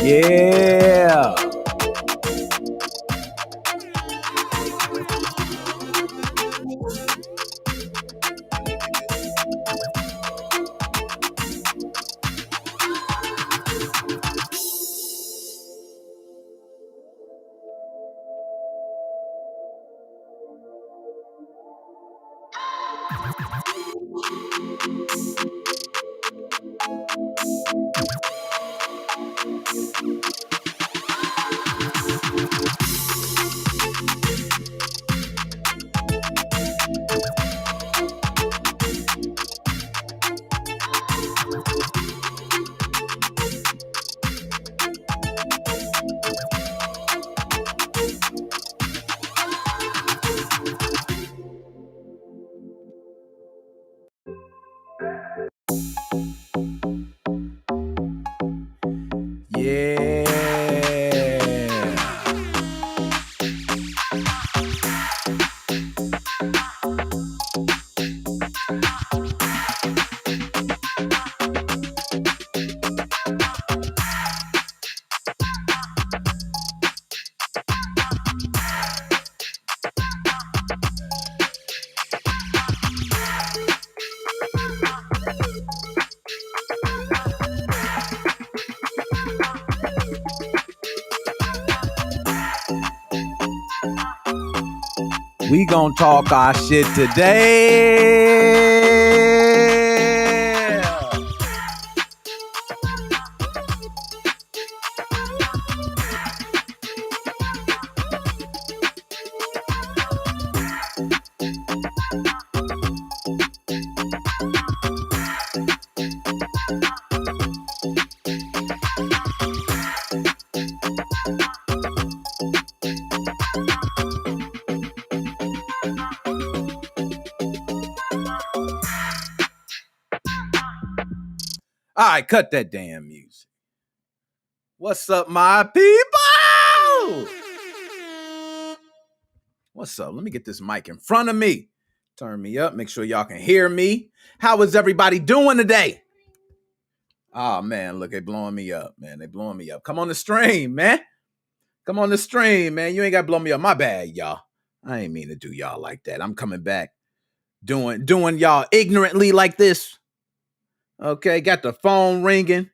Yeah. Yeah. We gonna talk our shit today. All right, cut that damn music. What's up, my people? What's up? Let me get this mic in front of me. Turn me up. Make sure y'all can hear me. How is everybody doing today? Oh, man, look, they blowing me up, man. They blowing me up. Come on the stream, man. Come on the stream, man. You ain't got to blow me up. My bad, y'all. I ain't mean to do y'all like that. I'm coming back. doing y'all ignorantly like this. Okay, got the phone ringing.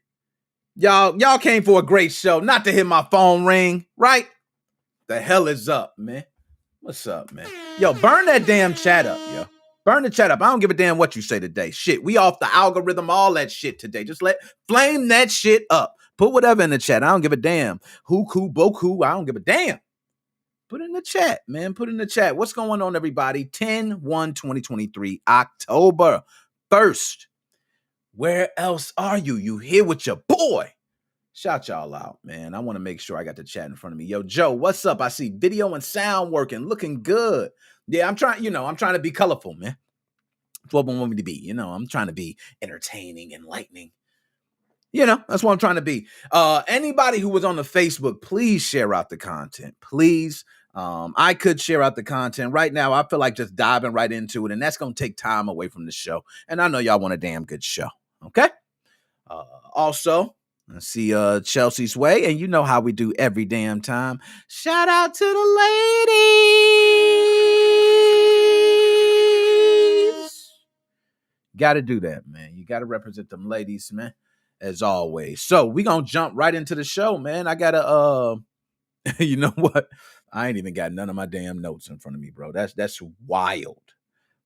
Y'all came for a great show, not to hear my phone ring, right? The hell is up, man? What's up, man? Yo, burn that damn chat up, yo. Burn the chat up. I don't give a damn what you say today. Shit, we off the algorithm, all that shit today. Just flame that shit up. Put whatever in the chat. I don't give a damn. Huku, boku, I don't give a damn. Put in the chat, man. Put in the chat. What's going on, everybody? 10/1/2023, October 1st. Where else are you? You here with your boy. Shout y'all out, man. I want to make sure I got the chat in front of me. Yo, Joe, what's up? I see video and sound working, looking good. Yeah, I'm trying to be colorful, man. That's what I want me to be. I'm trying to be entertaining, enlightening. That's what I'm trying to be. Anybody who was on the Facebook, please share out the content. Please. I could share out the content. Right now, I feel like just diving right into it, and that's going to take time away from the show. And I know y'all want a damn good show. Okay? Also, I see Chelsea's way, and you know how we do every damn time. Shout out to the ladies. Got to do that, man. You got to represent them ladies, man, as always. So we going to jump right into the show, man. I got to, you know what? I ain't even got none of my damn notes in front of me, bro. That's wild.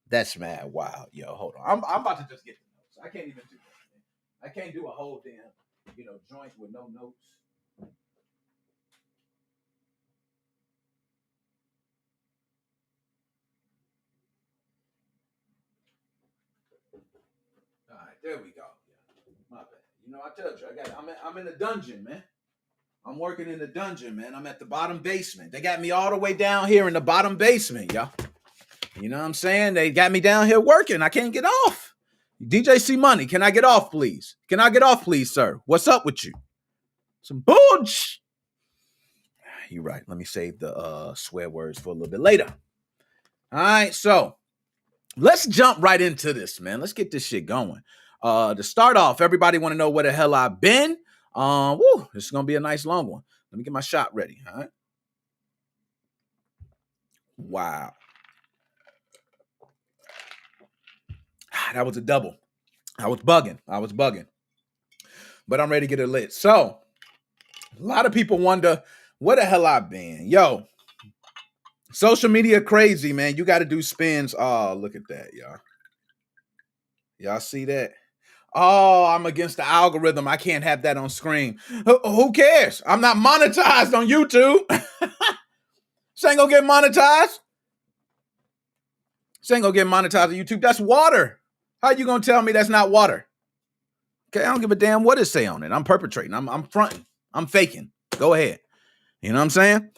That's mad wild. Yo, hold on. I'm about to just get the notes. I can't even do that, man. I can't do a whole damn, joint with no notes. All right, there we go. Yeah, my bad. I told you, I'm in a dungeon, man. I'm working in the dungeon, man. I'm at the bottom basement. They got me all the way down here in the bottom basement, y'all. You know what I'm saying? They got me down here working. I can't get off. DJ C Money, can I get off, please? Can I get off, please, sir? What's up with you? Some bullshit. You're right. Let me save the swear words for a little bit later. All right, so let's jump right into this, man. Let's get this shit going. To start off, everybody want to know where the hell I've been. This is gonna be a nice long one. Let me get my shot ready. All right. Wow. That was a double. I was bugging. But I'm ready to get it lit. So, a lot of people wonder where the hell I've been. Yo, social media crazy, man. You got to do spins. Oh, look at that, y'all. Y'all see that? Oh, I'm against the algorithm. I can't have that on screen. Who cares? I'm not monetized on YouTube. This ain't gonna get monetized. This ain't gonna get monetized on YouTube. That's water. How you gonna tell me that's not water? Okay, I don't give a damn what it say on it. I'm perpetrating. I'm fronting. I'm faking. Go ahead. You know what I'm saying?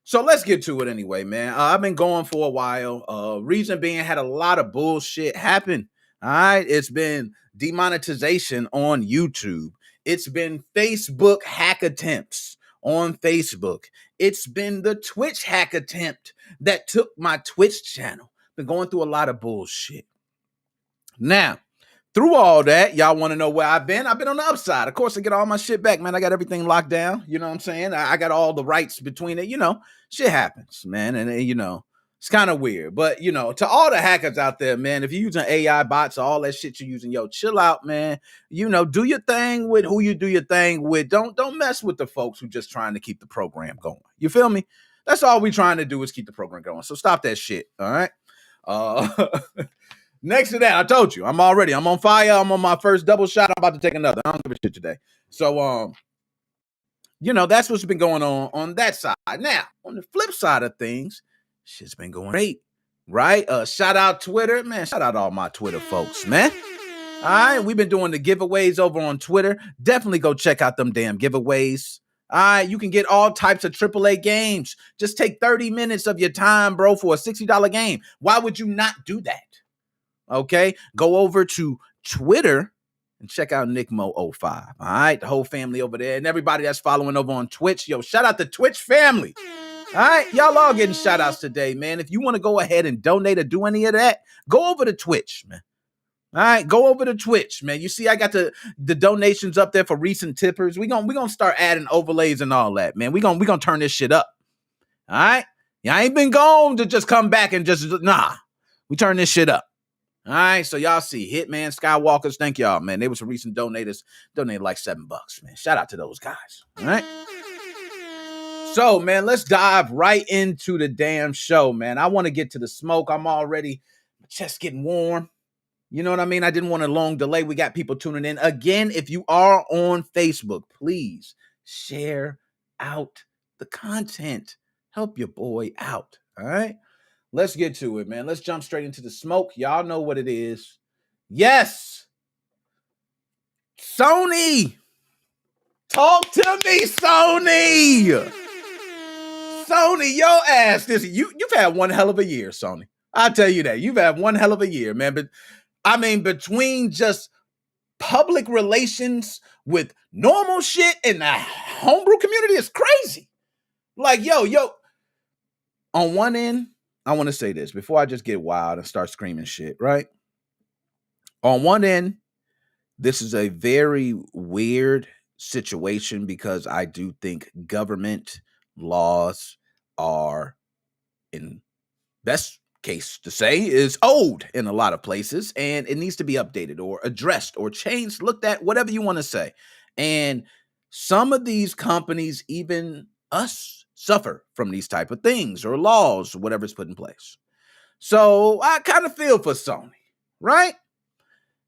So let's get to it anyway, man. I've been going for a while. Reason being, had a lot of bullshit happen. All right, it's been demonetization on YouTube. It's been Facebook hack attempts on Facebook. It's been the Twitch hack attempt that took my Twitch channel. Been going through a lot of bullshit. Now, through all that, y'all want to know where I've been? I've been on the upside. Of course, I get all my shit back, man. I got everything locked down. You know what I'm saying? I got all the rights between it. Shit happens, man. And, it's kind of weird. But, to all the hackers out there, man, if you're using AI bots or all that shit you're using, yo, chill out, man. Do your thing with who you do your thing with. Don't mess with the folks who just trying to keep the program going. You feel me? That's all we trying to do is keep the program going. So stop that shit, all right? Next to that, I told you, I'm on fire. I'm on my first double shot. I'm about to take another. I don't give a shit today. So, that's what's been going on that side. Now, on the flip side of things, shit's been going great, right? Shout out Twitter, man. Shout out all my Twitter folks, man. All right, we've been doing the giveaways over on Twitter. Definitely go check out them damn giveaways. All right, you can get all types of AAA games. Just take 30 minutes of your time, bro, for a $60 game. Why would you not do that? Okay, go over to Twitter and check out NickMo05. All right, the whole family over there and everybody that's following over on Twitch. Yo, shout out the Twitch family. All right, y'all all getting shout outs today, man. If you want to go ahead and donate or do any of that, go over to Twitch, man. All right, go over to Twitch, man. You see, I got the donations up there for recent tippers. We gonna start adding overlays and all that, man. We gonna turn this shit up. All right, I ain't been gone to just come back and just nah. We turn this shit up. All right, so y'all see Hitman Skywalkers. Thank y'all, man. They were some recent donators. Donated like $7, man. Shout out to those guys. All right. So, man, let's dive right into the damn show, man. I want to get to the smoke. I'm already, my chest getting warm. You know what I mean? I didn't want a long delay. We got people tuning in. Again, if you are on Facebook, please share out the content. Help your boy out. All right. Let's get to it, man. Let's jump straight into the smoke. Y'all know what it is. Yes. Sony. Talk to me, Sony. Sony, your ass. Listen, you've had one hell of a year, Sony. I'll tell you that. You've had one hell of a year, man. But I mean, between just public relations with normal shit in the homebrew community, it's crazy. Like, yo. On one end, I want to say this before I just get wild and start screaming shit, right? On one end, this is a very weird situation because I do think government laws are, in best case to say, is old in a lot of places, and it needs to be updated or addressed or changed, looked at, whatever you want to say. And some of these companies, even us, suffer from these type of things or laws or whatever's put in place. So I kind of feel for Sony, right?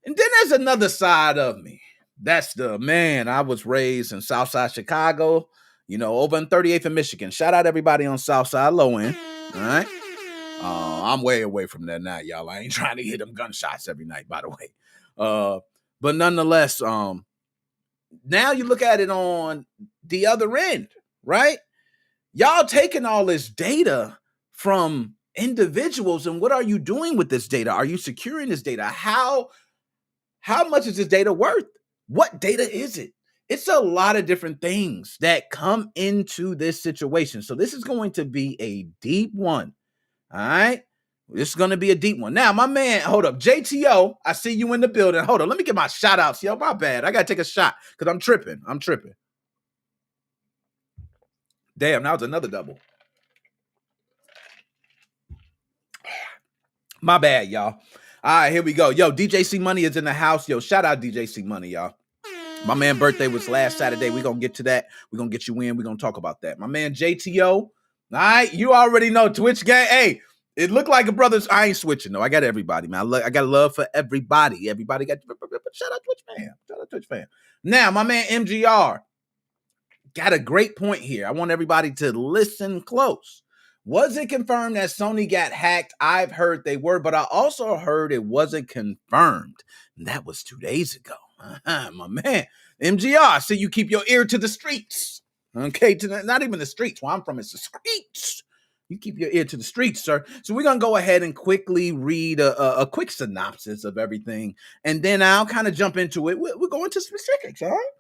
And then there's another side of me. That's the man. I was raised in Southside Chicago, over in 38th and Michigan. Shout out everybody on Southside Low End. All right. I'm way away from that now, y'all. I ain't trying to hear them gunshots every night, by the way. But nonetheless, now you look at it on the other end, right? Y'all taking all this data from individuals, and what are you doing with this data? Are you securing this data? How much is this data worth? What data is it? It's a lot of different things that come into this situation. So this is going to be a deep one. All right. This is going to be a deep one. Now, my man, hold up. JTO, I see you in the building. Hold on. Let me get my shout outs. Yo, my bad. I got to take a shot because I'm tripping. Damn, now it's another double. My bad, y'all. All right, here we go. Yo, DJ C Money is in the house. Yo, shout out DJ C Money, y'all. My man birthday was last Saturday. We're going to get to that. We're going to get you in. We're going to talk about that. My man JTO. All right, you already know Twitch gang. Hey, it looked like a brother's. I ain't switching, though. I got everybody, man. I got love for everybody. Everybody got. Shout out Twitch fam. Now, my man MGR got a great point here. I want everybody to listen close. Was it confirmed that Sony got hacked? I've heard they were, but I also heard it wasn't confirmed. And that was 2 days ago. My man, MGR, so you keep your ear to the streets. Okay, not even the streets. Where I'm from, it's the streets. You keep your ear to the streets, sir. So we're going to go ahead and quickly read a quick synopsis of everything, and then I'll kind of jump into it. We're going to specifics, all right?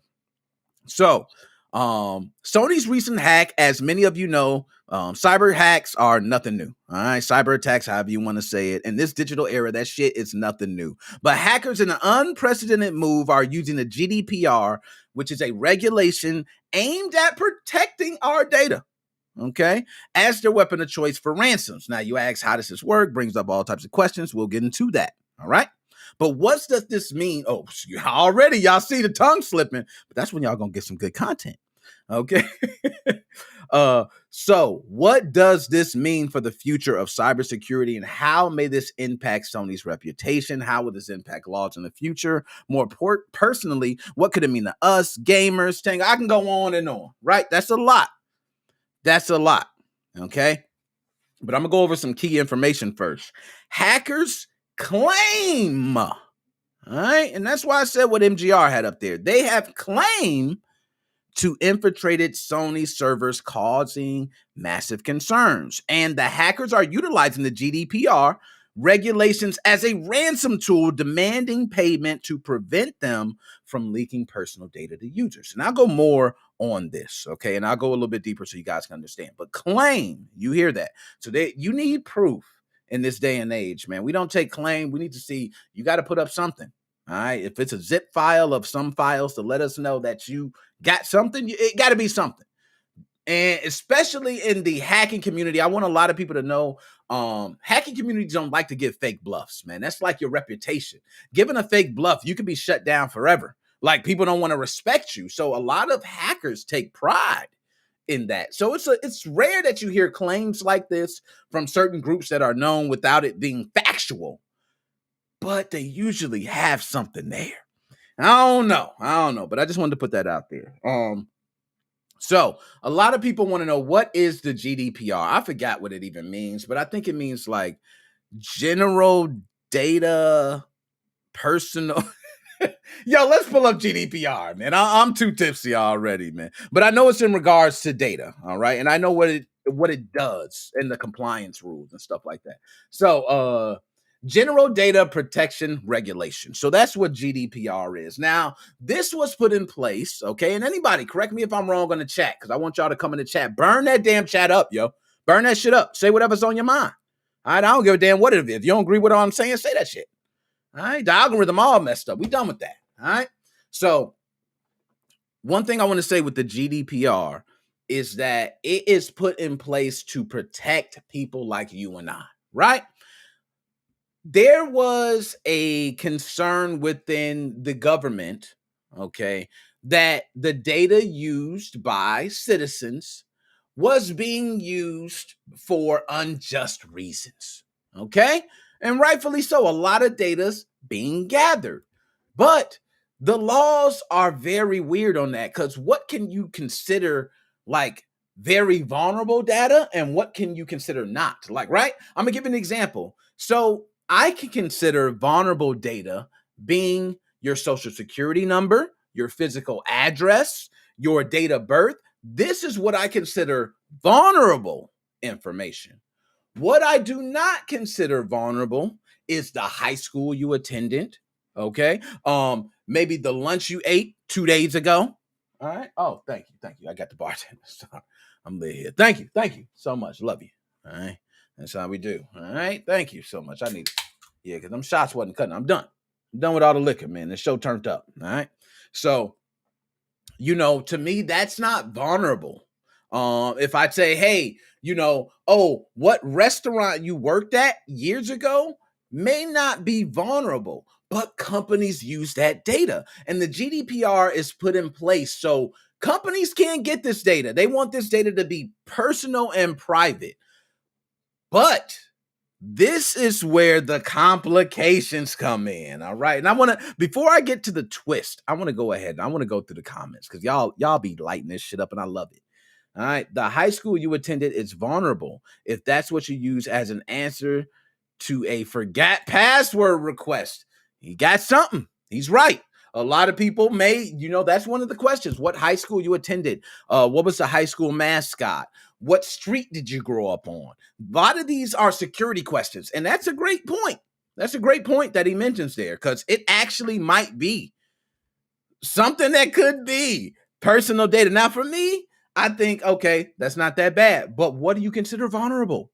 So, Sony's recent hack, as many of you know, cyber hacks are nothing new. All right, cyber attacks, however you want to say it. In this digital era, that shit is nothing new. But hackers in an unprecedented move are using the GDPR, which is a regulation aimed at protecting our data, okay, as their weapon of choice for ransoms. Now, you ask, how does this work? Brings up all types of questions. We'll get into that, all right? But what does this mean? Oh, already y'all see the tongue slipping, but that's when y'all gonna get some good content. Okay. So what does this mean for the future of cybersecurity, and how may this impact Sony's reputation? How will this impact laws in the future? More personally, what could it mean to us, gamers? I can go on and on, right? That's a lot. Okay. But I'm gonna go over some key information first. Hackers claim, all right, and that's why I said what MGR had up there. They have claimed to infiltrated Sony servers, causing massive concerns. And the hackers are utilizing the GDPR regulations as a ransom tool, demanding payment to prevent them from leaking personal data to users. And I'll go more on this, okay? And I'll go a little bit deeper so you guys can understand. But claim, you hear that. So you need proof in this day and age, man. We don't take claim. We need to see, you got to put up something. All right. If it's a zip file of some files to let us know that you got something, it got to be something. And especially in the hacking community, I want a lot of people to know hacking communities don't like to give fake bluffs, man. That's like your reputation. Giving a fake bluff, you could be shut down forever. Like people don't want to respect you. So a lot of hackers take pride in that. So it's rare that you hear claims like this from certain groups that are known without it being factual, but they usually have something there. I don't know, but I just wanted to put that out there. So a lot of people want to know, what is the GDPR? I forgot what it even means, but I think it means like general data personal. Yo, let's pull up GDPR, man. I'm too tipsy already, man. But I know it's in regards to data, all right? And I know what it does and the compliance rules and stuff like that. So general data protection regulation. So that's what GDPR is. Now, this was put in place, okay? And anybody, correct me if I'm wrong on the chat, because I want y'all to come in the chat. Burn that damn chat up, yo. Burn that shit up. Say whatever's on your mind. All right, I don't give a damn what it is. If you don't agree with what I'm saying, say that shit. All right, the algorithm all messed up. We done with that. All right. So one thing I want to say with the GDPR is that it is put in place to protect people like you and I, right? There was a concern within the government, okay, that the data used by citizens was being used for unjust reasons, okay? And rightfully so, a lot of data's being gathered. But the laws are very weird on that, because what can you consider like very vulnerable data and what can you consider not? Like, right? I'm gonna give an example. So I can consider vulnerable data being your social security number, your physical address, your date of birth. This is what I consider vulnerable information. What I do not consider vulnerable is the high school you attended, okay? Maybe the lunch you ate 2 days ago. All right. Oh, thank you. I got the bartender. I'm lit here. Thank you so much. Love you. All right. That's how we do. All right. Thank you so much. I need it. Yeah, because them shots wasn't cutting. I'm done. I'm done with all the liquor, man. The show turned up. All right. So, to me, that's not vulnerable. If I say, hey, oh, what restaurant you worked at years ago may not be vulnerable, but companies use that data. And the GDPR is put in place so companies can't get this data. They want this data to be personal and private. But this is where the complications come in. All right. And before I get to the twist, I want to go ahead and I want to go through the comments because y'all be lighting this shit up and I love it. All right. The high school you attended is vulnerable if that's what you use as an answer to a forgot password request. He got something. He's right. A lot of people may, that's one of the questions. What high school you attended? What was the high school mascot? What street did you grow up on? A lot of these are security questions. And that's a great point. That's a great point that he mentions there, because it actually might be something that could be personal data. Now, for me, I think, okay, that's not that bad. But what do you consider vulnerable?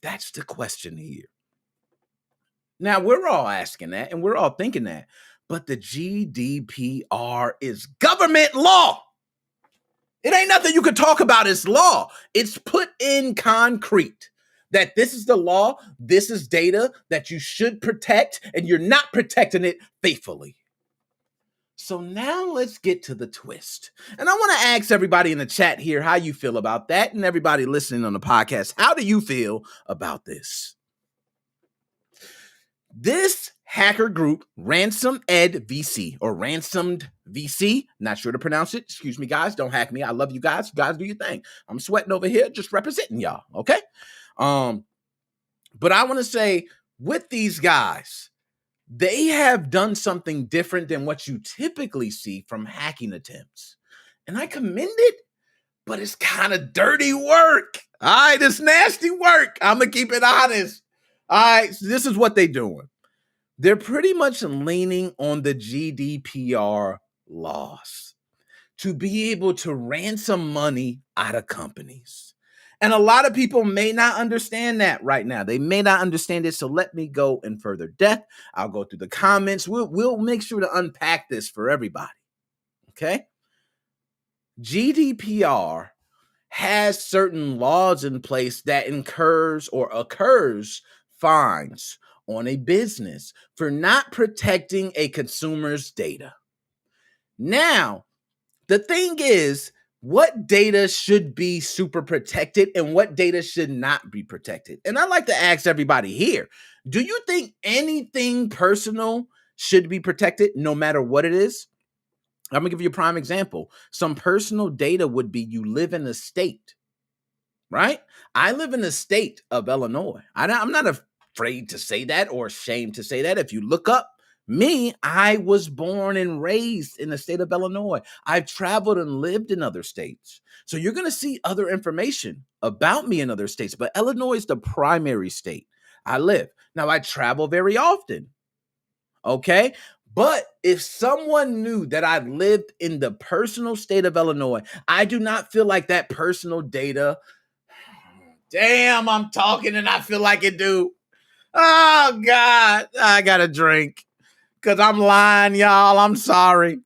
That's the question here. Now, we're all asking that and we're all thinking that. But the GDPR is government law. It ain't nothing you can talk about as law. It's put in concrete that this is the law, this is data that you should protect, and you're not protecting it faithfully. So now let's get to the twist. And I want to ask everybody in the chat here how you feel about that, and everybody listening on the podcast, how do you feel about this? This hacker group, RansomedVC or RansomedVC, not sure to pronounce it. Excuse me, guys. Don't hack me. I love you guys. You guys do your thing. I'm sweating over here, just representing y'all. Okay. But I want to say with these guys, they have done something different than what you typically see from hacking attempts. And I commend it, but it's kind of dirty work. All right. It's nasty work. I'm going to keep it honest. All right. So this is what they're doing. They're pretty much leaning on the GDPR laws to be able to ransom money out of companies. And a lot of people may not understand that right now. They may not understand it. So let me go in further depth. I'll go through the comments. We'll make sure to unpack this for everybody. Okay? GDPR has certain laws in place that incurs or occurs fines on a business for not protecting a consumer's data. Now, the thing is, what data should be super protected and what data should not be protected? And I like to ask everybody here, do you think anything personal should be protected no matter what it is? I'm gonna give you a prime example. Some personal data would be you live in a state, right? I live in the state of Illinois. I'm not afraid to say that or ashamed to say that. If you look up me, I was born and raised in the state of Illinois. I've traveled and lived in other states. So you're going to see other information about me in other states, but Illinois is the primary state I live. Now, I travel very often, okay? But if someone knew that I lived in the personal state of Illinois, I do not feel like that personal data. Damn, I'm talking and I feel like it, dude. Oh, God, I got a drink because I'm lying, y'all. I'm sorry.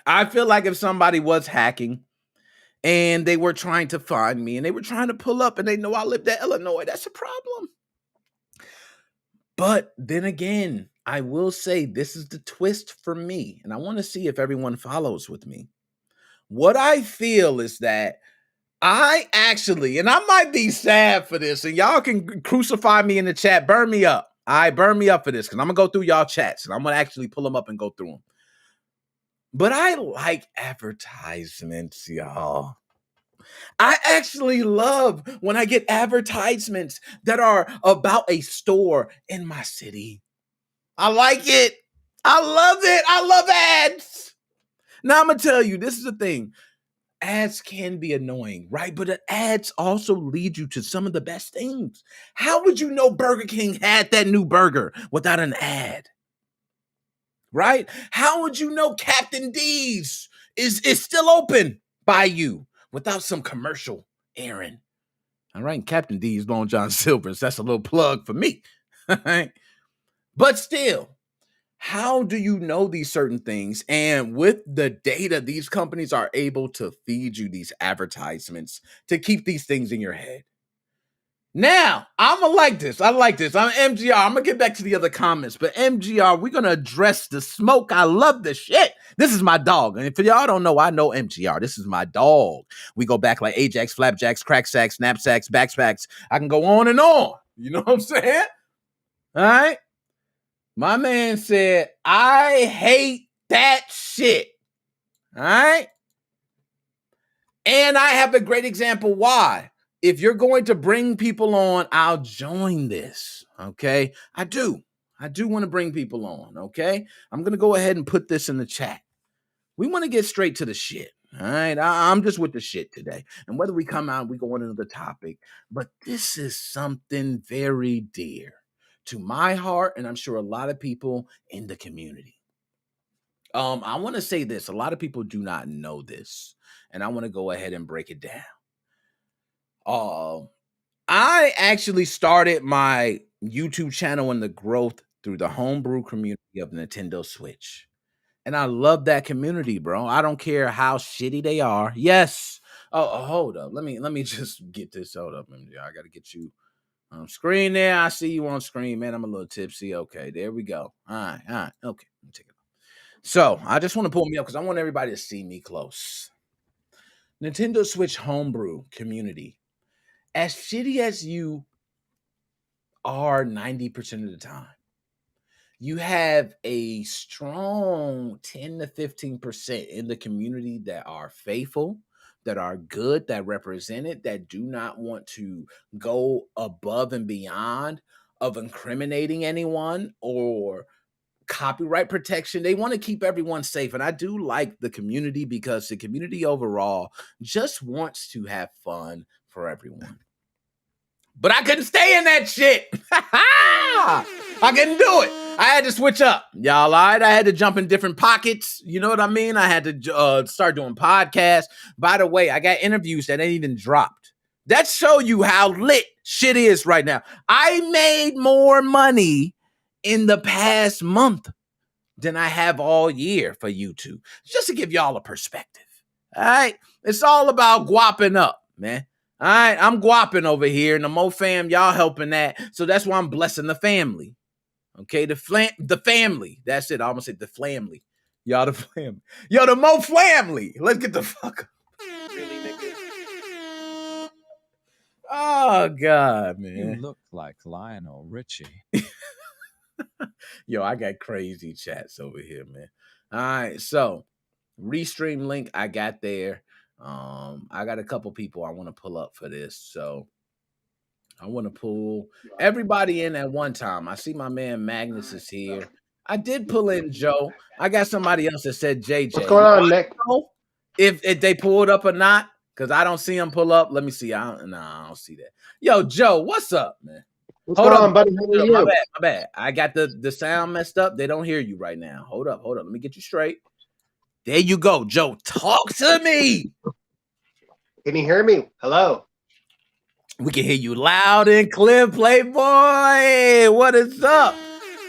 I feel like if somebody was hacking and they were trying to find me and they were trying to pull up and they know I lived in Illinois, that's a problem. But then again, I will say this is the twist for me, and I want to see if everyone follows with me. What I feel is that I actually, and I might be sad for this, and y'all can crucify me in the chat, burn me up. Burn me up for this, because I'm going to go through y'all chats, and I'm going to actually pull them up and go through them. But I like advertisements, y'all. I actually love when I get advertisements that are about a store in my city. I like it. I love it. I love ads. Now, I'm going to tell you, this is the thing. Ads can be annoying, right? But ads also lead you to some of the best things. How would you know Burger King had that new burger without an ad? Right? How would you know Captain D's is still open by you without some commercial airing? All right, Captain D's, Long John Silver's. That's a little plug for me. But still, how do you know these certain things? And with the data, these companies are able to feed you these advertisements to keep these things in your head. Now, I'm going to like this. I like this. I'm MGR. I'm going to get back to the other comments. But MGR, we're going to address the smoke. I love the shit. This is my dog. And if y'all don't know, I know MGR. This is my dog. We go back like Ajax, Flapjacks, Crack Sacks, Knapsacks, Backpacks. I can go on and on. You know what I'm saying? All right? My man said, I hate that shit. All right? And I have a great example why. If you're going to bring people on, I'll join this, okay? I do want to bring people on, okay? I'm going to go ahead and put this in the chat. We want to get straight to the shit, all right? I'm just with the shit today. And whether we come out, we go on into the topic. But this is something very dear to my heart, and I'm sure a lot of people in the community. I want to say this. A lot of people do not know this, and I want to go ahead and break it down. I actually started my YouTube channel and the growth through the homebrew community of Nintendo Switch. And I love that community, bro. I don't care how shitty they are. Yes. Oh, hold up. Let me just get this. Hold up. I got to get you on screen there. I see you on screen, man. I'm a little tipsy. Okay, there we go. All right. Okay, let me take it. So I just want to pull me up because I want everybody to see me close. Nintendo Switch homebrew community. As shitty as you are 90% of the time, you have a strong 10 to 15% in the community that are faithful, that are good, that represent it, that do not want to go above and beyond of incriminating anyone or copyright protection. They want to keep everyone safe. And I do like the community because the community overall just wants to have fun for everyone. But I couldn't stay in that shit. I couldn't do it. I had to switch up. Y'all, all right? I had to jump in different pockets. You know what I mean? I had to start doing podcasts. By the way, I got interviews that ain't even dropped. That show you how lit shit is right now. I made more money in the past month than I have all year for YouTube. Just to give y'all a perspective. All right. It's all about guapping up, man. All right. I'm guapping over here, and the Mo fam, y'all helping that. So that's why I'm blessing the family. Okay. The family. That's it. I almost said the family. Y'all the family. Yo, the Mo family. Let's get the fuck up. Really, nigga? Oh, God, You man. look like Lionel Richie. Yo, I got crazy chats over here, man. All right. So, Restream link I got there. I got a couple people I want to pull up for this. So, I want to pull everybody in at one time. I see my man Magnus is here. I did pull in Joe. I got somebody else that said JJ. What's going on, Nick? If they pulled up or not, because I don't see them pull up. Let me see. I don't see that. Yo, Joe, what's up, man? What's going on, buddy? How are you? My bad. I got the sound messed up. They don't hear you right now. Hold up. Let me get you straight. There you go, Joe. Talk to me. Can you hear me? Hello. We can hear you loud and clear, Playboy. What is up?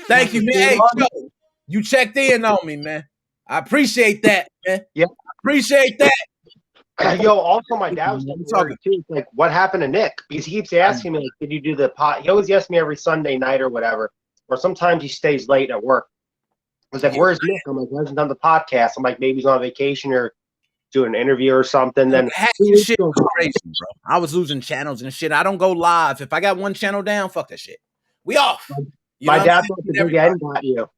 Thank you, man. Hey, Joe, you checked in on me, man. I appreciate that, man. Yeah. Appreciate that. Yo, also my dad was talking too. It's like, what happened to Nick? Because he keeps asking me, like, did you do the pot? He always asks me every Sunday night or whatever. Or sometimes he stays late at work. I was like, where's Nick? I'm like, he hasn't done the podcast. I'm like, maybe he's on vacation or doing an interview or something. Then shit was crazy, bro. I was losing channels and shit. I don't go live. If I got one channel down, fuck that shit. We off. My dad thought the big end got you.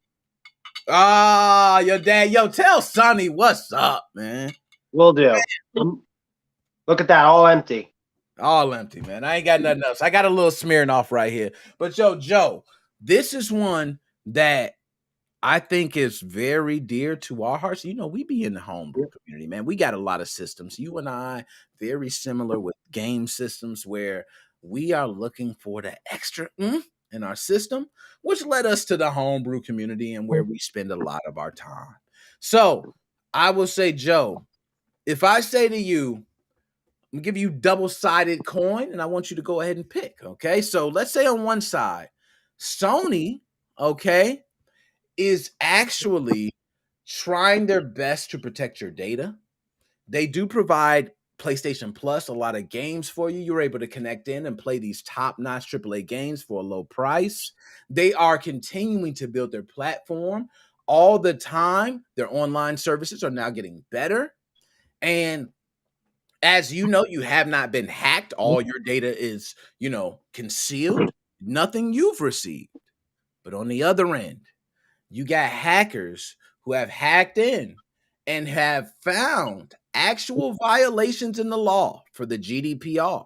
Ah, your dad. Yo, tell Sonny what's up, man. Will do. Look at that, all empty. All empty, man. I ain't got nothing else. I got a little smearing off right here. But yo, Joe, this is one that I think is very dear to our hearts. You know, we be in the homebrew community, man. We got a lot of systems. You and I, very similar with game systems where we are looking for the extra in our system, which led us to the homebrew community and where we spend a lot of our time. So I will say, Joe, if I say to you, I'm gonna give you double-sided coin, and I want you to go ahead and pick, okay? So let's say on one side, Sony, okay, is actually trying their best to protect your data. They do provide PlayStation Plus, a lot of games for you. You're able to connect in and play these top-notch AAA games for a low price. They are continuing to build their platform all the time. Their online services are now getting better. And as you know, you have not been hacked. All your data is, concealed. Nothing you've received. But on the other end, you got hackers who have hacked in and have found actual violations in the law for the GDPR.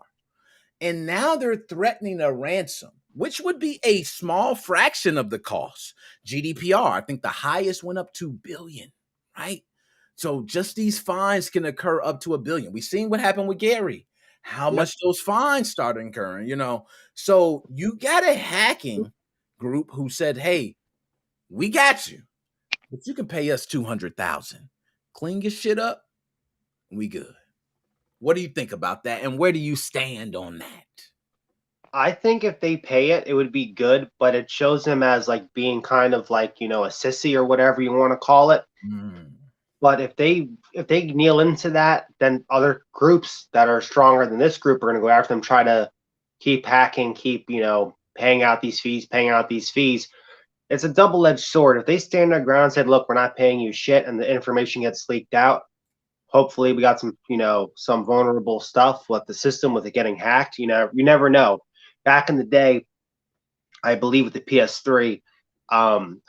And now they're threatening a ransom, which would be a small fraction of the cost. GDPR, I think the highest went up to $2 billion, right? So just these fines can occur up to $1 billion. We've seen what happened with Gary, how much those fines started incurring, So you got a hacking group who said, hey, we got you, but you can pay us $200,000. Clean your shit up, and we good. What do you think about that, and where do you stand on that? I think if they pay it, it would be good, but it shows them as like being kind of like, a sissy or whatever you want to call it. But if they kneel into that, then other groups that are stronger than this group are going to go after them, try to keep hacking, keep, paying out these fees. It's a double-edged sword. If they stand their ground and said, look, we're not paying you shit, and the information gets leaked out, hopefully we got some, some vulnerable stuff with the system, with it getting hacked. You never know. Back in the day, I believe with the PS3,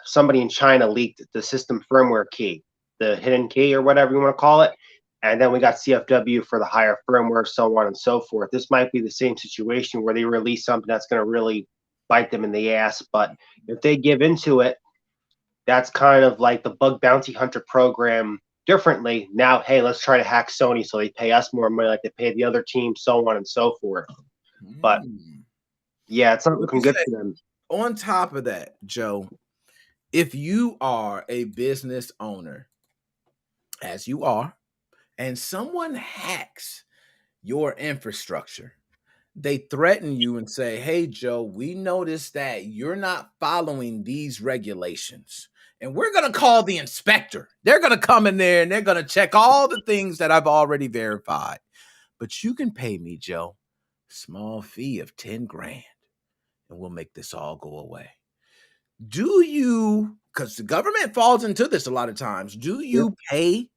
somebody in China leaked the system firmware key, the hidden key or whatever you want to call it. And then we got CFW for the higher firmware, so on and so forth. This might be the same situation where they release something that's going to really bite them in the ass. But if they give into it, that's kind of like the bug bounty hunter program differently. Now, hey, let's try to hack Sony so they pay us more money like they pay the other team, so on and so forth. But yeah, it's not looking good for them. On top of that, Joe, if you are a business owner, as you are, and someone hacks your infrastructure, they threaten you and say, hey, Joe, we noticed that you're not following these regulations, and we're going to call the inspector. They're going to come in there and they're going to check all the things that I've already verified. But you can pay me, Joe, small fee of 10 grand, and we'll make this all go away. Do you, because the government falls into this a lot of times, do you pay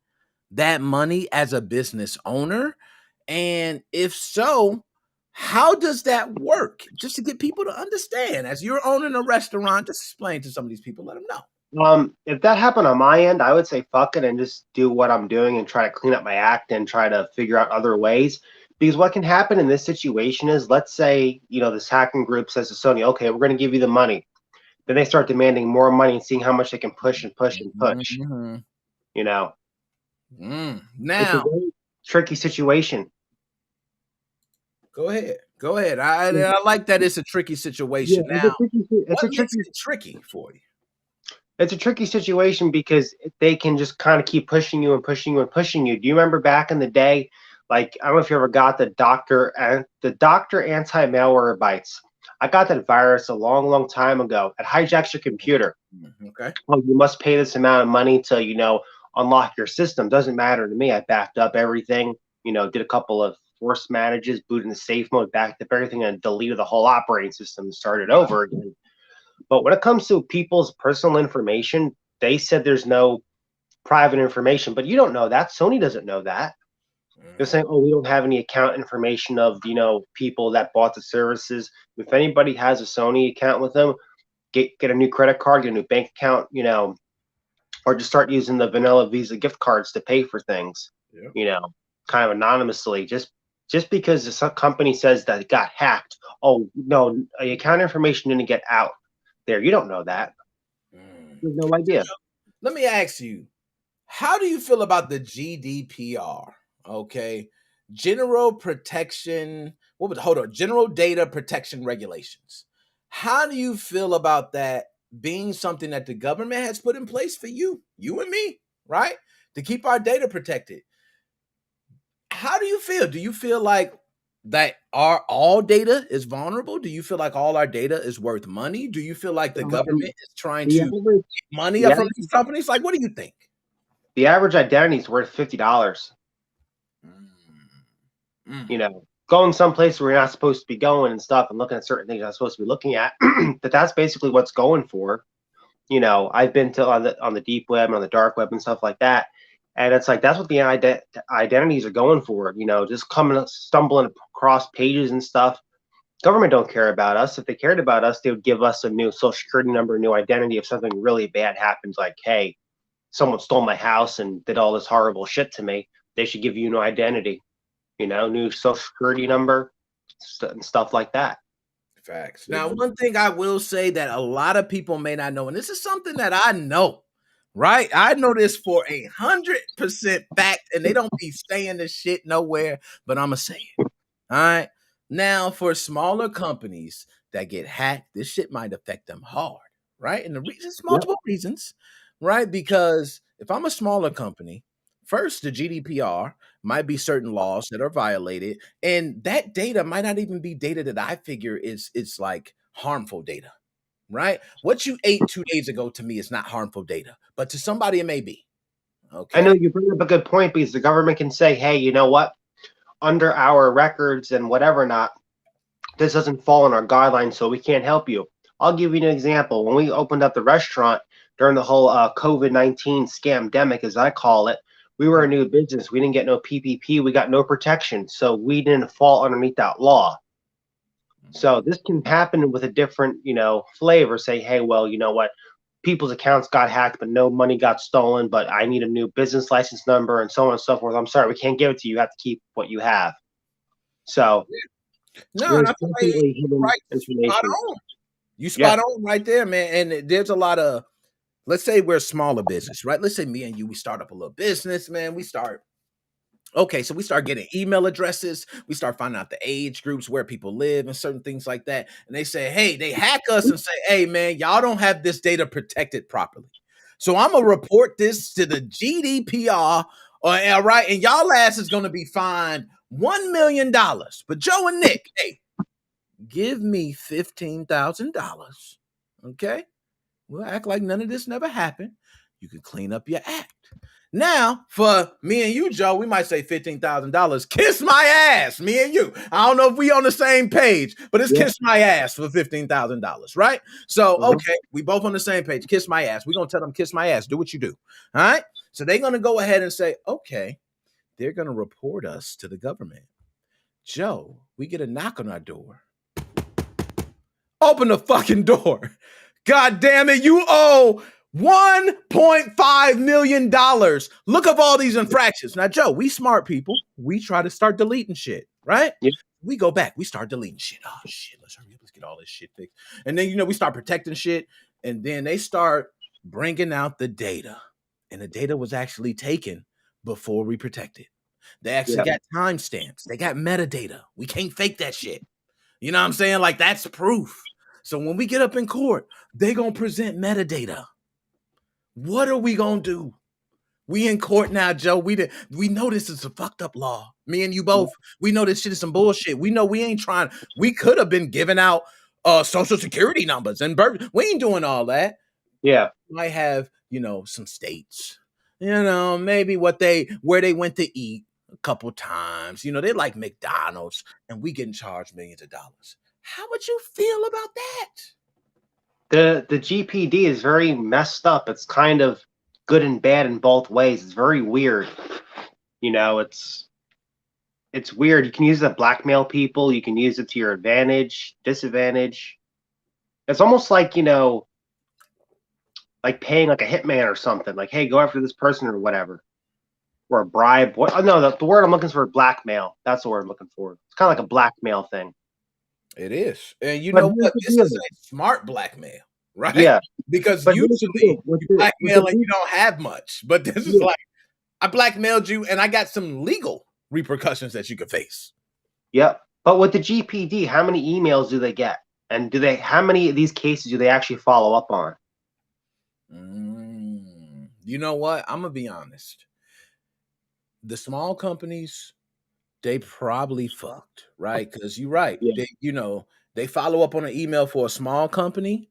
that money as a business owner? And if so, how does that work? Just to get people to understand, as you're owning a restaurant, just explain to some of these people, let them know. If that happened on my end, I would say fuck it and just do what I'm doing and try to clean up my act and try to figure out other ways. Because what can happen in this situation is, let's say, this hacking group says to Sony, okay, we're going to give you the money. Then they start demanding more money and seeing how much they can push and push and push. Mm-hmm. Now, it's a very tricky situation. Go ahead. I like that it's a tricky situation. Now, what makes it tricky for you? It's a tricky situation because they can just kind of keep pushing you and pushing you and pushing you. Do you remember back in the day, like, I don't know if you ever got the doctor anti-malware bytes. I got that virus a long, long time ago. It hijacks your computer. Okay. Well, you must pay this amount of money to, unlock your system. Doesn't matter to me. I backed up everything, did a couple of force manages, booted in the safe mode, backed up everything, and deleted the whole operating system and started over again. But when it comes to people's personal information, they said there's no private information, but you don't know that. Sony doesn't know that. They're saying, oh, we don't have any account information of, people that bought the services. If anybody has a Sony account with them, get a new credit card, get a new bank account, or just start using the vanilla Visa gift cards to pay for things, kind of anonymously, just because some company says that it got hacked. Oh, no, account information didn't get out there. You don't know that. There's no idea. Let me ask you, how do you feel about the GDPR? Okay. General Data Protection Regulations. How do you feel about that being something that the government has put in place for you and me, right? To keep our data protected. How do you feel? Do you feel like that all data is vulnerable? Do you feel like all our data is worth money? Do you feel like the government is trying to get money up from these companies? Like, what do you think? The average identity is worth $50. Going someplace where you're not supposed to be going and stuff, and looking at certain things you're not supposed to be looking at. That's basically what's going for. I've been to on the deep web and on the dark web and stuff like that. And it's like, that's what the identities are going for, just stumbling across pages and stuff. Government don't care about us. If they cared about us, they would give us a new social security number, a new identity if something really bad happens, like, hey, someone stole my house and did all this horrible shit to me. They should give you a new identity, new social security number and stuff like that. Facts. Now, one thing I will say that a lot of people may not know, and this is something that I know, right? I know this for 100% fact, and they don't be saying this shit nowhere, but I'm going to say it. All right. Now, for smaller companies that get hacked, this shit might affect them hard, right? And the reasons, multiple reasons, right? Because if I'm a smaller company, first, the GDPR might be certain laws that are violated, and that data might not even be data that I figure is like harmful data, right? What you ate 2 days ago to me is not harmful data, but to somebody it may be. Okay. I know you bring up a good point, because the government can say, hey, you know what? Under our records and whatever not, this doesn't fall in our guidelines, so we can't help you. I'll give you an example. When we opened up the restaurant during the whole COVID-19 scamdemic, as I call it, we were a new business. We didn't get no PPP. We got no protection. So we didn't fall underneath that law. So this can happen with a different, flavor. Say, hey, well, you know what? People's accounts got hacked, but no money got stolen, but I need a new business license number and so on and so forth. I'm sorry, we can't give it to you. You have to keep what you have. So no, that's right. Spot on. You spot on right there, man. And there's a lot of, let's say we're a smaller business, right? Let's say me and you, we start up a little business, man. We start getting email addresses. We start finding out the age groups, where people live and certain things like that. And they say, hey, they hack us and say, hey, man, y'all don't have this data protected properly. So I'm going to report this to the GDPR, all right? And y'all ass is going to be fined $1 million. But Joe and Nick, hey, give me $15,000, okay? We'll act like none of this never happened. You can clean up your act. Now, for me and you, Joe, we might say $15,000. Kiss my ass, me and you. I don't know if we on the same page, but it's kiss my ass for $15,000, right? So, okay, we both on the same page. Kiss my ass. We're going to tell them, kiss my ass. Do what you do, all right? So they're going to go ahead and say, okay, they're going to report us to the government. Joe, we get a knock on our door. Open the fucking door. God damn it, you owe $1.5 million. Look up all these infractions. Now, Joe, we smart people. We try to start deleting shit, right? Yeah. We go back. We start deleting shit. Oh, shit. Let's hurry up. Let's get all this shit fixed. And then, we start protecting shit. And then they start bringing out the data. And the data was actually taken before we protected. They actually got timestamps. They got metadata. We can't fake that shit. You know what I'm saying? Like, that's proof. So when we get up in court, they going to present metadata. What are we going to do? We in court now, Joe. We know this is a fucked up law. Me and you both. We know this shit is some bullshit. We know we ain't trying. We could have been giving out social security numbers and birth. We ain't doing all that. Yeah. We might have, some states, maybe where they went to eat a couple times. They like McDonald's and we getting charged millions of dollars. How would you feel about that? The GPD is very messed up. It's kind of good and bad in both ways. It's very weird. It's weird. You can use it to blackmail people. You can use it to your advantage, disadvantage. It's almost like, like paying like a hitman or something. Like, hey, go after this person or whatever. Or a bribe. No, the word I'm looking for is blackmail. That's the word I'm looking for. It's kind of like a blackmail thing. It is. And you know what? This is a smart blackmail, right? Yeah. Because usually you blackmail and you don't have much. But this is like, I blackmailed you and I got some legal repercussions that you could face. Yep. But with the GPD, how many emails do they get? And how many of these cases do they actually follow up on? You know what? I'm going to be honest. The small companies, they probably fucked, right? Because you're right. Yeah. They follow up on an email for a small company.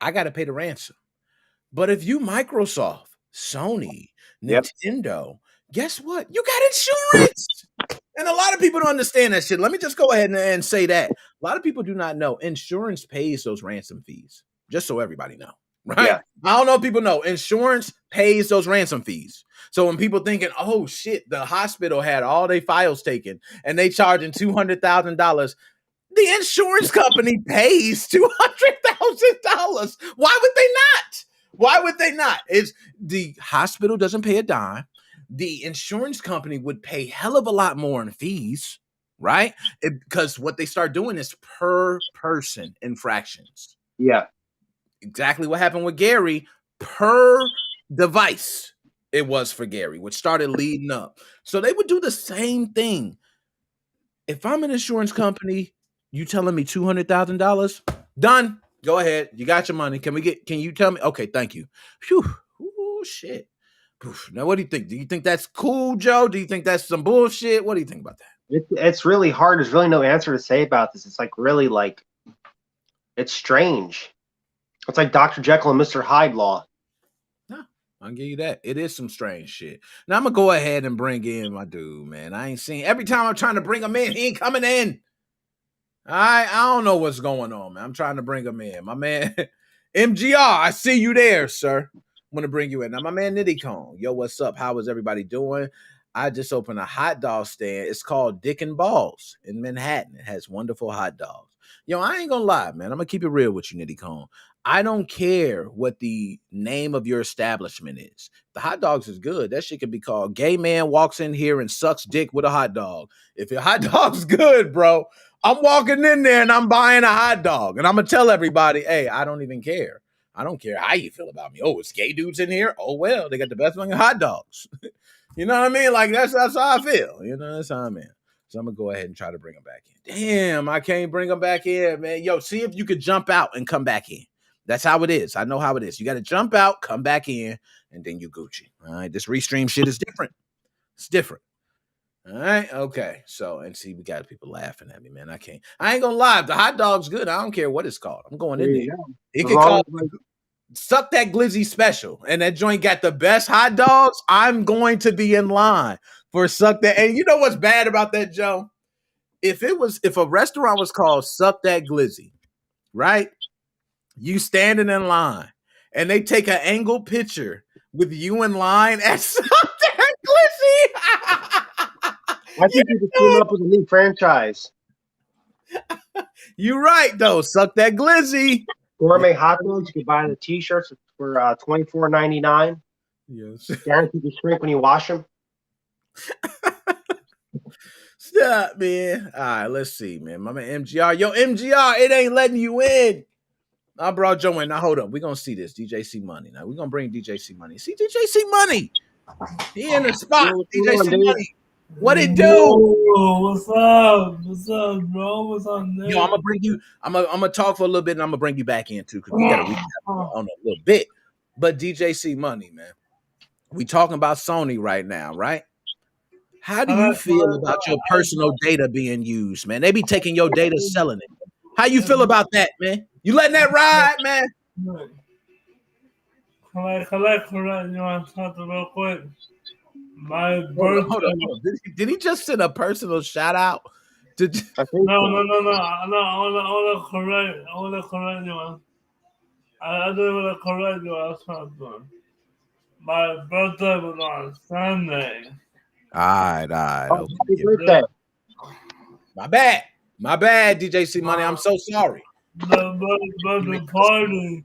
I got to pay the ransom. But if you Microsoft, Sony, Nintendo, guess what? You got insurance. And a lot of people don't understand that shit. Let me just go ahead and say that. A lot of people do not know insurance pays those ransom fees, just so everybody know, right? Yeah. I don't know if people know. Insurance pays those ransom fees. So when people thinking, oh, shit, the hospital had all their files taken and they charging $200,000, the insurance company pays $200,000. Why would they not? Why would they not? The hospital doesn't pay a dime. The insurance company would pay hell of a lot more in fees, right? Because what they start doing is per person infractions. Yeah. Exactly what happened with Gary. Per device it was for Gary, which started leading up. So they would do the same thing. If I'm an insurance company, you telling me $200,000? Done. Go ahead. You got your money. Can you tell me? Okay, thank you. Phew. Ooh, shit. Now, what do you think? Do you think that's cool, Joe? Do you think that's some bullshit? What do you think about that? It's really hard. There's really no answer to say about this. It's like really like, it's strange. It's like Dr. Jekyll and Mr. Hyde law. No, I'll give you that. It is some strange shit. Now, I'm going to go ahead and bring in my dude, man. I ain't seen, every time I'm trying to bring him in, he ain't coming in. I don't know what's going on, man. I'm trying to bring him in. My man, MGR, I see you there, sir. I'm going to bring you in. Now, my man, Nitty Kong. Yo, what's up? How is everybody doing? I just opened a hot dog stand. It's called Dick and Balls in Manhattan. It has wonderful hot dogs. Yo, I ain't going to lie, man. I'm going to keep it real with you, Nitty Kong. I don't care what the name of your establishment is. The hot dogs is good. That shit can be called Gay Man Walks in Here and Sucks Dick with a Hot Dog. If your hot dog's good, bro, I'm walking in there and I'm buying a hot dog. And I'm going to tell everybody, hey, I don't even care. I don't care how you feel about me. Oh, it's gay dudes in here? Oh, well, they got the best fucking hot dogs. You know what I mean? Like, that's how I feel. You know, that's how I'm in. So I'm going to go ahead and try to bring them back in. Damn, I can't bring them back in, man. Yo, see if you could jump out and come back in. That's how it is. I know how it is. You got to jump out, come back in, and then you Gucci. All right? This restream shit is different. It's different. All right? Okay. So, and see, we got people laughing at me, man. I ain't going to lie. If the hot dog's good, I don't care what it's called. I'm going in there. It could call Suck That Glizzy special, and that joint got the best hot dogs. I'm going to be in line for Suck That. And you know what's bad about that, Joe? If a restaurant was called Suck That Glizzy, right? You standing in line, and they take an angle picture with you in line at Suck That Glizzy. I think you just came up with a new franchise. You're right, though. Suck That Glizzy. Gourmet hot dogs. You can buy the T-shirts for $24.99. Yes. Guaranteed to shrink when you wash them. Stop, man. All right, let's see, man. My man MGR. Yo, MGR, it ain't letting you in. I brought Joe in. Now, hold up. We're going to see this. DJ C Money. Now, we're going to bring DJ C Money. See DJ C Money. He in the spot. DJ C Money. What it do? Yo, what's up? What's up, bro? What's up, man? Yo, I'm gonna bring you. I'm gonna talk for a little bit, and I'm gonna bring you back in too, because we gotta recap on a little bit. But DJ C Money, man, we talking about Sony right now, right? How do you feel about your personal data being used, man? They be taking your data, selling it. How you feel about that, man? You letting that ride, man? Correct. You want to talk real quick? My birthday. Hold on. Did he just send a personal shout out? No. I want to correct you. I didn't want to correct you. I was talking. My birthday was on Sunday. All right. Oh, happy birthday. My bad, DJ C Money. I'm so sorry. But the party.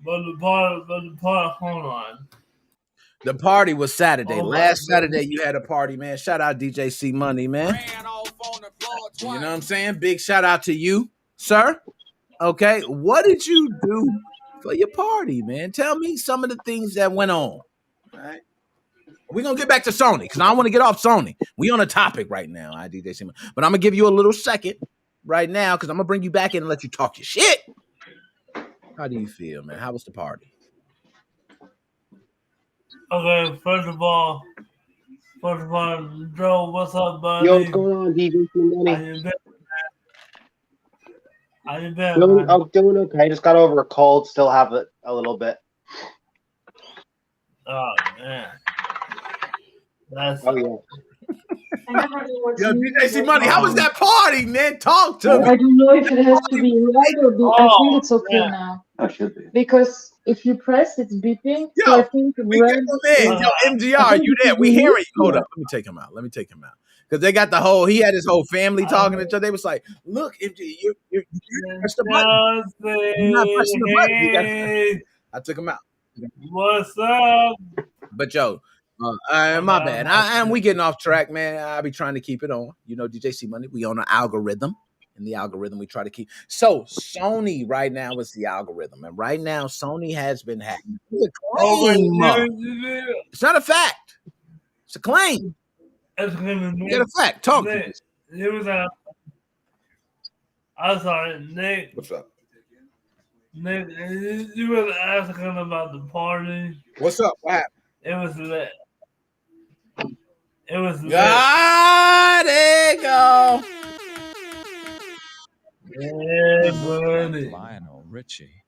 Hold on. The party was Saturday. Last Saturday, you had a party, man. Shout out DJ C Money, man. You know what I'm saying? Big shout out to you, sir. Okay, what did you do for your party, man? Tell me some of the things that went on. All right. We're going to get back to Sony, because I don't want to get off Sony. We on a topic right now, DJ C Money. But I'm going to give you a little second right now, because I'm going to bring you back in and let you talk your shit. How do you feel, man? How was the party? Okay, first of all, Joe, what's up, buddy? Yo, what's going on, DJ C Money? How you been? I'm doing okay. Just got over a cold. Still have it a little bit. Oh, man. Oh, yeah. Yo, DJ C Money, how was that party, man? Talk to me. I don't know if it has to be right or be. I think it's okay now. That should be. Because if you press, it's beeping. Yo, so I think we get him in. Yo, MGR, you there? We hearing you. Hold up. Let me take him out. Because they got he had his whole family talking to each other. They was like, look, MG, you press the button. You're not pressing the button. I took him out. What's up? But yo, my bad. And we getting off track, man. I be trying to keep it on. You know, DJ C Money, we on an algorithm. And the algorithm we try to keep. So Sony right now is the algorithm. And right now, Sony has been hacked. It's a claim. It's not a fact. It's a claim. Get a fact. Talk to me. I'm sorry, Nick. What's up? Nick, you were asking about the party. What's up? What happened? It was lit. There you go. Yeah, buddy. Lionel Richie.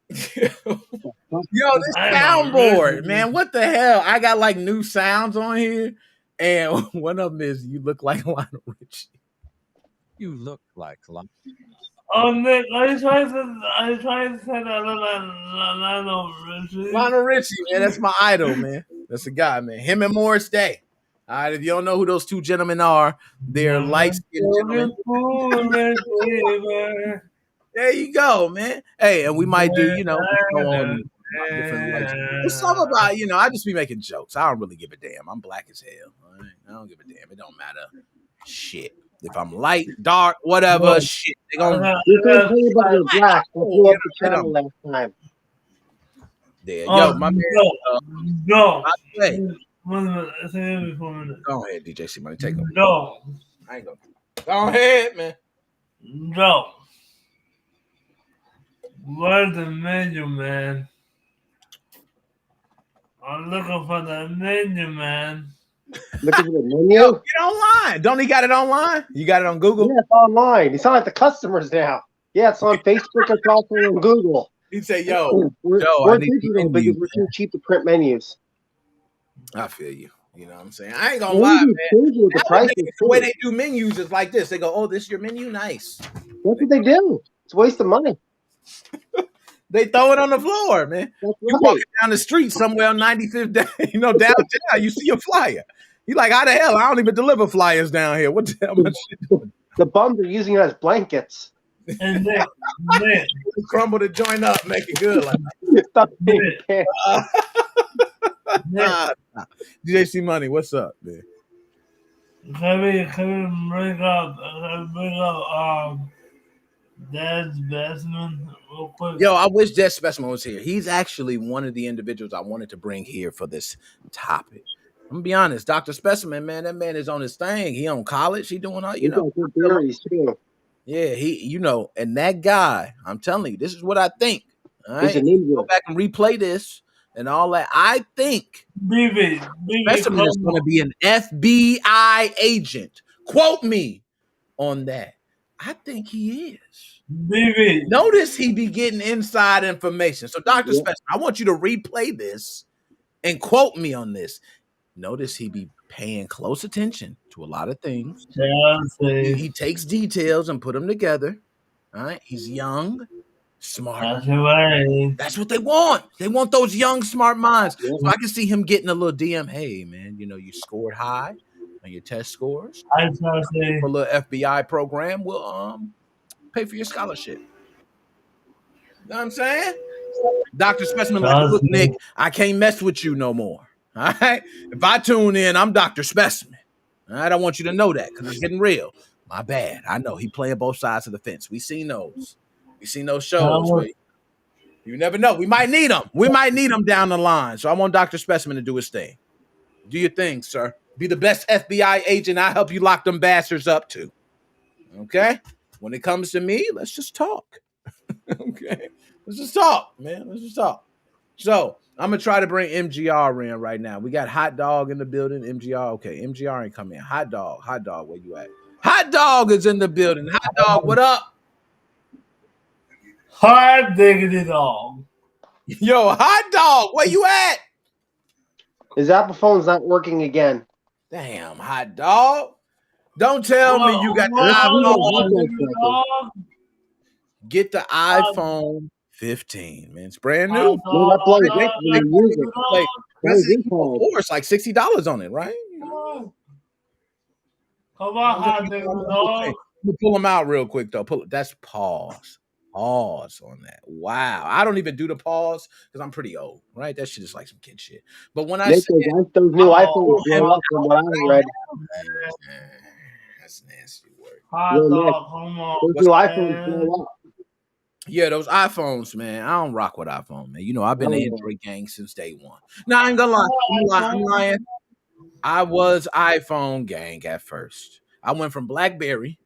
Yo, this soundboard, man. What the hell? I got like new sounds on here. And one of them is you look like Lionel Richie. You look like Lionel. Oh, Nick, are you trying to say that I look like Lionel Richie? Lionel Richie, man. That's my idol, man. That's the guy, man. Him and Morris Day. All right, if you don't know who those two gentlemen are, they're light-skinned gentlemen. There you go, man. Hey, and we might do, go on different lights. It's something about, I just be making jokes. I don't really give a damn. I'm black as hell. All right? I don't give a damn. It don't matter. Shit. If I'm light, dark, whatever, shit. They gonna you can tell you about your black. We'll the channel last time. There. Yo, my man. No. Go ahead, DJ C Money. Take over. No. I ain't gonna. Go ahead, man. No. Where's the menu, man? I'm looking for the menu, man. Looking for the menu? Yo, get online. Don't he got it online? You got it on Google? Yeah, it's online. You sound like the customers now. Yeah, it's on Facebook. It's also on Google. He'd say, "Yo, we're Joe, I we're need some digital because menus, we're man." too cheap to print menus. I feel you. You know what I'm saying? I ain't gonna Maybe lie, we man. change it with the Nowadays, prices the way too. they do menus is like this. They go, "Oh, this is your menu, nice." That's what they do. It's a waste of money. They throw it on the floor, man. That's You right. walking down the street somewhere on 95th, downtown, you see a flyer. You like, how the hell? I don't even deliver flyers down here. What the hell am I doing? The bums are using it as blankets. And Nick, Crumble the joint up, make it good. Like, Stuff in Nick, your pants. DJC Money, what's up, man? can we bring up Dad's Basement real quick? Yo, I wish Dead Specimen was here. He's actually one of the individuals I wanted to bring here for this topic. I'm gonna be honest, Dr. Specimen, man, that man is on his thing. He on college. He doing all, He's got good theories too. Yeah, and that guy, I'm telling you, this is what I think. All right, He's a ninja. go back and replay this and all that. I think BB, Specimen is going to be an FBI agent. Quote me on that. I think he is. BB. Notice he be getting inside information. So, Dr. Specimen, I want you to replay this and quote me on this. Notice he be paying close attention to a lot of things. He takes details and put them together. All right. He's young, smart. That's right. That's what they want. They want those young, smart minds. Yeah. So I can see him getting a little DM. Hey, man, you scored high on your test scores. I was trying to say, For a little FBI program, we'll pay for your scholarship. You know what I'm saying? Dr. Specimen, like, look, Nick, I can't mess with you no more. All right. If I tune in, I'm Dr. Specimen. All right. I want you to know that because it's getting real. My bad. I know he playing both sides of the fence. We seen those. We seen those shows. You never know. We might need them. We might need them down the line. So I want Dr. Specimen to do his thing. Do your thing, sir. Be the best FBI agent. I'll help you lock them bastards up too. Okay? When it comes to me, let's just talk. Okay? Let's just talk, man. Let's just talk. So I'm gonna try to bring MGR in right now. We got Hot Dog in the building. MGR, okay. MGR ain't come in. Hot Dog, where you at? Hot Dog is in the building. Hot Dog, what up? hard diggity dog. Yo, Hot Dog, where you at? His Apple phone's not working again. Damn, Hot Dog. Don't tell me you got the iPhone. Get the iPhone 15, man. It's brand new. It's like $60 on it, right? Come on, hot diggity dog. Let me pull them out real quick, though. That's pause. Pause on that. Wow. I don't even do the pause because I'm pretty old, right? That shit is like some kid shit. But when I say those new iPhones blow up from what I read. That's nasty work. Hot dog, come on. Those new iPhones blow up. Yeah, those iPhones, man. I don't rock with iPhone, man. I've been in Android gang since day one. No, I ain't gonna lie. I'm lying. I was iPhone gang at first. I went from BlackBerry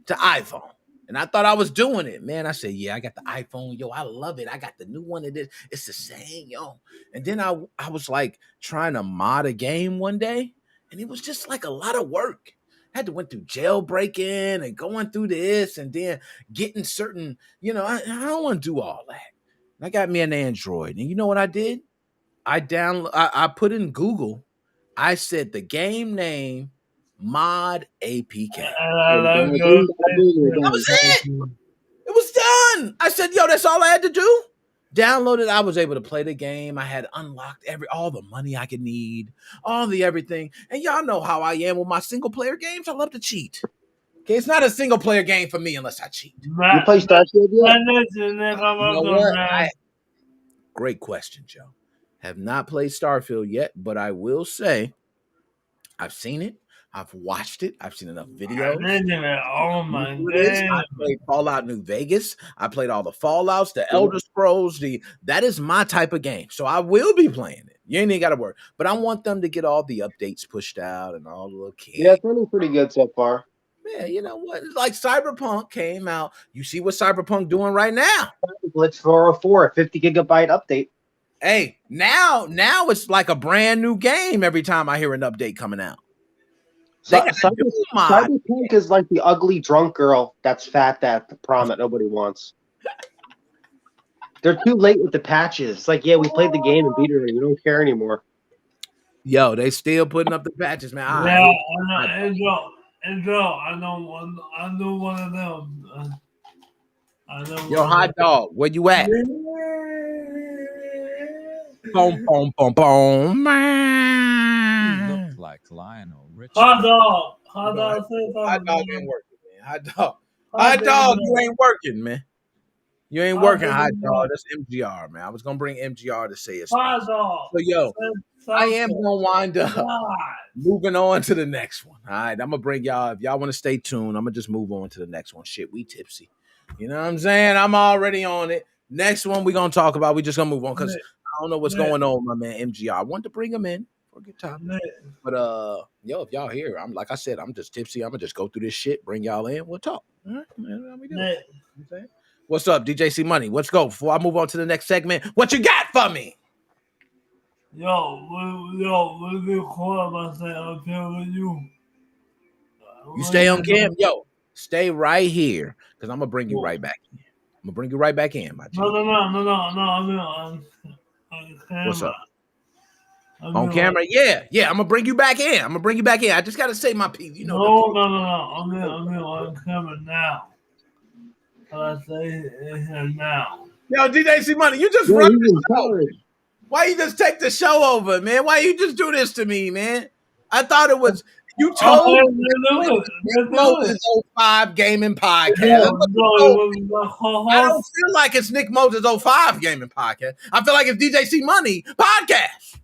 to iPhone. And I thought I was doing it, man. I said, yeah, I got the iPhone. Yo, I love it. I got the new one. It's the same, yo. And then I was like trying to mod a game one day. And it was just like a lot of work. I had to went through jailbreaking and going through this and then getting certain, I don't want to do all that. And I got me an Android. And you know what I did? I put in Google. I said the game name mod APK. That was it. It was done. I said, yo, that's all I had to do. Downloaded. I was able to play the game. I had unlocked all the money I could need, all the everything. And y'all know how I am with my single player games. I love to cheat. Okay, it's not a single player game for me unless I cheat. You play Starfield yet? You know what? Great question, Joe. Have not played Starfield yet, but I will say I've seen it. I've watched it. I've seen enough videos. Oh my god! I played Fallout New Vegas. I played all the Fallouts, the Elder Scrolls. That is my type of game. So I will be playing it. You ain't even got to worry. But I want them to get all the updates pushed out and all the little kids. Yeah, it's running pretty good so far. Yeah, you know what? It's like Cyberpunk came out. You see what Cyberpunk doing right now? Glitch 404, a 50 gigabyte update. Hey, now it's like a brand new game every time I hear an update coming out. Cyberpunk is like the ugly drunk girl that's fat at the prom that nobody wants. They're too late with the patches. It's like, yeah, we played the game and beat it, and we don't care anymore. Yo, they still putting up the patches, man. All Yeah, right. and Joe, I know one of them. Yo, hot dog, where you at? Boom, boom, boom, boom. You look like Lionel Richie. Hot dog, say Hot something. dog ain't working, man. Hot dog, you ain't working, man. You ain't working, hot dog. That's MGR, man. I was gonna bring MGR to say it. Hot dog. So yo, I am gonna wind up moving on to the next one. All right, I'm gonna bring y'all. If y'all want to stay tuned, I'm gonna just move on to the next one. Shit, we tipsy. You know what I'm saying? I'm already on it. Next one we gonna talk about. We just gonna move on because I don't know what's going on, my man MGR. I wanted to bring him in for a good time, but yo, if y'all here, I'm like I said, I'm just tipsy. I'm gonna just go through this shit, bring y'all in. We'll talk. All right, man, how we doing? You know what I'm saying? What's up, DJC Money? Let's go. Before I move on to the next segment, what you got for me? What do you call myself? I'm telling you. You stay on cam, yo. Stay right here, because I'm gonna bring you right back in. I'm gonna bring you right back in, my G. No. On camera. What's up? On camera? Yeah. I'm gonna bring you back in. I just gotta say my piece. You know. No. I'm on camera now. I say it here now. Yo, DJC Money, you just run the show. Why you just take the show over, man? Why you just do this to me, man? I thought it was you told me Nick Moses' 05 gaming podcast. I don't feel like it's Nick Moses' 05 gaming podcast. I feel like it's DJC Money podcast.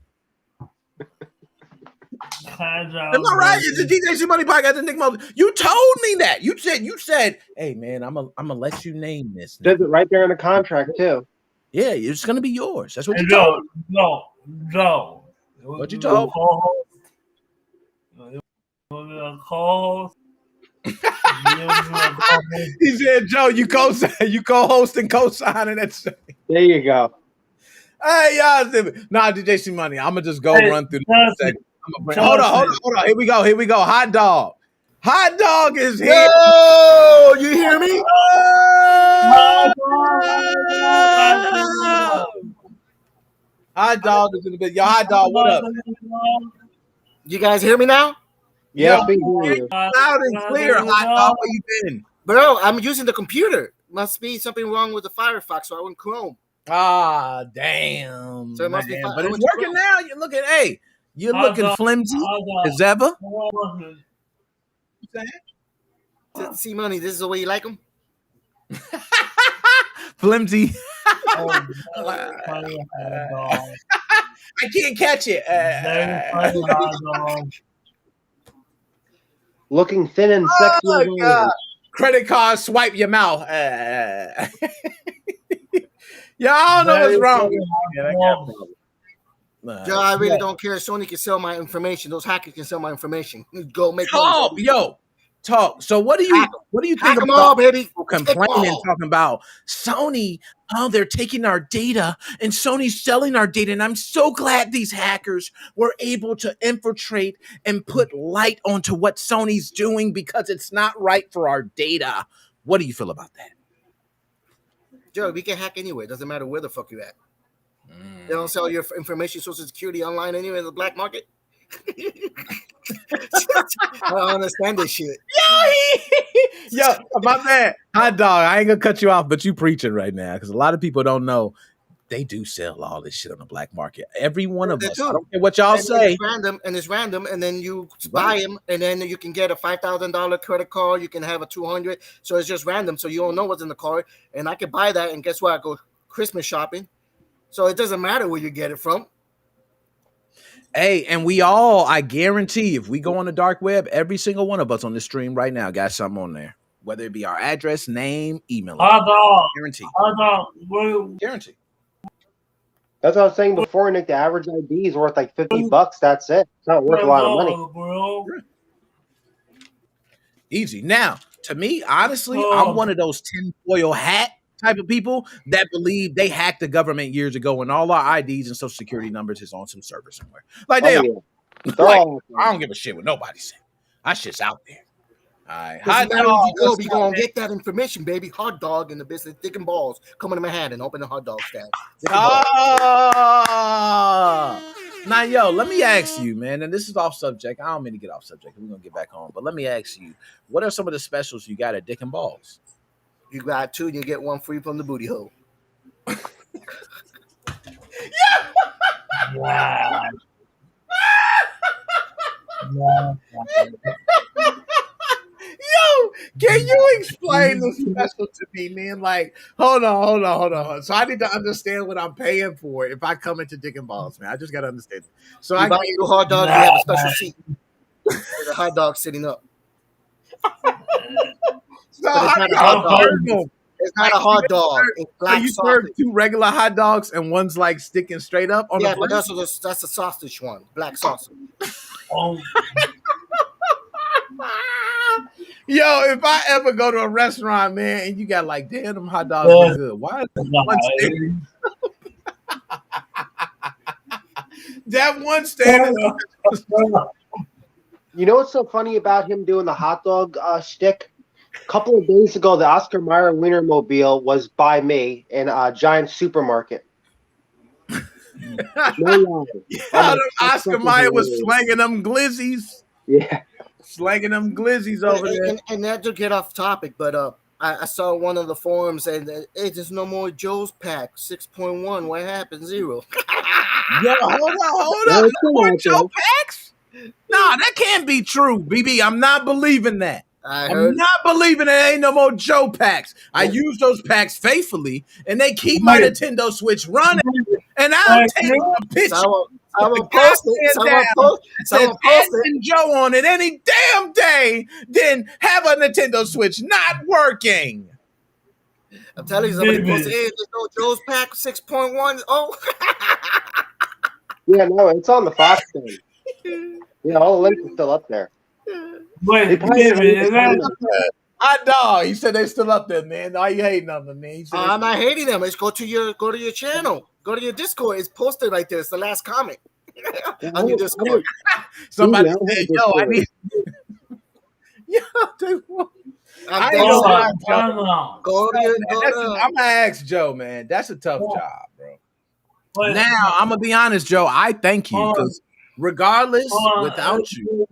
Am I right? It's the DJC Money podcast and Nick Moses. You told me that. You said, hey man, I'm gonna let you name this. Says it right there in the contract too. Yeah, it's gonna be yours. That's what you told. No. What you told? He said, Joe, you co-host and co-signing that shit. There you go. Hey, y'all. Nah, DJC Money. I'm gonna just go run through the segment. Hold on. Here we go. Hot dog. Hot dog is here. Yo, you hear me? Hot dog is in the bit. Yo, hot dog, what up? You guys hear me now? Yes, we hear you. Loud and clear, hot dog. Where you been? Bro, I'm using the computer. Must be something wrong with the Firefox, so I went Chrome. Ah, damn. So it must be but it's working now. You're looking, you're looking flimsy as ever. See, Money, this is the way you like them? Flimsy. I can't catch it. Looking thin and sexy. Oh, God. Credit card, swipe your mouth. Yeah, I don't know what's wrong. Joe, I really don't care. Sony can sell my information. Those hackers can sell my information. Go make talk. So what do you think about all, baby? People complaining, talking about Sony? Oh, they're taking our data and Sony's selling our data. And I'm so glad these hackers were able to infiltrate and put light onto what Sony's doing because it's not right for our data. What do you feel about that? Joe, we can hack anywhere. Doesn't matter where the fuck you're at. They don't sell your information, Social Security online anyway in the black market. I don't understand this shit. Yo, my man, hot dog. I ain't gonna cut you off, but you preaching right now because a lot of people don't know they do sell all this shit on the black market. Every one of us. I don't care what y'all say. It's random, and then you buy them, and then you can get a $5,000 credit card. You can have a $200. So it's just random. So you don't know what's in the card, and I can buy that, and guess what? I go Christmas shopping. So it doesn't matter where you get it from. Hey, and we all, I guarantee, if we go on the dark web, every single one of us on the stream right now got something on there. Whether it be our address, name, email. Guarantee. Guarantee. That's what I was saying before, Nick. The average ID is worth like $50. That's it. It's not worth a lot of money. Easy. Now, to me, honestly, I'm one of those tinfoil hat type of people that believe they hacked the government years ago and all our IDs and social security numbers is on some server somewhere. Like I don't give a shit what nobody said. That shit's out there. All right. Doesn't Hot matter dog. if you go, what's we up, gonna man? get that information, baby. Hot dog in the business, dick and balls. Come into Manhattan, open a hot dog stand. Dick and balls. Ah. Now, yo, let me ask you, man, and this is off subject. I don't mean to get off subject. We're gonna get back on, but let me ask you, what are some of the specials you got at Dick and Balls? You got 2 and you get 1 free from the booty hole. Wow. Wow. Yo, can you explain the special to me, man? Like, hold on. So I need to understand what I'm paying for if I come into Dick and Balls, man. I just gotta understand. So You I buy get 2 hot dogs, you have a special seat. There's a hot dog sitting up. so But it's how not do a hot y'all dog. serve them? It's not a hot dog. It's So black you serve sausage. 2 regular hot dogs and one's like sticking straight up on Yeah, the but plate? that's a sausage one. Black sausage. Oh, Yo, if I ever go to a restaurant, man, and you got like, damn, them hot dogs look good. Why is one sticking? That one stand is You know what's so funny about him doing the hot dog shtick? A couple of days ago, the Oscar Mayer Wienermobile was by me in a giant supermarket. No lie. Yo, Oscar Mayer was slanging them glizzies. Yeah. Slanging them glizzies over there. And not to get off topic, but I saw one of the forums and hey, there's no more Joe's pack 6.1. What happened? 0. Yo, hold up. No more Joe packs? Nah, that can't be true, BB. I'm not believing that. I'm not believing there ain't no more Joe packs. I use those packs faithfully, and they keep my Nintendo Switch running. And I'll take a picture. Someone post it. Someone post it. Joe on it any damn day, then have a Nintendo Switch not working. I'm telling you, somebody posted, hey, there's no Joe's pack 6.1. Oh. Yeah, no, it's on the Fox thing. Yeah, all the links are still up there. wait, Hot dog. He said they still up there, man. Why you hating on them, man? I'm not hating them. It's go to your channel. Go to your Discord. It's posted right there. It's the last comment on your Discord. Somebody said, yo, I need. Yo, I'm gonna ask Joe, man. That's a tough job, bro. Now I'm gonna be honest, Joe. I thank you because regardless, without you,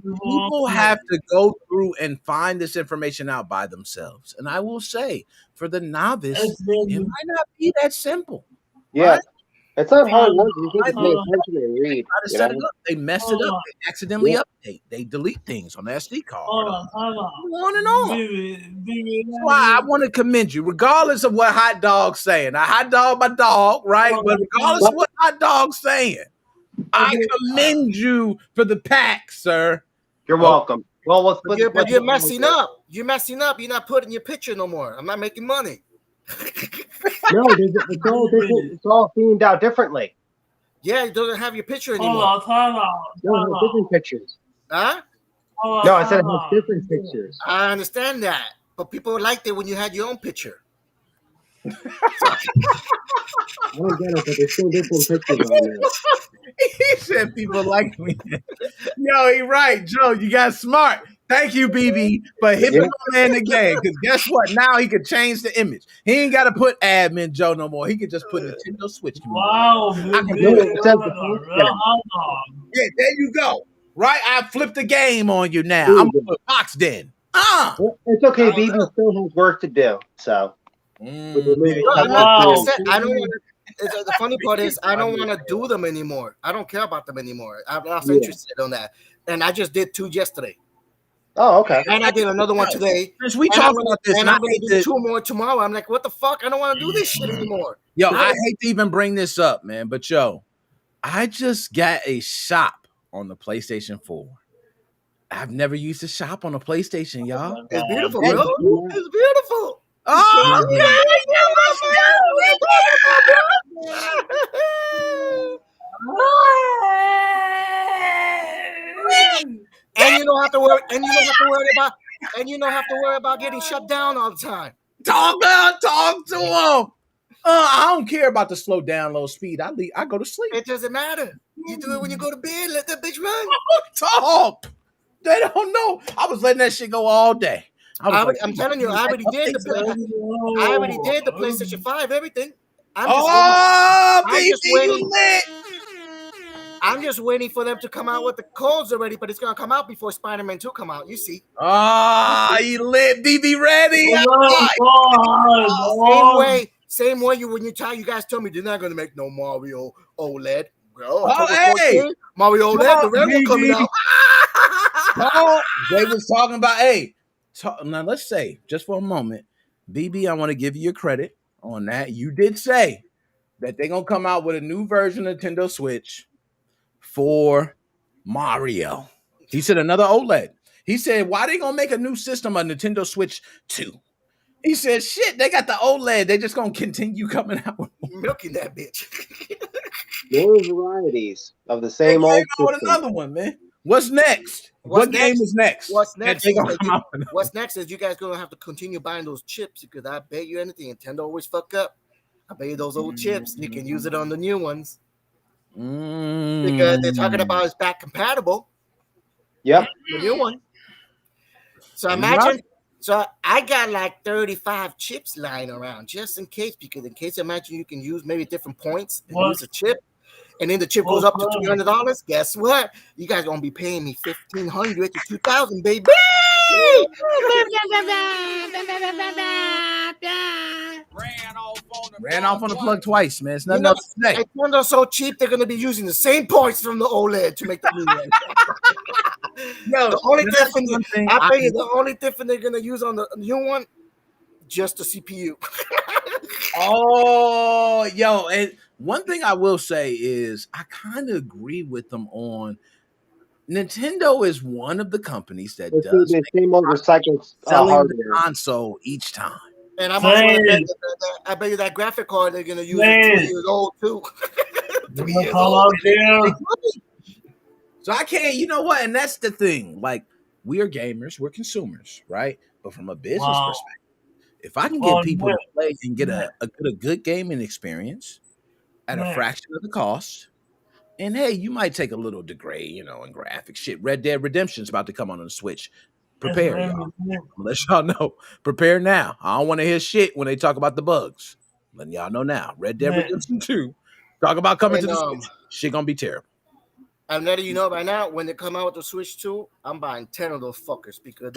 people have to go through and find this information out by themselves. And I will say, for the novice, it might not be that simple. Yeah. Right? It's not hard work. You need to pay attention and read. Set it up. They messed it up. They accidentally update. They delete things on the SD card. On and on. That's why I want to commend you, regardless of what Hot Dog's saying. A hot dog, my dog, right? But regardless of what Hot Dog's saying, I commend you for the pack, sir. You're welcome. Well, let's put but you're messing up. You're messing up. You're not putting your picture no more. I'm not making money. No, it's all themed out differently. Yeah, it doesn't have your picture anymore. No, different pictures. Huh? No, I said it has different pictures. I understand that, but people liked it when you had your own picture. I don't get it, but there's still different pictures on there. He said people like me. Yo, he right, Joe. You got smart. Thank you, BB, for hitting my man in the game. Because guess what? Now he could change the image. He ain't got to put admin Joe no more. He could just put Nintendo Switch. Wow. Yeah, there you go. Right? I flipped the game on you now. I'm going to put Fox Den. It's okay. BB still has work to do. So. I don't want to. The funny part is I don't want to do them anymore. I don't care about them anymore. I'm not interested on that. And I just did 2 yesterday. Oh, okay. And I did another one today. We talked about this, and I'm going to do 2 more tomorrow. I'm like, what the fuck? I don't want to do this shit anymore. Yo, I hate to even bring this up, man, but yo, I just got a shop on the PlayStation 4. I've never used a shop on a PlayStation, y'all. It's beautiful, bro. It's beautiful. Oh, yeah. And you don't have to worry. And you don't have to worry about getting shut down all the time. Talk to him. I don't care about the slow download speed. I go to sleep. It doesn't matter. You do it when you go to bed. Let that bitch run. Talk. They don't know. I was letting that shit go all day. I'm telling you, I already did the PlayStation 5, everything. I'm just waiting. I'm just waiting for them to come out with the codes already, but it's gonna come out before Spider-Man 2 come out. You see? He lit. BB ready. Same way you guys told me they're not gonna make no Mario OLED. Bro, Mario OLED, the red one coming out. They was talking about, now let's say, just for a moment, BB, I want to give you your credit on that. You did say that they're going to come out with a new version of Nintendo Switch for Mario. He said another OLED. He said, why they going to make a new system of Nintendo Switch 2? He said, shit, they got the OLED. They just going to continue coming out with milking that bitch. More varieties of the same old system. Another one, man. What's next? What game is next? What's next is you guys gonna have to continue buying those chips because I bet you anything, Nintendo always fuck up. I bet you those old chips, you can use it on the new ones. Because they're talking about it's back compatible. Yep. The new one. So imagine, so I got like 35 chips lying around just in case, because in case imagine you can use maybe different points and use a chip. And then the chip goes up to $300. Guess what? You guys gonna be paying me $1,500 to $2,000, baby. Ran off on the plug twice, man. It's nothing else to say. Nintendo's so cheap, they're gonna be using the same points from the OLED to make the new one. The only difference they're gonna use on the new one, just the CPU. And one thing I will say is I kind of agree with them on Nintendo is one of the companies that does the same old recycled selling the console each time. And I'm also I bet you that graphic card they're gonna use it 2 years old too. 3 years old. So I can't, you know what? And that's the thing. Like, we are gamers, we're consumers, right? But from a business perspective, if I can get people to play and get a good gaming experience at a fraction of the cost, and hey, you might take a little degrade, in graphic shit. Red Dead Redemption's about to come on the Switch. Prepare, y'all. Let y'all know. Prepare now. I don't want to hear shit when they talk about the bugs. Letting y'all know now. Red Dead Redemption 2. Talk about coming to the Switch. Shit gonna be terrible. I'm letting you know right now, when they come out with the Switch 2, I'm buying 10 of those fuckers because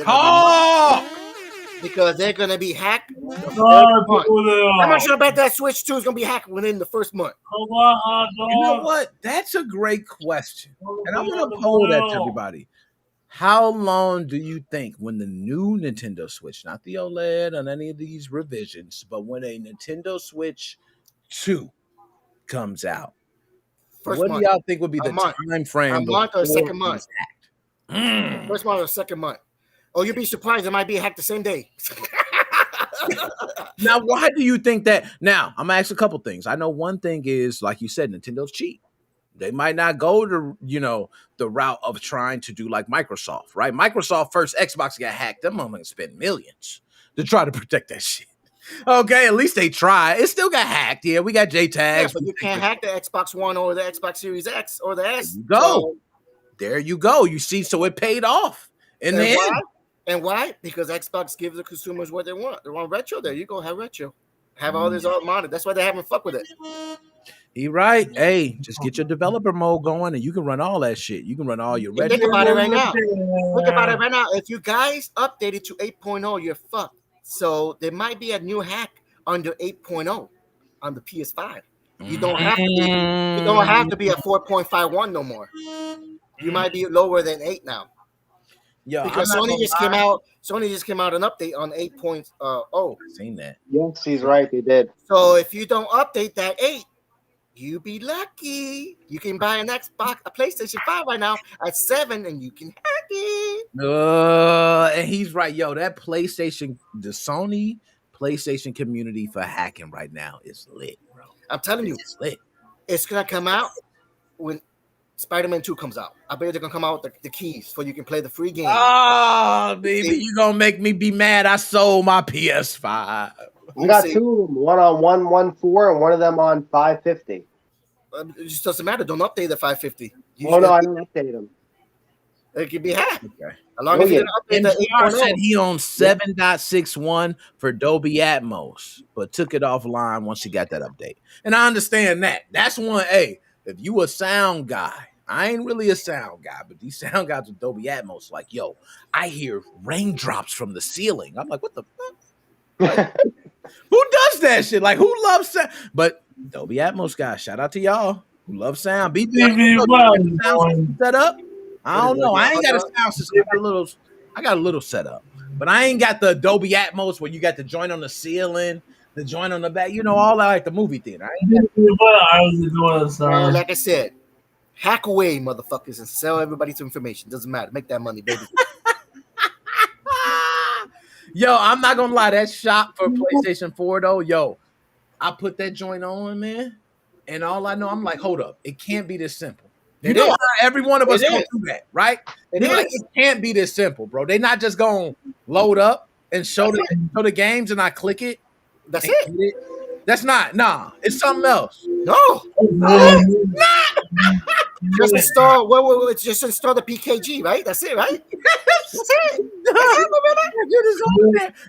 they're gonna be hacked. I'm not sure about that Switch 2 is gonna be hacked within the first month. You know what? That's a great question. And I'm gonna poll that to everybody. How long do you think when the new Nintendo Switch, not the OLED on any of these revisions, but when a Nintendo Switch 2 comes out, what do y'all think would be the time frame? A month or a second month? First month or second month? Oh, you'd be surprised. It might be hacked the same day. Now, why do you think that? Now, I'm gonna ask a couple things. I know one thing is, like you said, Nintendo's cheap. They might not go to, the route of trying to do like Microsoft, right? Microsoft first Xbox got hacked. Them motherfuckers spent millions to try to protect that shit. Okay, at least they try. It still got hacked. Yeah, we got JTAGs. Yeah, but you can't hack the Xbox One or the Xbox Series X or the S. There you go. You see, so it paid off in the end. And why? Because Xbox gives the consumers what they want. They want retro. There you go. Have retro. Have all this modded. That's why they haven't fucked with it. He right. Hey, just get your developer mode going and you can run all that shit. You can run all your retro. Think about it right now. If you guys updated to 8.0, you're fucked. So there might be a new hack under 8.0 on the PS5. You don't have to be. You don't have to be at 4.51 no more. You might be lower than 8 now. Yeah, because Sony just came out. Sony just came out an update on 8.0. I've seen that. Yes, he's right. They did. So if you don't update that 8, you be lucky. You can buy an Xbox, a PlayStation 5 right now at 7, and you can hack it. And he's right, yo. That PlayStation, the Sony PlayStation community for hacking right now is lit, bro. I'm telling you, it's lit. It's gonna come out when Spider-Man 2 comes out. I bet they're gonna come out with the keys so you can play the free game. Oh, baby, you gonna make me be mad. I sold my PS5. We got two of them, one on 114 and one of them on 550. It just doesn't matter. Don't update the 550. No, I don't update them. It could be hacked. Okay. As long as you update the MGR 8.0. said he on 7.61 for Dolby Atmos, but took it offline once he got that update. And I understand that. That's one. Hey, if you a sound guy, I ain't really a sound guy, but these sound guys with Dolby Atmos, like, yo, I hear raindrops from the ceiling. I'm like, what the fuck? Like, who does that shit? Like, who loves sound? But Dolby Atmos guys, shout out to y'all who love sound. BB, set up. I don't know. I ain't got a sound system. I got a little setup, but I ain't got the Dolby Atmos where you got the joint on the ceiling, the joint on the back. You know, all that like the movie theater. Like I said, hack away, motherfuckers, and sell everybody some information. Doesn't matter. Make that money, baby. Yo, I'm not gonna lie. That shop for PlayStation 4 though, yo, I put that joint on, man, and all I know, I'm like, hold up, it can't be this simple. You know how every one of us go through that, right? It can't be this simple, bro. They not just gonna load up and show the games and I click it. That's it. That's not. Nah, it's something else. No. Just install. Well, it's just install the PKG, right? That's it, right? That's it.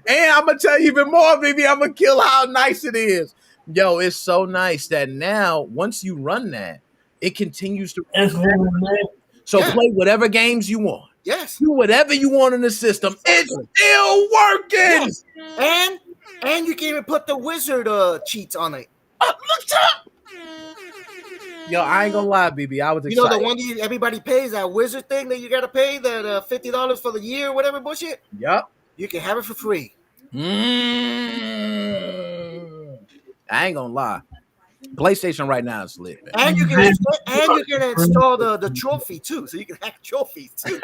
And I'm gonna tell you even more, baby. I'm gonna kill how nice it is. Yo, it's so nice that now once you run that, it continues to. So play whatever games you want. Yes. Do whatever you want in the system. It's still working. Yes. And you can even put the wizard cheats on it. Yo, I ain't gonna lie, BB. I was excited. You know the one everybody pays, that wizard thing that you gotta pay, that $50 for the year, whatever bullshit. Yep. You can have it for free. I ain't gonna lie. PlayStation right now is lit, man. And you can install the trophy too, so you can hack trophies too.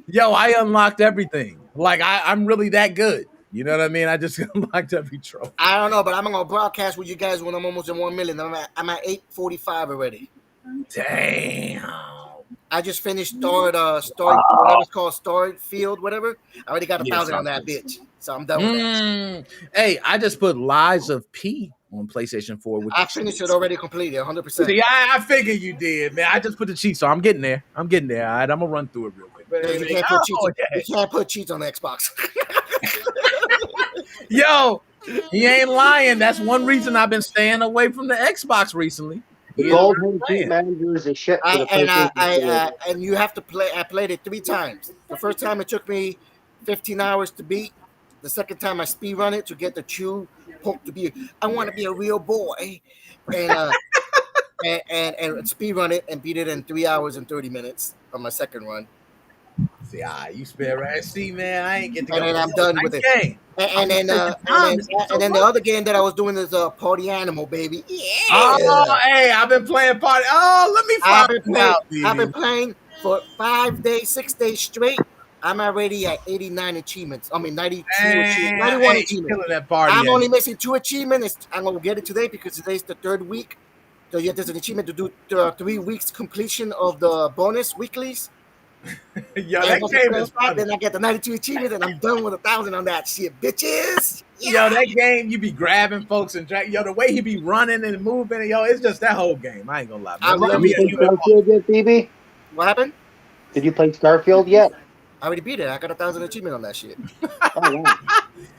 Yo, I unlocked everything. Like I'm really that good. You know what I mean? I just unlocked every trophy. I don't know, but I'm gonna broadcast with you guys when I'm almost at 1 million. I'm at 845 already. Damn. I just finished whatever it's called, Starfield, whatever. I already got 1,000 on that bitch, so I'm done with that. Hey, I just put Lies of P on PlayStation 4. I finished it already completely, 100%. See, I figured you did, man. I just put the cheats, so I'm getting there. All right, I'm gonna run through it real quick. You can't put cheats on the Xbox. Yo, he ain't lying. That's one reason I've been staying away from the Xbox recently. The Golden Cheat Manager is a shit. And you have to play. I played it 3 times. The first time it took me 15 hours to beat. The second time I speed run it to get the chew poke to be. I want to be a real boy, and speed run it and beat it in 3 hours and 30 minutes on my second run. See, you spare right. See, man, I ain't get to go. And then I'm done with it. And then the other game that I was doing is Party Animal, baby. Yeah. Oh, hey, I've been playing Party. Oh, let me find out. I've been playing for 5 days, 6 days straight. I'm already at 89 achievements. I mean, 92 achievements. 91 achievements. That party, I'm only missing 2 achievements. I'm going to get it today because today's the 3rd week. So there's an achievement to do 3 weeks completion of the bonus weeklies. Yo, that game is fun. Then I get the 92 achievements and I'm done with 1,000 on that shit, bitches. Yeah. Yo, that game, you be grabbing folks and drag. Yo, the way he be running and moving, yo, it's just that whole game. I ain't gonna lie. Did you play Starfield yet, BB? What happened? Did you play Starfield yet? I already beat it. I got 1,000 achievement on that shit. Oh, wow.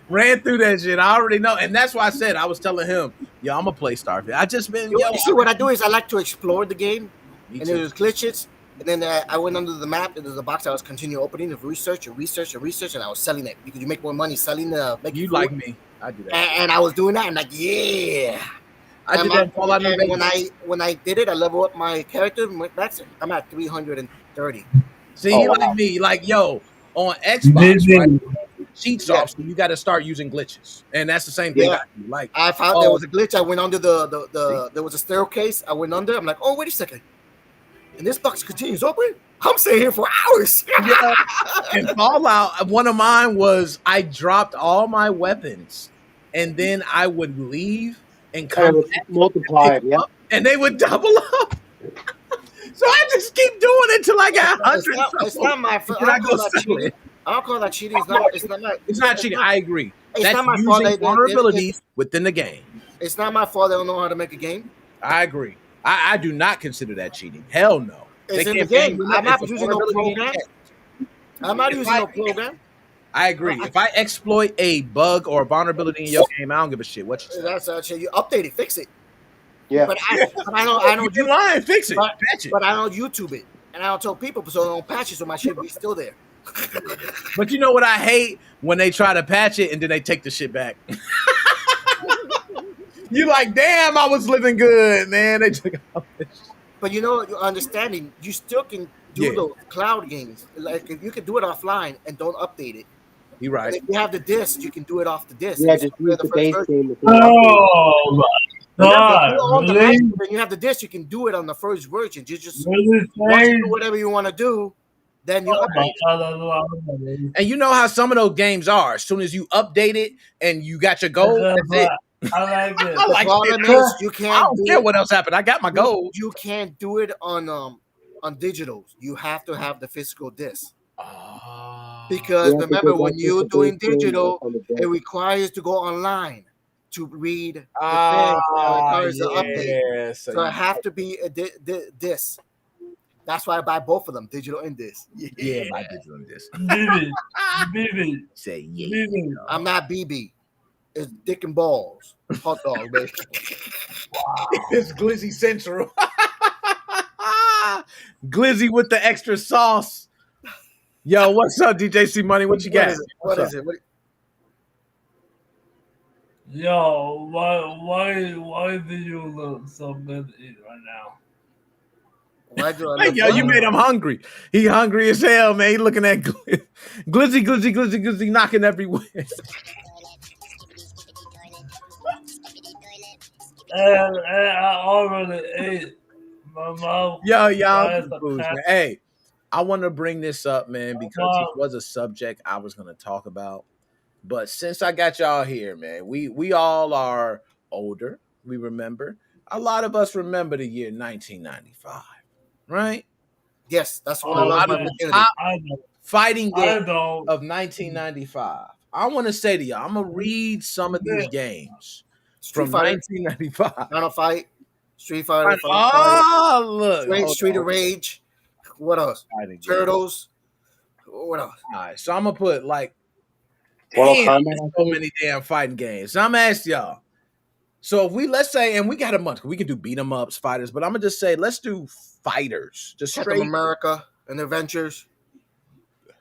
Ran through that shit. I already know. And that's why I said, I was telling him, yo, I'm gonna play Starfield. I just been, you see, what I do is I like to explore the game. And too. there's glitches. And then I went under the map, and there's a box I was continuing opening of research, and I was selling it because you make more money selling the. You like me? I do that, and I was doing that. I'm like, yeah. I did that. When I did it, I leveled up my character. I'm at 330. See, like me, like yo on Xbox, right? Cheats off, so you got to start using glitches, and that's the same thing. Yeah. I found there was a glitch. I went under there was a staircase. I went under. I'm like, oh, wait a second. And this box continues open. I'm staying here for hours. Yeah. And Fallout, one of mine was I dropped all my weapons, and then I would leave and come back multiply it, and they would double up. So I just keep doing it till I got 100. It's not my fault. I don't call that cheating. It's not cheating. I agree. It's That's not my using fault. vulnerabilities within the game. It's not my fault. They don't know how to make a game. I agree. I do not consider that cheating. Hell no. It's in the can't game. find I'm not it's a using no vulnerability in the program. game. I'm not If using I- no program. I agree. If I exploit a bug or a vulnerability in your game, I don't give a shit what you say. That's shit. You update it, fix it. Yeah. But I know You're lying. Fix it. but, Patch it. but I don't YouTube it, and I don't tell people, so I don't patch it, so my shit be still there. But you know what I hate? When they try to patch it and then they take the shit back. You like, damn, I was living good, man. They took all this shit. But you know, you're understanding, you still can do those cloud games. Like if you can do it offline and don't update it. You're right. And if you have the disc, you can do it off the disc. Yeah, It's just still use the the first base version. game. Oh my Remember, if god! you own the Really? master and you have the disc, you can do it on the first version. You just Really? once you do whatever you want to do, then you Oh my update. god! That's a lot of money. And you know how some of those games are. As soon as you update it and you got your goal, that's it. I like it. I like Problem it. is, you I can't don't do care it. what else happened. I got my goal. You can't do it on digitals. You have to have the physical disc. Because remember, when you're doing digital, it requires to go online to read the thing. It requires to update. So it have to be a disc. That's why I buy both of them, digital and disc. Yeah, my digital disc. BB. Say BB. I'm not BB. It's dick and balls. Hot dog, baby. It's Glizzy Central. Glizzy with the extra sauce. Yo, what's up, DJ C Money? What you got? What is it? Yo, why do you look so good to eat right now? Why do I Hey, look yo, you made him hungry. He hungry as hell, man. He looking at Glizzy, knocking everywhere. And I already ate. My mouth. Y'all, man. Hey, I want to bring this up, man, because it was a subject I was going to talk about. But since I got y'all here, man, we all are older. We remember. A lot of us remember the year 1995, right? Yes, that's what I love my virginity. Fighting game of 1995. I want to say to y'all, I'm going to read some of these games from 1995. Final Fight, Street Fighter. Look. Street of Rage. What else? Turtles. What else? All right, so I'm going to put like so many damn fighting games. So I'm going to ask y'all. So if let's say, and we got a bunch, we can do beat 'em ups, fighters, but I'm going to just say, let's do fighters. Just straight America and Adventures.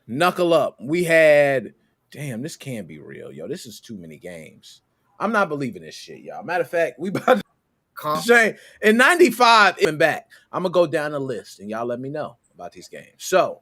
Knuckle Up. We had, damn, this can't be real, yo. This is too many games. I'm not believing this shit, y'all. Matter of fact, we about to say in 95, even back. I'm gonna go down the list and y'all let me know about these games. So,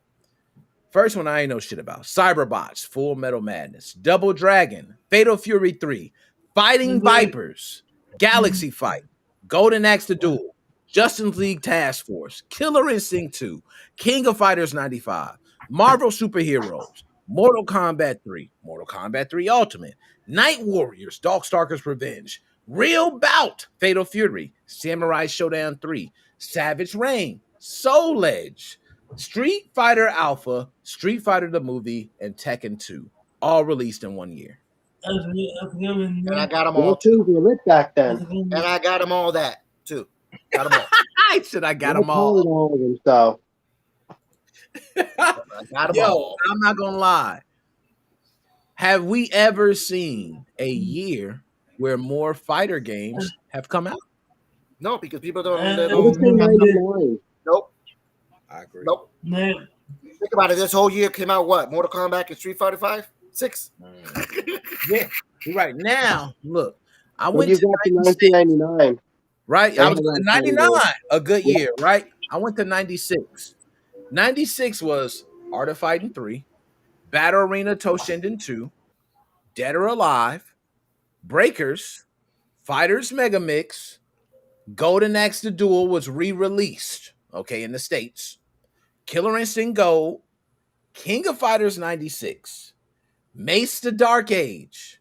first one I ain't know shit about. Cyberbots, Full Metal Madness, Double Dragon, Fatal Fury 3, Fighting Vipers, Galaxy Fight, Golden Axe the Duel, Justice League Task Force, Killer Instinct 2, King of Fighters 95, Marvel Superheroes, Mortal Kombat 3, Mortal Kombat 3 Ultimate, Night Warriors, Darkstalkers Revenge, Real Bout, Fatal Fury, Samurai Showdown 3, Savage Reign, Soul Edge, Street Fighter Alpha, Street Fighter the Movie, and Tekken 2, all released in 1 year. And I got them all too. Lit back then. And I got them all that too. Got them all. I said I got them all. All of them, so. I got them Yo, all. I'm not gonna lie. Have we ever seen a year where more fighter games have come out? No, because people don't. Nope. I agree. Nope. Think about it. This whole year came out what? Mortal Kombat and Street Fighter 5? 6? Yeah, you're right. Now, look, I When went you to got to 1999. right? I was 99, a good year, right? I went to 96. 96 was Art of Fighting 3, Battle Arena Toshinden 2, Dead or Alive, Breakers, Fighters Mega Mix, Golden Axe the Duel was re-released, okay, in the States. Killer Instinct Gold, King of Fighters 96, Mace the Dark Age,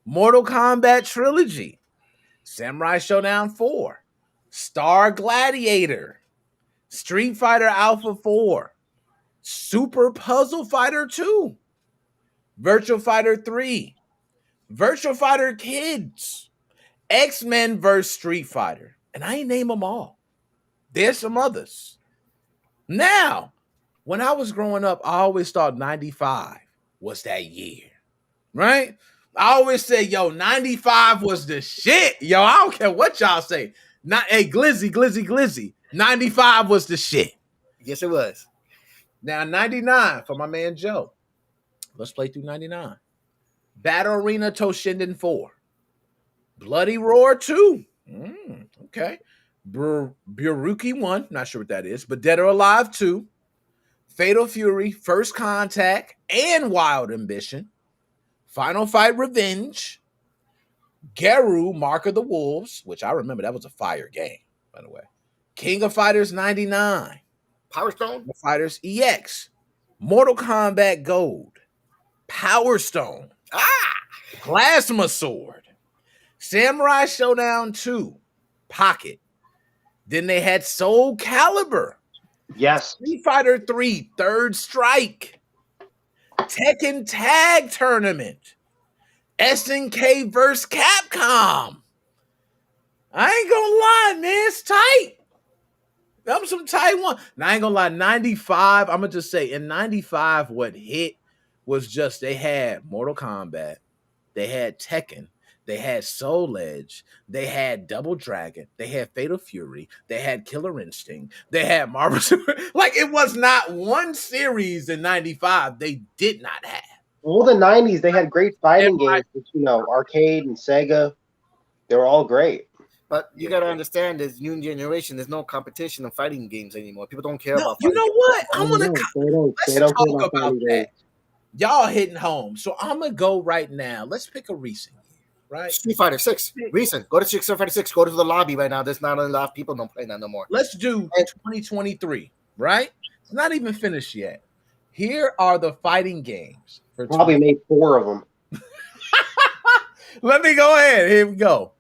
Mortal Kombat Trilogy, Samurai Showdown 4, Star Gladiator, Street Fighter Alpha 4, Super Puzzle Fighter 2, Virtual Fighter 3, Virtual Fighter Kids, X-Men vs. Street Fighter. And I ain't name them all. There's some others. Now, when I was growing up, I always thought 95 was that year, right? I always say, yo, 95 was the shit. Yo, I don't care what y'all say. Not, hey, Glizzy. 95 was the shit. Yes, it was. Now, 99 for my man Joe. Let's play through 99. Battle Arena Toshinden 4. Bloody Roar 2. Okay. Buruki 1. Not sure what that is, but Dead or Alive 2. Fatal Fury, First Contact, and Wild Ambition. Final Fight Revenge. Geru, Mark of the Wolves, which I remember that was a fire game, by the way. King of Fighters 99. Power Stone? Fighters EX. Mortal Kombat Gold. Power Stone. Plasma Sword. Samurai Showdown 2. Pocket. Then they had Soul Calibur. Yes. Street Fighter 3, Third Strike. Tekken Tag Tournament. SNK vs. Capcom. I ain't gonna lie, man. It's tight. Them some tight one. Now, I ain't gonna lie, 95, I'm gonna just say, in 95, what hit was just they had Mortal Kombat, they had Tekken, they had Soul Edge, they had Double Dragon, they had Fatal Fury, they had Killer Instinct, they had Marvel Super. Like, it was not one series in 95 they did not have. All the 90s, they had great fighting games, which, arcade and Sega. They were all great. But you got to understand, this new generation, there's no competition in fighting games anymore. People don't care about You fighting know what? I want to They don't care talk about that. Y'all hitting home. So I'm going to go right now. Let's pick a recent year, right? Street Fighter 6. Recent. Go to Street Fighter 6. Go to the lobby right now. There's not a lot of people don't play that no more. Let's do 2023, right? It's not even finished yet. Here are the fighting games. For Probably made 4 of them. Let me go ahead. Here we go.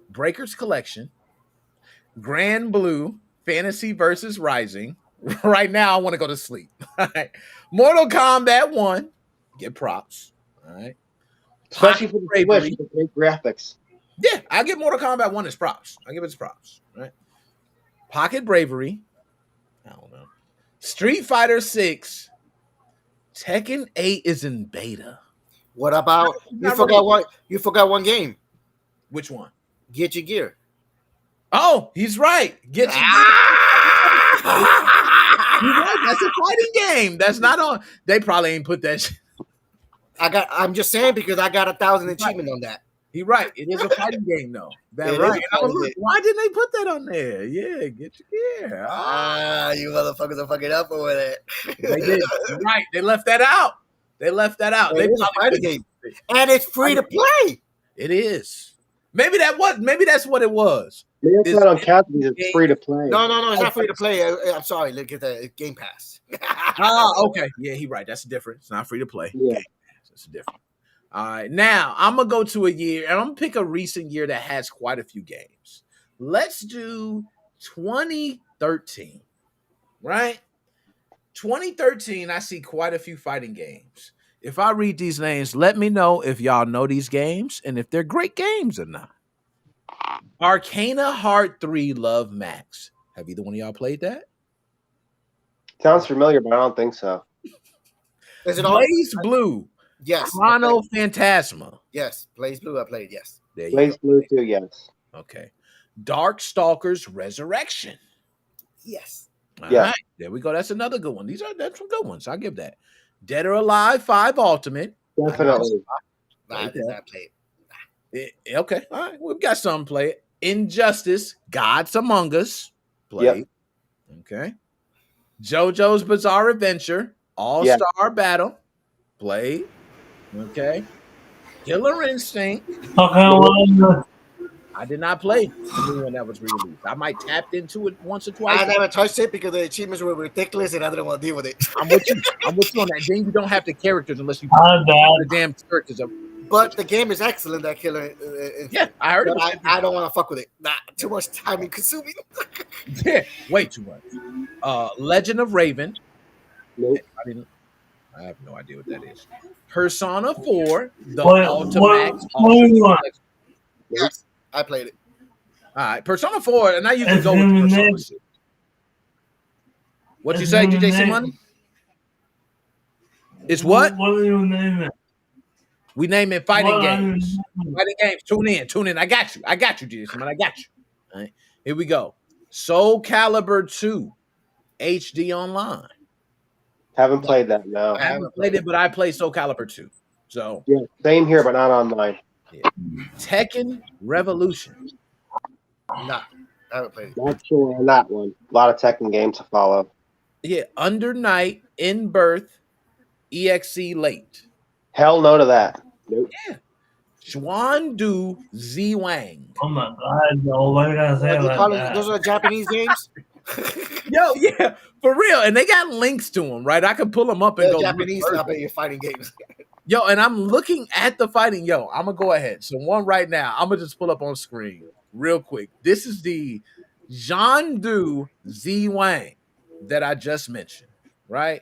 Breakers Collection, Grand Blue, Fantasy versus Rising. Right now, I want to go to sleep. All right. Mortal Kombat 1. Get props. All right. Especially for the Switch, with great graphics. Yeah, I give Mortal Kombat 1 as props. I give it as props. Right. Pocket Bravery. I don't know. Street Fighter 6. Tekken 8 is in beta. What about you forgot one game? Which one? Get Your Gear. Oh, he's right. Get Your Gear. That's a fighting game. That's not on. They probably ain't put that shit. I'm just saying because I got 1,000 achievement on that. He's right. It is a fighting game, though. That's right. Why didn't they put that on there? Yeah, Get Your Gear. You motherfuckers are fucking up over it. They did. You're right. They left that out. They left that out. It's a fighting game. And it's free to play. It is. Maybe that's what it was. Maybe it's not on count because it's free to play. No, it's not free to play. I'm sorry. Look at the Game Pass. Okay. Yeah, he's right. That's a difference. It's not free to play. Yeah. That's a difference. All right. Now, I'm going to go to a year, and I'm going to pick a recent year that has quite a few games. Let's do 2013, right? 2013, I see quite a few fighting games. If I read these names, let me know if y'all know these games and if they're great games or not. Arcana Heart 3 Love Max. Have either one of y'all played that? Sounds familiar, but I don't think so. Is it Blaze Blue. Yes. Chrono Phantasma. Yes. Blaze Blue, I played, yes. There you Blaze go. Blue too, yes. Okay. Dark Stalkers Resurrection. Yes. All Yeah. right. There we go. That's another good one. That's some good ones. I'll give that. Dead or Alive 5 Ultimate. Definitely. I did not play it. Okay. All right. We've got some play it. Injustice, Gods Among Us. Play. Yep. Okay. JoJo's Bizarre Adventure, All-Star Battle. Play. Okay. Killer Instinct. I did not play when that was re-released. I might tapped into it once or twice. I never touched it because the achievements were ridiculous and I didn't want to deal with it. I'm with you. I'm with you on that. Then you don't have the characters unless you the damn characters. But the game is excellent, that Killer. Yeah, I heard it. I don't want to fuck with it. Nah, too much time consuming. Yeah, way too much. Legend of Raven. Nope. I have no idea what that is. Persona 4, the Ultimax. Yes, I played it. All right, Persona 4, and I usually go with Persona 6. What you say, DJ C Money? It's what? What do you name it? We name it fighting What are games. you- Fighting games. Tune in. I got you, DJ C Money. I got you. All right, here we go. Soul Calibur 2 HD Online. Haven't played that, no. I haven't played it, but I play Soul Calibur 2. So Yeah, same here, but not online. Tekken Revolution. Nah, I haven't played it. Not sure on that one. A lot of Tekken games to follow. Yeah, Under Night, In Birth, EXE Late. Hell no to that. Nope. Yeah. Xuandu Z Wang. Oh my God, yo, why you gotta say it like that? Those are Japanese games. Yo, yeah, for real. And they got links to them, right? I could pull them up and They're go. Japanese. look I further. bet you're fighting games. Yo, and I'm looking at the fighting. Yo, I'm going to go ahead. So one right now, I'm going to just pull up on screen real quick. This is the Xuandu Z Wang that I just mentioned, right?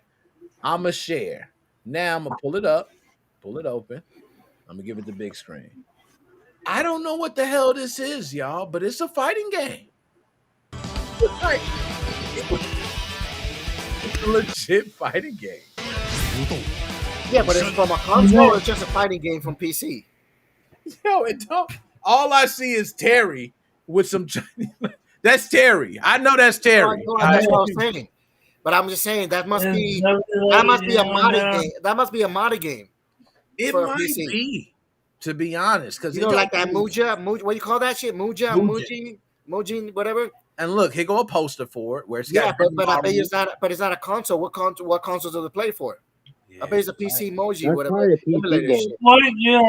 I'm going to share. Now I'm going to pull it up, pull it open. I'm going to give it the big screen. I don't know what the hell this is, y'all, but it's a fighting game. It's like, it's a legit fighting game. Yeah, but it's from a console or it's just a fighting game from PC? Yo, it don't. All I see is Terry with some Chinese. That's Terry. I know that's Terry. That's what I was saying. But I'm just saying that must be a modded game. That must be a modded game. It for a might PC. be, to be honest, because You know, like that Muja, what do you call that shit? Muji, whatever. And look, here go a poster for it where it's Yeah, got. but I bet it's not. But it's not a console. What consoles do they play for? I bet it's a PC emoji, That's whatever. probably a PC emulator game. shit. What year?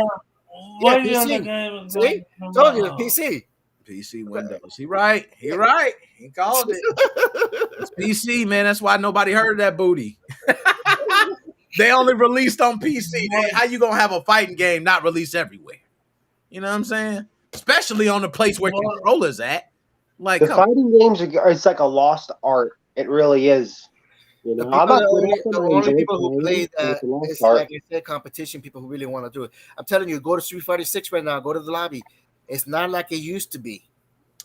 What year PC. the game is See? going to Told you, come out? PC. PC Windows. He right. He called it. It's PC, man. That's why nobody heard that booty. They only released on PC. How you gonna have a fighting game not released everywhere? You know what I'm saying? Especially on the place where controllers at. Like, The come fighting games it's like a lost art. It really is. You know, I'm not good at them. The I only enjoy people who playing play it, but that it's a lost is, art. like I said, competition. People who really want to do it. I'm telling you, go to Street Fighter 6 right now. Go to the lobby. It's not like it used to be.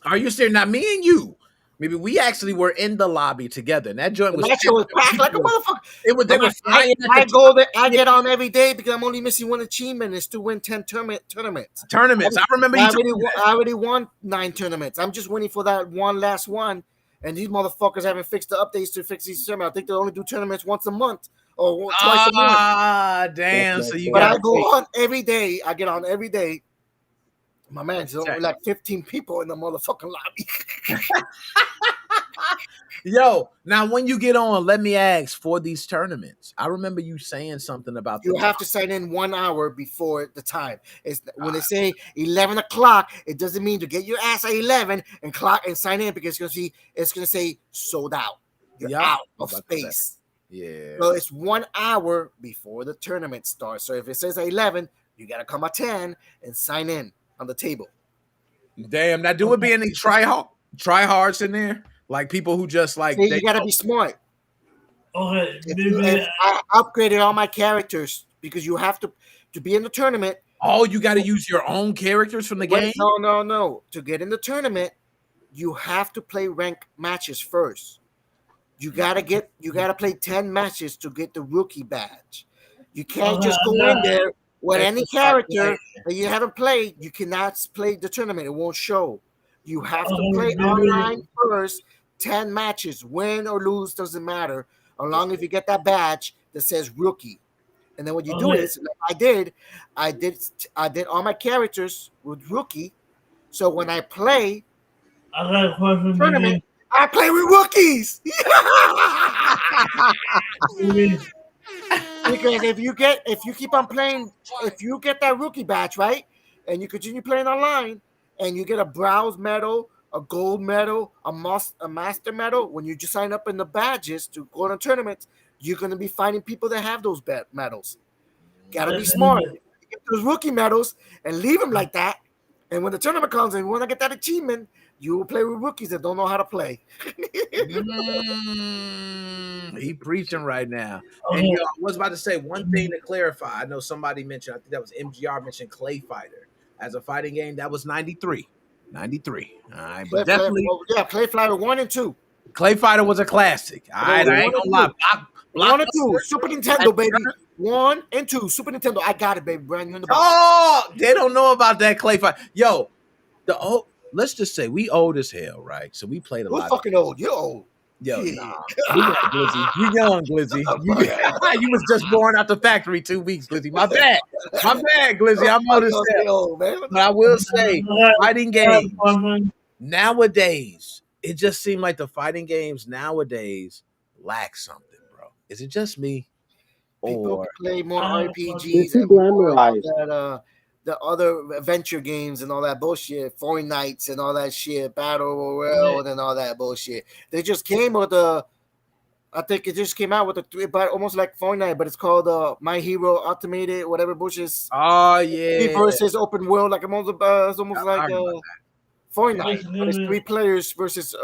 Are you serious? Now, me and you, maybe we actually were in the lobby together, and that joint was. That shit was packed like a motherfucker. It was. They were flying. I go there. I get on every day because I'm only missing one achievement. Is to win 10 tournaments. Tournaments. I remember you. I already won 9 tournaments. I'm just waiting for that one last one. And these motherfuckers haven't fixed the updates to fix these tournaments. I think they only do tournaments once a month or twice a month. Ah, damn. So you But got. I go on every day. I get on every day. My man, there's only like 15 people in the motherfucking lobby. Yo, now when you get on, let me ask for these tournaments. I remember you saying something about You have to sign in 1 hour before the time. It's when they say 11 o'clock, it doesn't mean to get your ass at 11 and clock and sign in because it's gonna say sold out. You're out of space. Yeah. So it's 1 hour before the tournament starts. So if it says at 11, you gotta come at 10 and sign in on the table. Damn. Now, do it be any tryhards in there? Like people who just like. See, you gotta be smart. Okay, If I upgraded all my characters because you have to be in the tournament. Oh, you got to use your own characters from the game? No. To get in the tournament, you have to play rank matches first. You gotta play 10 matches to get the rookie badge. You can't just go in there with any character that you haven't played. You cannot play the tournament. It won't show. You have to play online first. 10 matches, win or lose, doesn't matter. As long as you get that badge that says rookie. And then what you do is, like I did all my characters with rookie. So when I play tournament, I play with rookies. Because if you keep on playing, if you get that rookie badge, right, and you continue playing online, and you get a bronze medal, a gold medal, a master medal, when you just sign up in the badges to go to tournaments, you're going to be finding people that have those medals. Gotta be smart. You get those rookie medals and leave them like that. And when the tournament comes and you want to get that achievement, you will play with rookies that don't know how to play. He preaching right now. And yo, I was about to say one thing to clarify. I know somebody mentioned, I think that was MGR mentioned Clay Fighter as a fighting game. That was 93. 93. All right, but definitely Clay Fighter 1 and 2. Clay Fighter was a classic. All right, I ain't gonna lie. 1 and 2, Super Nintendo, baby. 1 and 2, Super Nintendo. I got it, baby. Brand new in the box. Oh, they don't know about that Clay Fighter. Yo, let's just say we old as hell, right? So we played a We're lot. fucking old. You're old. Yo, Yeah. nah. We young, Glizzy. You young, Glizzy. You was just born out the factory 2 weeks, Glizzy. My bad, Glizzy. I'm old as hell. Man. But I will say, fighting games nowadays, it just seemed like the fighting games nowadays lack something, bro. Is it just me? People Or play more They're RPGs too and more glamorized. that, the other adventure games and all that bullshit, Fortnite and all that shit, Battle Royale and all that bullshit. They just came with I think it just came out with almost like Fortnite, but it's called My Hero Automated, whatever bullshit. oh yeah, Versus open world, like it's almost like Fortnite, but it's 3 players versus.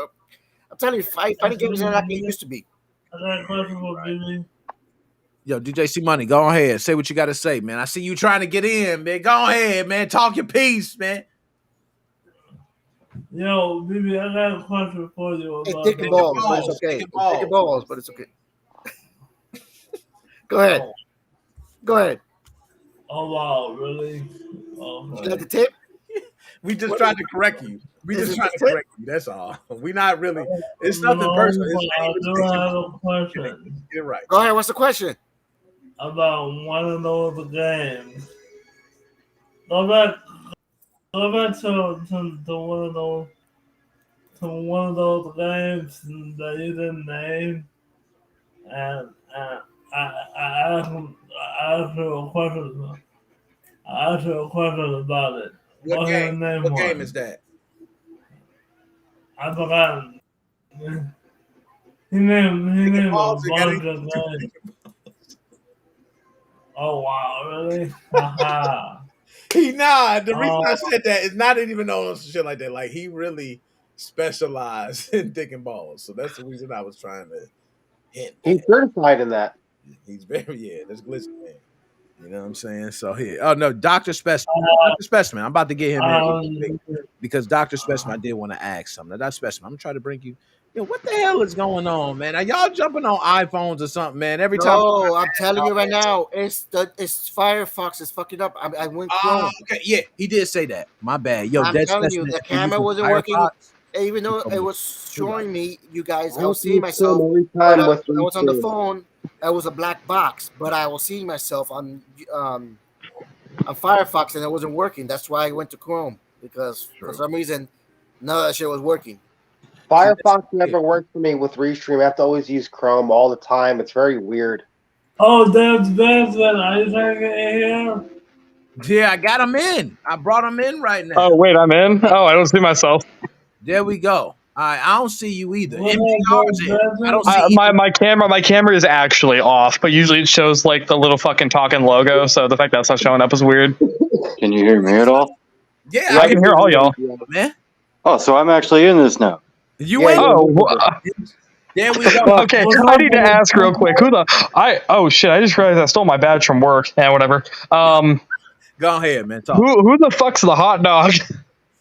I'm telling you, fighting games are like it used to be. I got a question for BB. Yo, DJ C Money, go ahead. Say what you got to say, man. I see you trying to get in, man. Go ahead, man. Talk your piece, man. Yo, BB, I got a question for you. It's dick balls, but it's okay. Dick balls, but it's okay. Go ahead. Go ahead. Oh, wow, really? You got the tip? We just tried to correct you. We just trying to correct you. That's all. We not really. It's nothing personal. I do have a question. Get it right. Go ahead. What's the question? About one of those games. Go back to one of those games that you didn't name, and I asked you a question. I asked you a question about it. What game is that? I forgot. He named a bunch of games. Oh wow, really? Haha. The reason I said that is not even on shit like that. Like he really specialized in dick and balls. So that's the reason I was trying to hint. He's certified in that. He's very that's Glizzy, man. You know what I'm saying? So here, oh no, Dr. Specimen. Dr. Specimen. I'm about to get him in because Dr. Specimen, I did want to ask something. Dr. Specimen, I'm gonna try to bring you. Yo, what the hell is going on, man? Are y'all jumping on iPhones or something, man? Every time. No, I'm telling you right now, it's Firefox is fucking up. I went Chrome. Okay, yeah, he did say that. My bad. Yo, I'm telling you, the camera wasn't working. Even though it was showing me, you guys, I was seeing myself. I was on the phone. It was a black box, but I was seeing myself on Firefox, and it wasn't working. That's why I went to Chrome because for some reason, none of that shit was working. Firefox never worked for me with Restream. I have to always use Chrome all the time. It's very weird. Oh, that's Benson. Are you trying to get in here? Yeah, I got him in. I brought him in right now. Oh, wait, I'm in? Oh, I don't see myself. There we go. I don't see you either. MDR's in. I don't see my camera is actually off, but usually it shows like the little fucking talking logo. So the fact that's not showing up is weird. Can you hear me at all? Yeah, I can hear all y'all. Man. Oh, so I'm actually in this now. You ain't. There we go. Okay, I need to ask real quick. Oh shit! I just realized I stole my badge from work. Yeah, whatever. Go ahead, man. Talk. Who the fuck's the hot dog?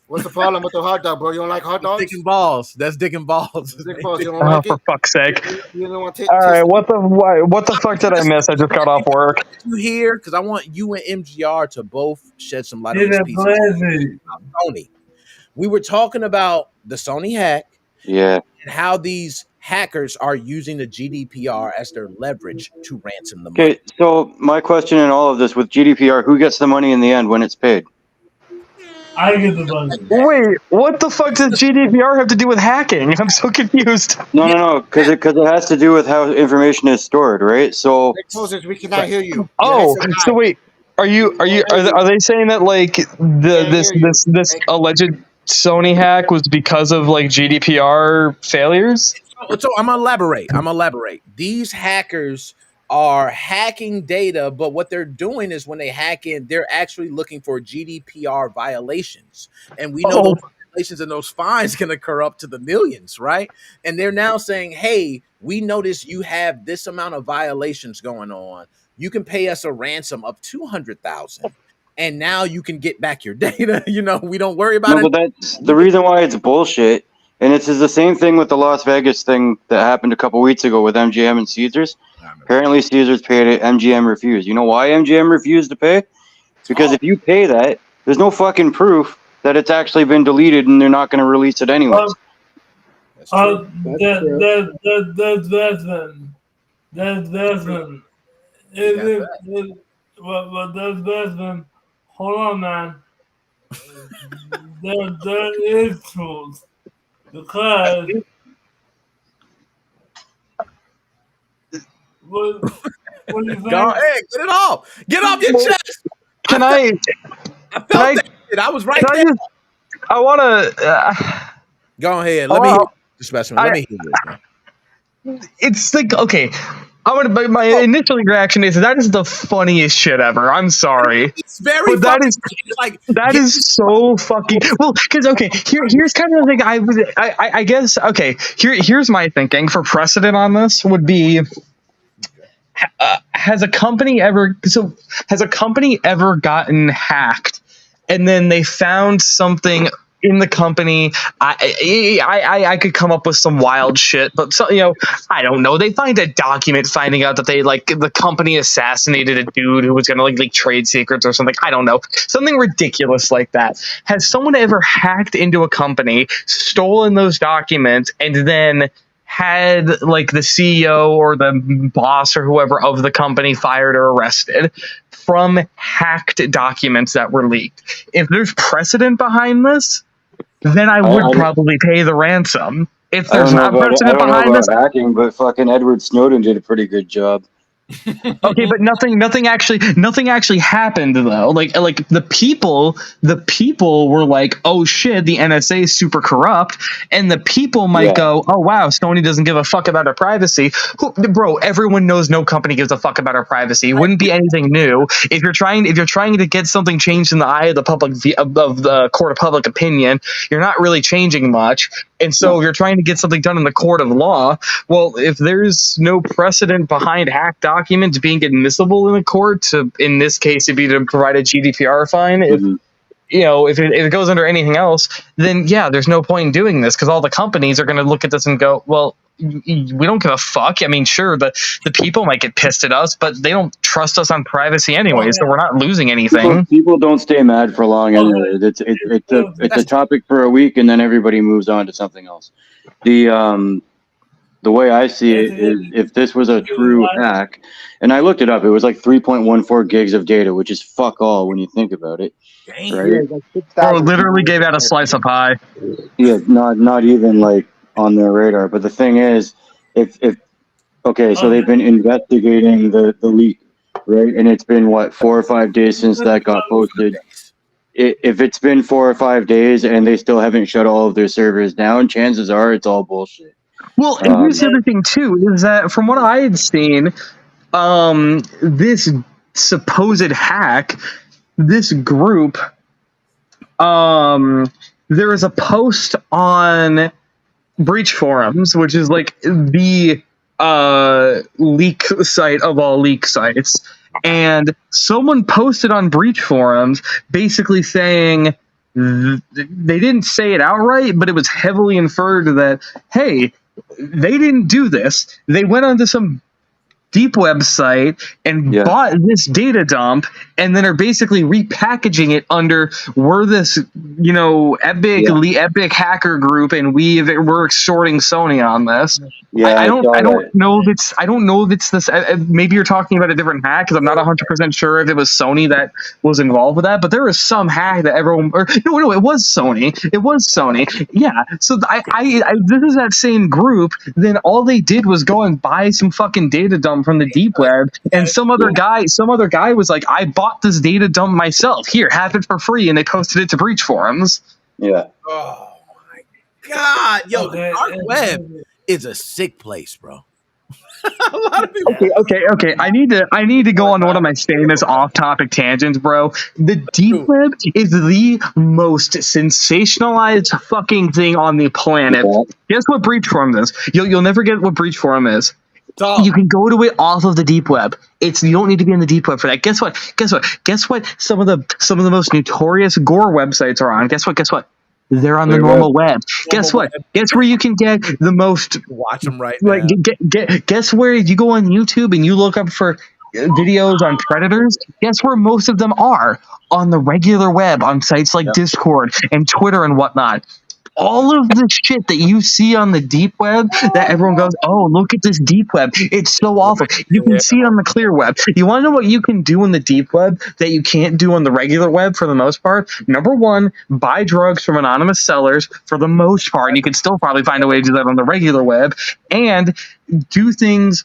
What's the problem with the hot dog, bro? You don't like hot dogs? Dick and balls. That's dick and balls. Dick balls. You don't like for fuck's sake! You don't want to all right, what the fuck did I miss? I just got off work. You here? Because I want you and MGR to both shed some light on this piece. Sony. We were talking about the Sony hack. Yeah. And how these hackers are using the GDPR as their leverage to ransom the money. Okay, so my question in all of this with GDPR, who gets the money in the end when it's paid? I get the money. Wait, what the fuck does GDPR have to do with hacking? I'm so confused. No, because it has to do with how information is stored, right? So we cannot hear you. Oh, so wait, are they saying that like this alleged Sony hack was because of like GDPR failures? So I'm gonna elaborate. These hackers are hacking data, but what they're doing is when they hack in, they're actually looking for GDPR violations. And we know those violations and those fines can occur up to the millions, right? And they're now saying, hey, we notice you have this amount of violations going on. You can pay us a ransom of $200,000. And now you can get back your data. You know, we don't worry about it. But that's the reason why it's bullshit And it's the same thing with the Las Vegas thing that happened a couple weeks ago with MGM and Caesars. Apparently, Caesars paid it. MGM refused. You know why MGM refused to pay? Because if you pay that, there's no fucking proof that it's actually been deleted, and they're not going to release it anyways. That's different. Hold on, man. There is truth because what do you think? Go ahead, get it off. Get off your chest. Can I felt that shit. I was right there. I want to. Go ahead. Let me hear the specimen. Let me hear this. Man. It's like, okay. My initial reaction is that is the funniest shit ever. I'm sorry. It's very but that is so fucking well. Because here's kind of the thing. I guess here's my thinking for precedent on this would be. Has a company ever gotten hacked and then they found something in the company? I could come up with some wild shit, but I don't know. They find a document finding out that the company assassinated a dude who was gonna like trade secrets or something. I don't know, something ridiculous like that. Has someone ever hacked into a company, stolen those documents, and then had like the CEO or the boss or whoever of the company fired or arrested from hacked documents that were leaked? If there's precedent behind this, then I would probably pay the ransom. If there's not precedent behind this, hacking, but fucking Edward Snowden did a pretty good job. Okay, but nothing actually happened though. Like the people were like, oh shit, the NSA is super corrupt, and the people might go, oh wow, Sony doesn't give a fuck about our privacy. Bro, everyone knows no company gives a fuck about our privacy. It wouldn't be anything new. If you're trying to get something changed in the eye of the public of the court of public opinion, you're not really changing much. And so if you're trying to get something done in the court of law, well, if there's no precedent behind hacked documents being admissible in the court, to, in this case, it'd be to provide a GDPR fine. If it goes under anything else, then yeah, there's no point in doing this because all the companies are going to look at this and go, well, we don't give a fuck. I mean, sure, the people might get pissed at us, but they don't trust us on privacy anyway, so we're not losing anything. People don't stay mad for long anyway. It's a topic for a week, and then everybody moves on to something else. The way I see it is, if this was a true hack, and I looked it up, it was like 3.14 gigs of data, which is fuck all when you think about it. Right? Oh, literally gave out a slice of pie. Yeah, not even like on their radar. But the thing is, so they've been investigating the leak, right? And it's been 4 or 5 days since that got posted. If it's been 4 or 5 days and they still haven't shut all of their servers down, chances are it's all bullshit. Well, and here's the other thing too, is that from what I had seen, this supposed hack, this group, there is a post on Breach Forums, which is like the leak site of all leak sites, and someone posted on Breach Forums basically saying, they didn't say it outright, but it was heavily inferred that, hey, they didn't do this. They went onto some deep website and bought this data dump, and then are basically repackaging it under, we're this, epic hacker group, and we're extorting Sony on this. Yeah, I don't know if it's this. Maybe you're talking about a different hack, because I'm not 100% sure if it was Sony that was involved with that. But there was some hack that everyone, no, it was Sony. It was Sony. Yeah. So this is that same group. Then all they did was go and buy some fucking data dump from the deep web, and some other guy was like, I bought this data dump myself. Here, have it for free, and they posted it to Breach Forums. Yeah. Oh my god, yo, the dark web is a sick place, bro. A lot of people. Okay. I need to go on one of my famous off-topic tangents, bro. The deep web is the most sensationalized fucking thing on the planet. Guess what Breach Forum is? You'll never get what Breach Forum is. You can go to it off of the deep web. You don't need to be in the deep web for that. Guess what? Some of the most notorious gore websites are on. Guess what? They're on the Clear normal web. Guess Normal what? Guess where you can get the most. Watch them right Like, now. guess where you go on YouTube and you look up for videos on predators? Guess where most of them are? On the regular web, on sites like Yep. Discord and Twitter and whatnot. All of the shit that you see on the deep web that everyone goes, oh, look at this deep web. It's so awful. You can see it on the clear web. You want to know what you can do in the deep web that you can't do on the regular web for the most part? Number one, buy drugs from anonymous sellers for the most part. And you can still probably find a way to do that on the regular web. And do things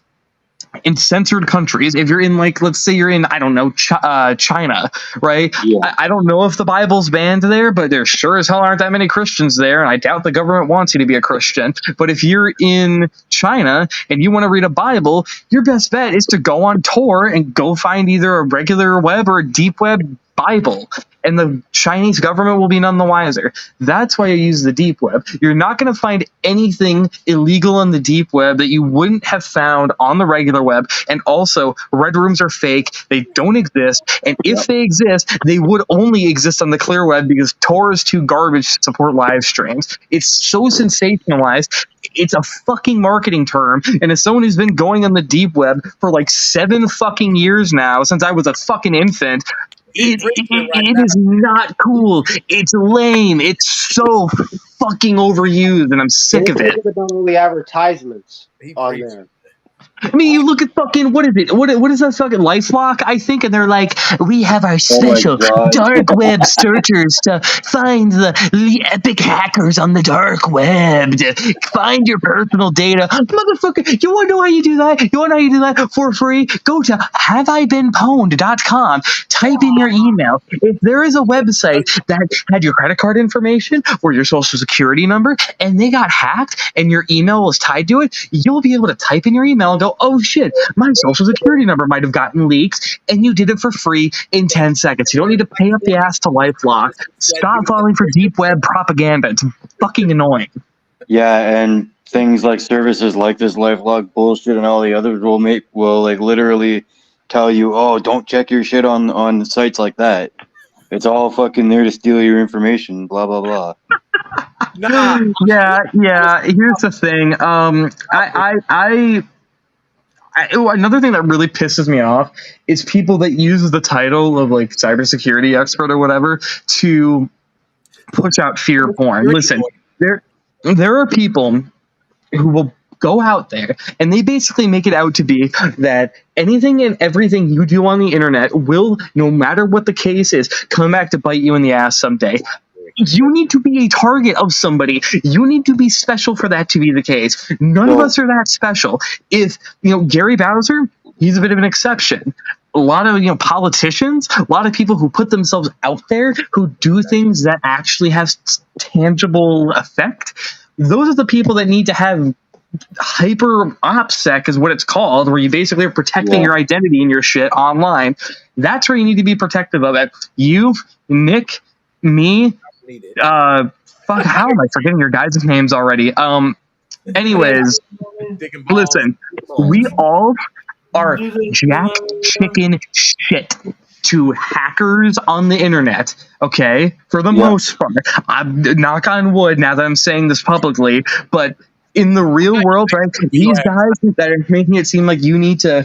in censored countries. If you're in, like, let's say you're in, I don't know, China, right? Yeah. I don't know if the Bible's banned there, but there sure as hell aren't that many Christians there, and I doubt the government wants you to be a Christian. But if you're in China and you want to read a Bible, your best bet is to go on Tor and go find either a regular web or a deep web Bible, and the Chinese government will be none the wiser. That's why I use the deep web. You're not going to find anything illegal on the deep web that you wouldn't have found on the regular web. And also, red rooms are fake. They don't exist. And if they exist, they would only exist on the clear web because Tor is too garbage to support live streams. It's so sensationalized. It's a fucking marketing term. And as someone who's been going on the deep web for like 7 fucking years now, since I was a fucking infant, it is not cool. It's lame. It's so fucking overused, and I'm sick of it. Look at all the advertisements on preached. there. I mean, you look at fucking, what is it? What is that fucking LifeLock, I think? And they're like, we have our special God. dark web searchers to find the epic hackers on the dark web to find your personal data. Motherfucker, you want to know how you do that? You want to know how you do that for free? Go to haveibeenpwned.com. Type in your email. If there is a website that had your credit card information or your social security number and they got hacked and your email was tied to it, you'll be able to type in your email and go, oh shit, my social security number might have gotten leaked, and you did it for free in 10 seconds. You don't need to pay up the ass to LifeLock. Stop falling for deep web propaganda. It's fucking annoying. Yeah, and things like services like this LifeLock bullshit and all the others will like literally tell you, oh, don't check your shit on sites like that. It's all fucking there to steal your information, blah blah blah. Yeah. Here's the thing. Another thing that really pisses me off is people that use the title of like cybersecurity expert or whatever to push out fear porn. Listen, there are people who will go out there and they basically make it out to be that anything and everything you do on the internet will, no matter what the case is, come back to bite you in the ass someday. You need to be a target of somebody. You need to be special for that to be the case. None of us are that special. If, Gary Bowser, he's a bit of an exception. A lot of, politicians, a lot of people who put themselves out there, who do things that actually have tangible effect, those are the people that need to have hyper OPSEC is what it's called, where you basically are protecting your identity and your shit online. That's where you need to be protective of it. You, Nick, me, fuck, how am I forgetting your guys' names already? Anyways, listen, we all are jack chicken shit to hackers on the internet, okay? For the most part. I'm knock on wood now that I'm saying this publicly, but in the real world, right, these guys that are making it seem like you need to,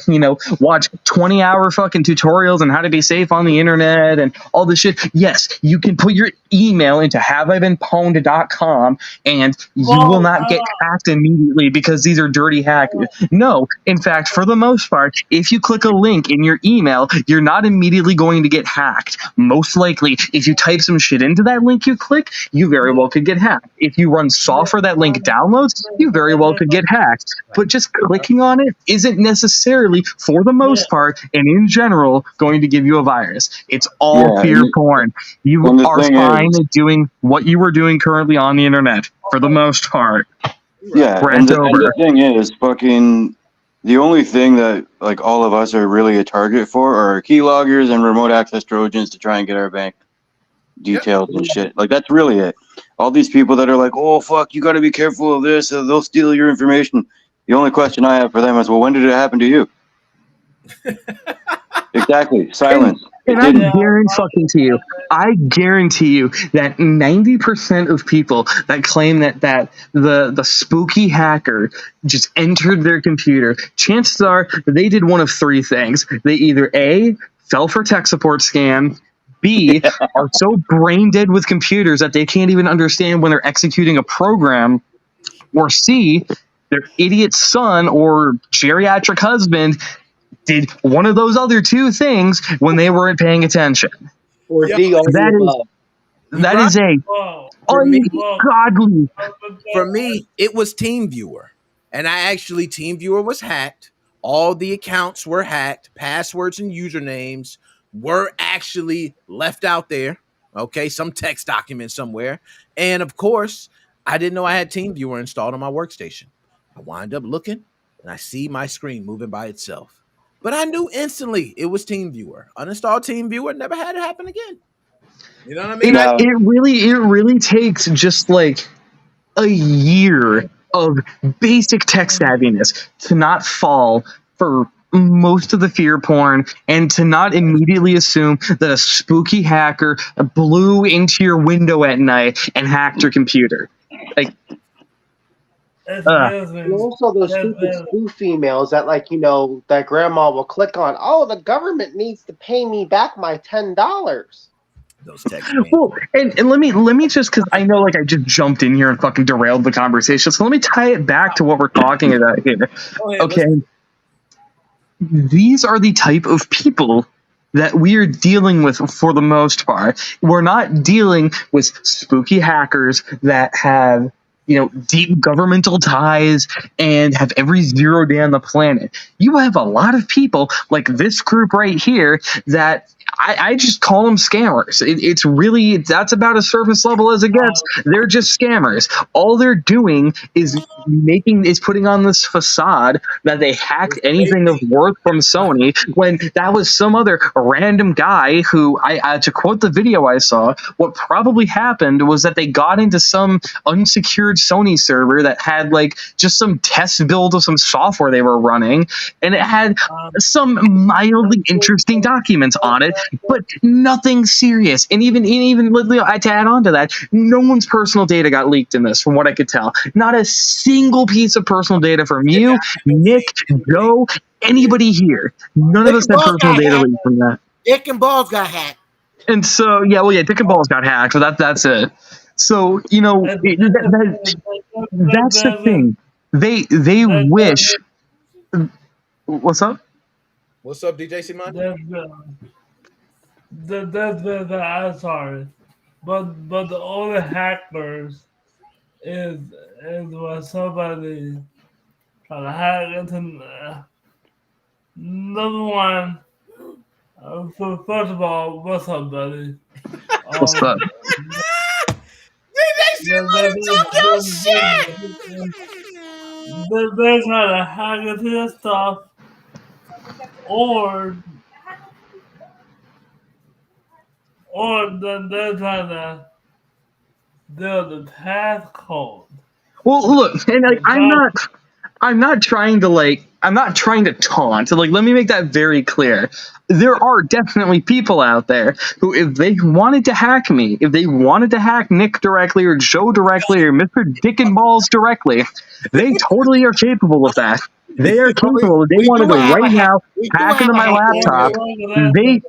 watch 20-hour fucking tutorials on how to be safe on the internet and all this shit. Yes, you can put your email into haveibeenpwned.com and you will not get hacked immediately because these are dirty hackers. No, in fact, for the most part, if you click a link in your email, you're not immediately going to get hacked. Most likely, if you type some shit into that link you click, you very well could get hacked. If you run software that link downloads, you very well could get hacked. But just clicking on it isn't necessarily, for the most part, and in general, going to give you a virus. It's all fear porn. You are fine at doing what you were doing currently on the internet, for the most part. Yeah, and the thing is, fucking, the only thing that, like, all of us are really a target for are keyloggers and remote access Trojans to try and get our bank details and shit. Like, that's really it. All these people that are like, oh, fuck, you got to be careful of this, they'll steal your information. The only question I have for them is, well, when did it happen to you? Exactly. Silence. And It I didn't. guarantee you that 90% of people that claim that the spooky hacker just entered their computer, chances are they did one of three things. They either A, fell for tech support scam, B, are so brain dead with computers that they can't even understand when they're executing a program, or C, their idiot son or geriatric husband did one of those other two things when they weren't paying attention. Or Yo, D, all the That is above. that is a Whoa. For me, ungodly. for me, it was TeamViewer, and I actually TeamViewer was hacked. All the accounts were hacked. Passwords and usernames were actually left out there. Okay, some text document somewhere, and of course, I didn't know I had TeamViewer installed on my workstation. I wind up looking, and I see my screen moving by itself. But I knew instantly it was TeamViewer. Uninstalled TeamViewer, never had it happen again. You know what I mean? Now, It really takes just like a year of basic tech savviness to not fall for most of the fear porn and to not immediately assume that a spooky hacker blew into your window at night and hacked your computer. Like, And also those stupid spoof emails that, like, you know, that grandma will click on. Oh, the government needs to pay me back my $10. Those text. well, and let me just, because I know like I just jumped in here and fucking derailed the conversation, so let me tie it back to what we're talking about here. Okay, these are the type of people that we are dealing with for the most part. We're not dealing with spooky hackers that have, you know, deep governmental ties and have every zero day on the planet. You have a lot of people like this group right here that I just call them scammers. It's really, that's about as surface level as it gets. They're just scammers. All they're doing is putting on this facade that they hacked anything of worth from Sony, when that was some other random guy who, I to quote the video I saw, what probably happened was that they got into some unsecured Sony server that had like just some test build of some software they were running, and it had some mildly interesting documents on it, but nothing serious. And even to add on to that, no one's personal data got leaked in this, from what I could tell. Not a single piece of personal data from you, Nick, Joe, anybody here. None of us had personal data leaked from that. Dick and Balls got hacked. And so, Dick and Balls got hacked, so that's it. So, you know, that's the thing. They wish. What's up? What's up, DJ Simon? I'm sorry, but the only hackers is when somebody try to hack into. Number one, first of all, what's up, buddy? What's up? DJ Simon, talk your shit. They're trying to hack into your stuff, or then they're trying to do the passcode. Well, look, and like, I'm not trying to taunt. Like, let me make that very clear. There are definitely people out there who, if they wanted to hack me, if they wanted to hack Nick directly or Joe directly or Mr. Dick and Balls directly, they totally are capable of that. They are capable. If they wanted to right now hack into my laptop, they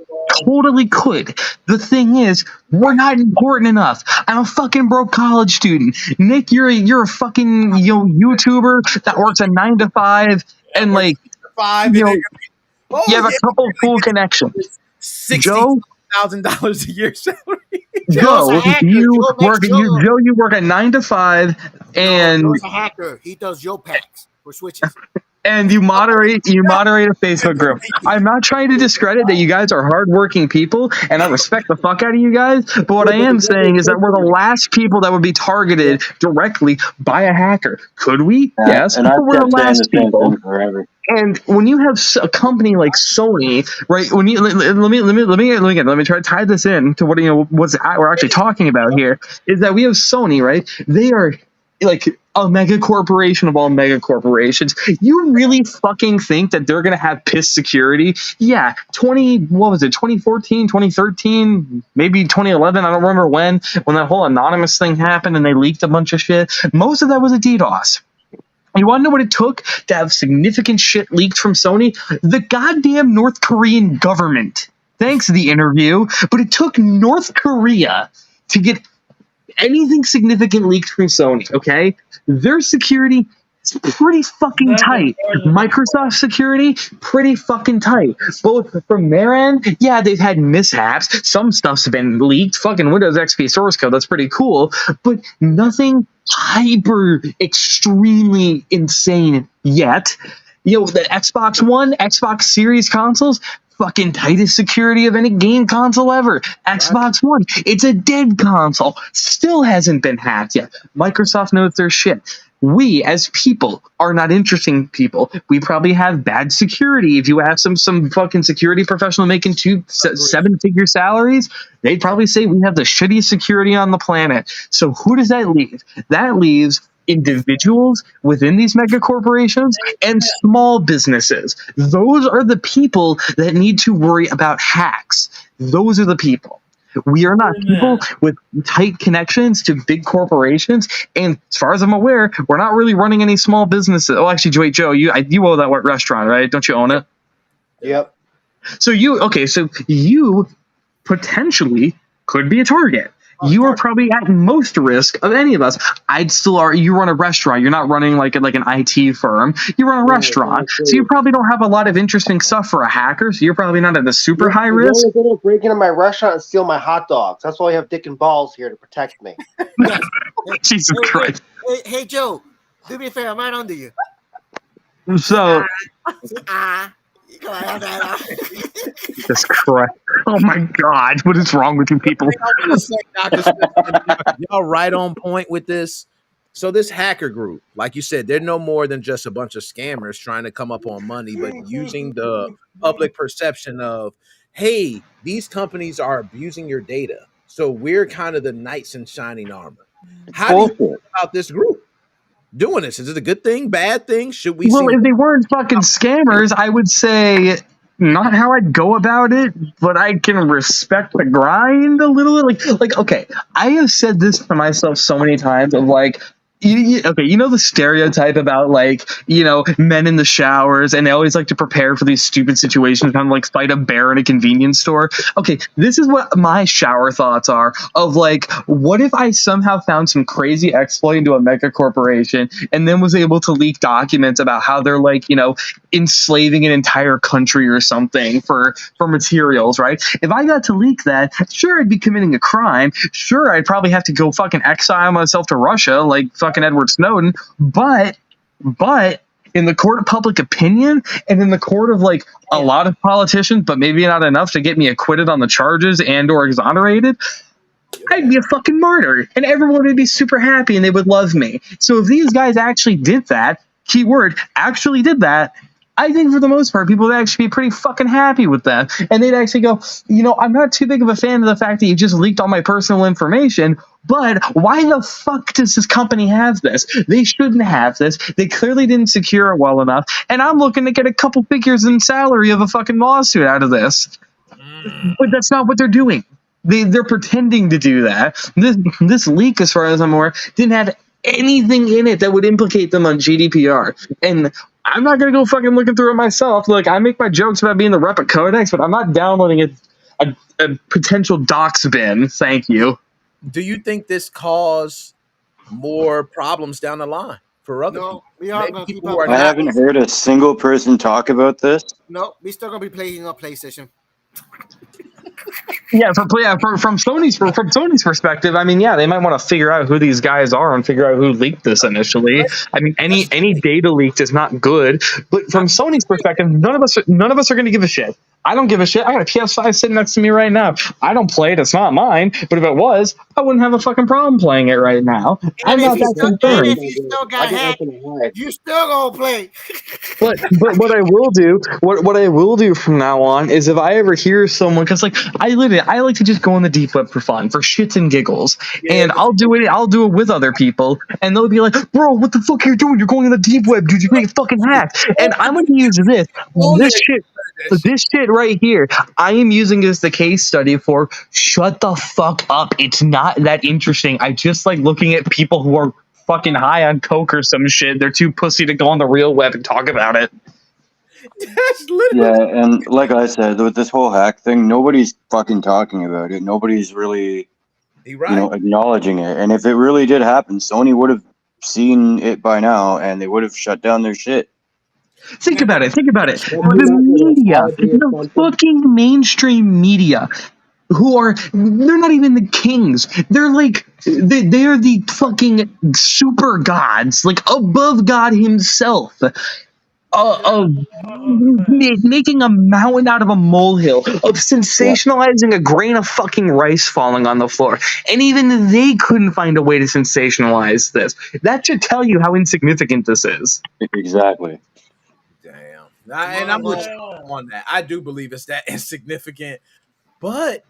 totally could. The thing is, we're not important enough. I'm a fucking broke college student. Nick, you're a fucking YouTuber that works a 9 to 5 and like you have a couple full connections. $60,000 a year salary. Joe, you work a 9 to 5 and Joe's a hacker. He does Yo packs for switches. And you moderate a Facebook group. I'm not trying to discredit that you guys are hardworking people, and I respect the fuck out of you guys. But what I am saying is that we're the last people that would be targeted directly by a hacker. Could we? Yes, but we're the last people. And when you have a company like Sony, right? When you let me try to tie this in to what we're actually talking about here. Is that we have Sony, right? They are like a mega corporation of all mega corporations. You really fucking think that they're going to have piss security? Yeah, 2014, 2013, maybe 2011, I don't remember when that whole anonymous thing happened and they leaked a bunch of shit. Most of that was a DDoS. You want to know what it took to have significant shit leaked from Sony? The goddamn North Korean government. Thanks, the interview. But it took North Korea to get anything significant leaked from Sony, okay? Their security is pretty fucking tight. Microsoft security, pretty fucking tight. Both from their end, yeah, they've had mishaps. Some stuff's been leaked. Fucking Windows XP source code, that's pretty cool. But nothing hyper extremely insane yet. You know, the Xbox One, Xbox Series consoles, fucking tightest security of any game console ever. Xbox One, it's a dead console. Still hasn't been hacked yet. Microsoft knows their shit. We, as people, are not interesting people. We probably have bad security. If you ask some fucking security professional making 7-figure salaries, they'd probably say we have the shittiest security on the planet. So who does that leave? That leaves individuals within these mega corporations and small businesses. Those are the people that need to worry about hacks. Those are the people. We are not people with tight connections to big corporations, and as far as I'm aware, we're not really running any small businesses. Oh, actually, wait, Joe, you own that restaurant, right? Don't you own it? Yep. So you potentially could be a target. You are probably at most risk of any of us. You run a restaurant. You're not running like an IT firm. You run a restaurant. So you probably don't have a lot of interesting stuff for a hacker. So you're probably not at a super high risk. They're going to break into my restaurant and steal my hot dogs. That's why I have Dick and Balls here to protect me. Jesus Christ. Hey, Joe, do me a favor. I'm right under you. So. Jesus Christ. Oh my God. What is wrong with you people? Y'all right on point with this. So this hacker group, like you said, they're no more than just a bunch of scammers trying to come up on money, but using the public perception of, hey, these companies are abusing your data. So we're kind of the knights in shining armor. How do you feel about this group doing this? Is it a good thing, bad thing? Should we if they weren't fucking scammers, I would say not how I'd go about it, but I can respect the grind a little bit. Like okay, I have said this to myself so many times of like, you know the stereotype about men in the showers and they always like to prepare for these stupid situations, kind of like fight a bear in a convenience store. Okay, this is what my shower thoughts are of like, what if I somehow found some crazy exploit into a mega corporation and then was able to leak documents about how they're enslaving an entire country or something for materials, right? If I got to leak that, sure, I'd be committing a crime. Sure, I'd probably have to go fucking exile myself to Russia like fucking Edward Snowden, but in the court of public opinion and in the court of a lot of politicians, but maybe not enough to get me acquitted on the charges and or exonerated, I'd be a fucking martyr and everyone would be super happy and they would love me. So if these guys actually did that, keyword, actually did that, I think for the most part, people would actually be pretty fucking happy with that. And they'd actually go, I'm not too big of a fan of the fact that you just leaked all my personal information, but why the fuck does this company have this? They shouldn't have this. They clearly didn't secure it well enough. And I'm looking to get a couple figures in salary of a fucking lawsuit out of this. But that's not what they're doing. They're pretending to do that. This leak, as far as I'm aware, didn't have anything in it that would implicate them on GDPR. And I'm not going to go fucking looking through it myself. Look, I make my jokes about being the rep of Codex, but I'm not downloading a potential docs bin. Thank you. Do you think this caused more problems down the line for other people? We are going to keep up. I haven't heard a single person talk about this. No, we're still going to be playing on PlayStation. Yeah, from Sony's perspective, I mean, yeah, they might want to figure out who these guys are and figure out who leaked this initially. I mean, any data leaked is not good, but from Sony's perspective, none of us are going to give a shit. I don't give a shit. I got a PS5 sitting next to me right now. I don't play it. It's not mine. But if it was, I wouldn't have a fucking problem playing it right now. I'm not that concerned. If you still got hacked, you still gonna play. But what I will do, what I will do from now on is if I ever hear someone, because like I like to just go on the deep web for fun, for shits and giggles, and I'll do it with other people, and they'll be like, bro, what the fuck are you doing? You're going on the deep web, dude. You're getting fucking hacked. And I'm gonna use this shit right here. I am using as the case study for shut the fuck up. It's not that interesting. I just like looking at people who are fucking high on coke or some shit. They're too pussy to go on the real web and talk about it. That's literally. Yeah, and like I said, with this whole hack thing, nobody's fucking talking about it. Nobody's really, acknowledging it. And if it really did happen, Sony would have seen it by now, and they would have shut down their shit. Think about it. The media, the fucking mainstream media, they're not even the kings. They're like, they're the fucking super gods, like above God himself. Making a mountain out of a molehill, of sensationalizing a grain of fucking rice falling on the floor. And even they couldn't find a way to sensationalize this. That should tell you how insignificant this is. Exactly. Damn. And I'm with you on that. I do believe it's that insignificant. But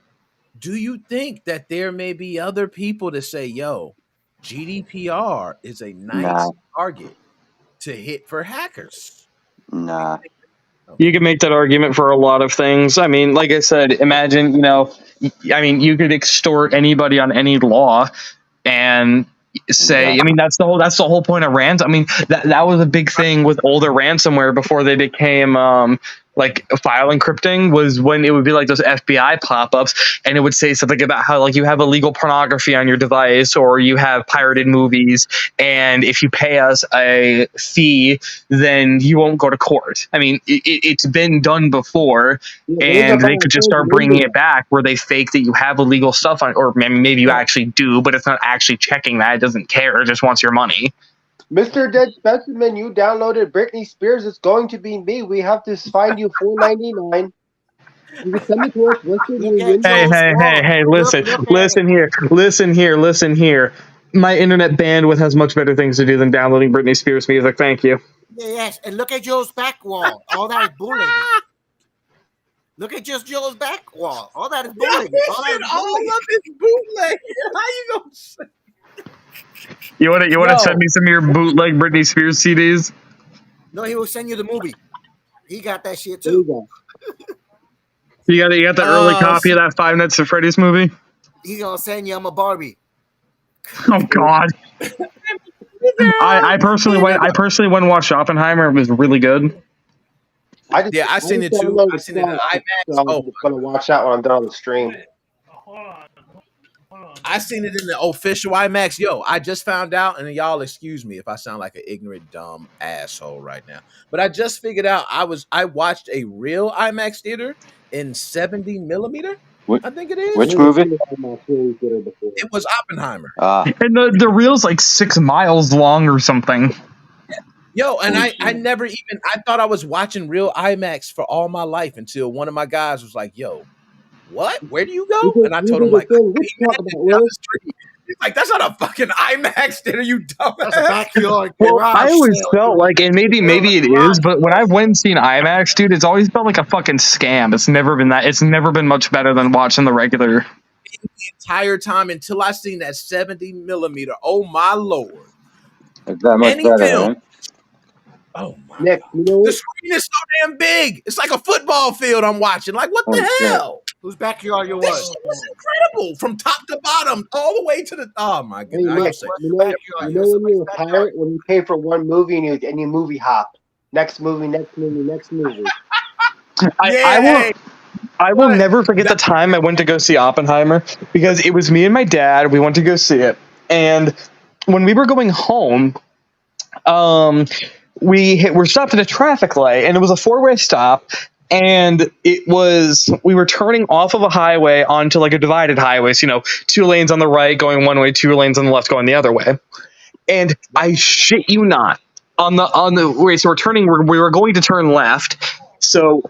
do you think that there may be other people that say, yo, GDPR is a nice target to hit for hackers? Nah. You can make that argument for a lot of things. I mean, like I said, imagine, you could extort anybody on any law and say, I mean, that's the whole point of ransom. I mean, that was a big thing with older ransomware before they became like file encrypting, was when it would be like those FBI pop-ups, and it would say something about how like you have illegal pornography on your device, or you have pirated movies, and if you pay us a fee, then you won't go to court. I mean, it's been done before, and they could just start bringing it back where they fake that you have illegal stuff on, or maybe you actually do, but it's not actually checking that. It doesn't care. It just wants your money. Mr. Dead Specimen, you downloaded Britney Spears. It's going to be me. We have to find you $4.99. You can send me to us. Hey, listen here. My internet bandwidth has much better things to do than downloading Britney Spears music. Thank you. Yes, and look at Joe's back wall. All that is bullying. Look at just Joe's back wall. All that is bullying. All of it's bootleg. How you gonna say? You want to send me some of your bootleg Britney Spears CDs? No, he will send you the movie. He got that shit too. You got the early copy of that Five Nights at Freddy's movie? He's gonna send you I'm a Barbie. Oh God. I personally went and watched Oppenheimer. It was really good. I seen it too. I seen it in IMAX. I'm gonna watch that when I'm done on the stream. I seen it in the official IMAX. Yo, I just found out, and y'all excuse me if I sound like an ignorant, dumb asshole right now, but I just figured out I watched a real IMAX theater in 70 millimeter. I think it is. Which movie? It was Oppenheimer. And the reel's like 6 miles long or something. Yo, and I never even, I thought I was watching real IMAX for all my life until one of my guys was like, yo, what? Where do you go? And I told him, like, down the street. He's like, that's not a fucking IMAX theater, you dumbass. That's a backyard. Well, I always felt like, and maybe it is, but when I've went and seen IMAX, dude, it's always felt like a fucking scam. It's never been that. It's never been much better than watching the regular. The entire time until I seen that 70 millimeter. Oh my Lord. It's that much better, man. Oh my Nick, God. The screen is so damn big. It's like a football field I'm watching. Like, what the hell? Whose backyard you This was? shit was incredible from top to bottom, all the way to the. Oh my Hey, goodness! Nick, when you're a pirate, when you pay for one movie and you movie hop, next movie. I will never forget the time I went to go see Oppenheimer, because it was me and my dad. We went to go see it, and when we were going home, we were stopped at a traffic light, and it was a 4-way stop. And we were turning off of a highway onto like a divided highway. So, 2 lanes on the right going one way, 2 lanes on the left going the other way. And I shit you not, on the way, so we were going to turn left. So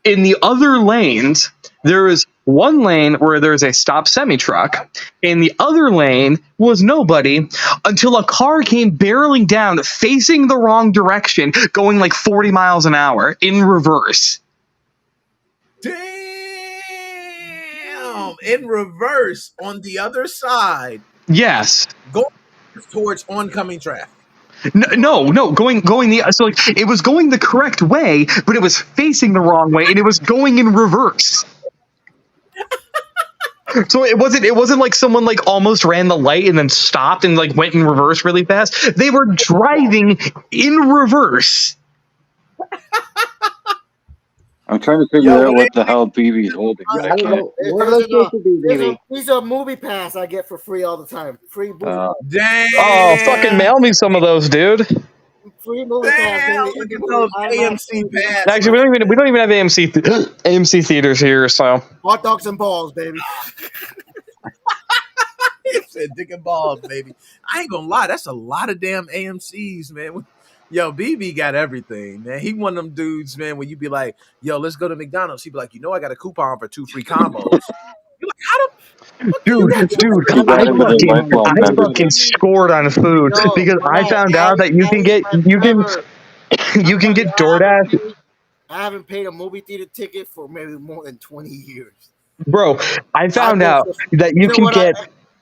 In the other lanes, there is one lane where there's a stop semi-truck. In the other lane was nobody until a car came barreling down, facing the wrong direction, going like 40 miles an hour in reverse. Damn! In reverse on the other side. Yes. Going towards oncoming traffic. No, going the so like it was going the correct way, but it was facing the wrong way, and it was going in reverse. So it wasn't like someone like almost ran the light and then stopped and like went in reverse really fast. They were driving in reverse. I'm trying to figure out what the hell BB's holding. Yeah, I can't. What are they supposed to be, baby? These are movie pass I get for free all the time. Free movie, Damn! Oh, fucking mail me some of those, dude. free movie pass. Damn! Baby. Look at those AMC pads. Actually, we don't even have AMC theaters here, so Hot dogs and balls, baby. He said dick and balls, baby. I ain't gonna lie, that's a lot of damn AMCs, man. Yo, BB got everything, man. He one of them dudes, man, when you be like, yo, let's go to McDonald's. He be like, I got a coupon for 2 free combos. You're like, how the dude, I fucking scored on food because I found out that you can get DoorDash. I haven't paid a movie theater ticket for maybe more than 20 years. Bro, I found out that you can get.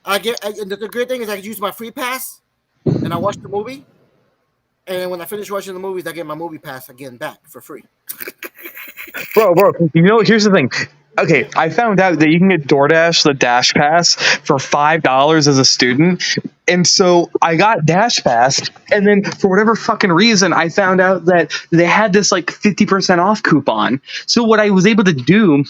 The good thing is I can use my free pass, and I watch the movie. And when I finish watching the movies, I get my movie pass again back for free. Bro, here's the thing. Okay, I found out that you can get DoorDash, the Dash Pass, for $5 as a student. And so I got Dash Pass, and then for whatever fucking reason, I found out that they had this like 50% off coupon. So what I was able to do,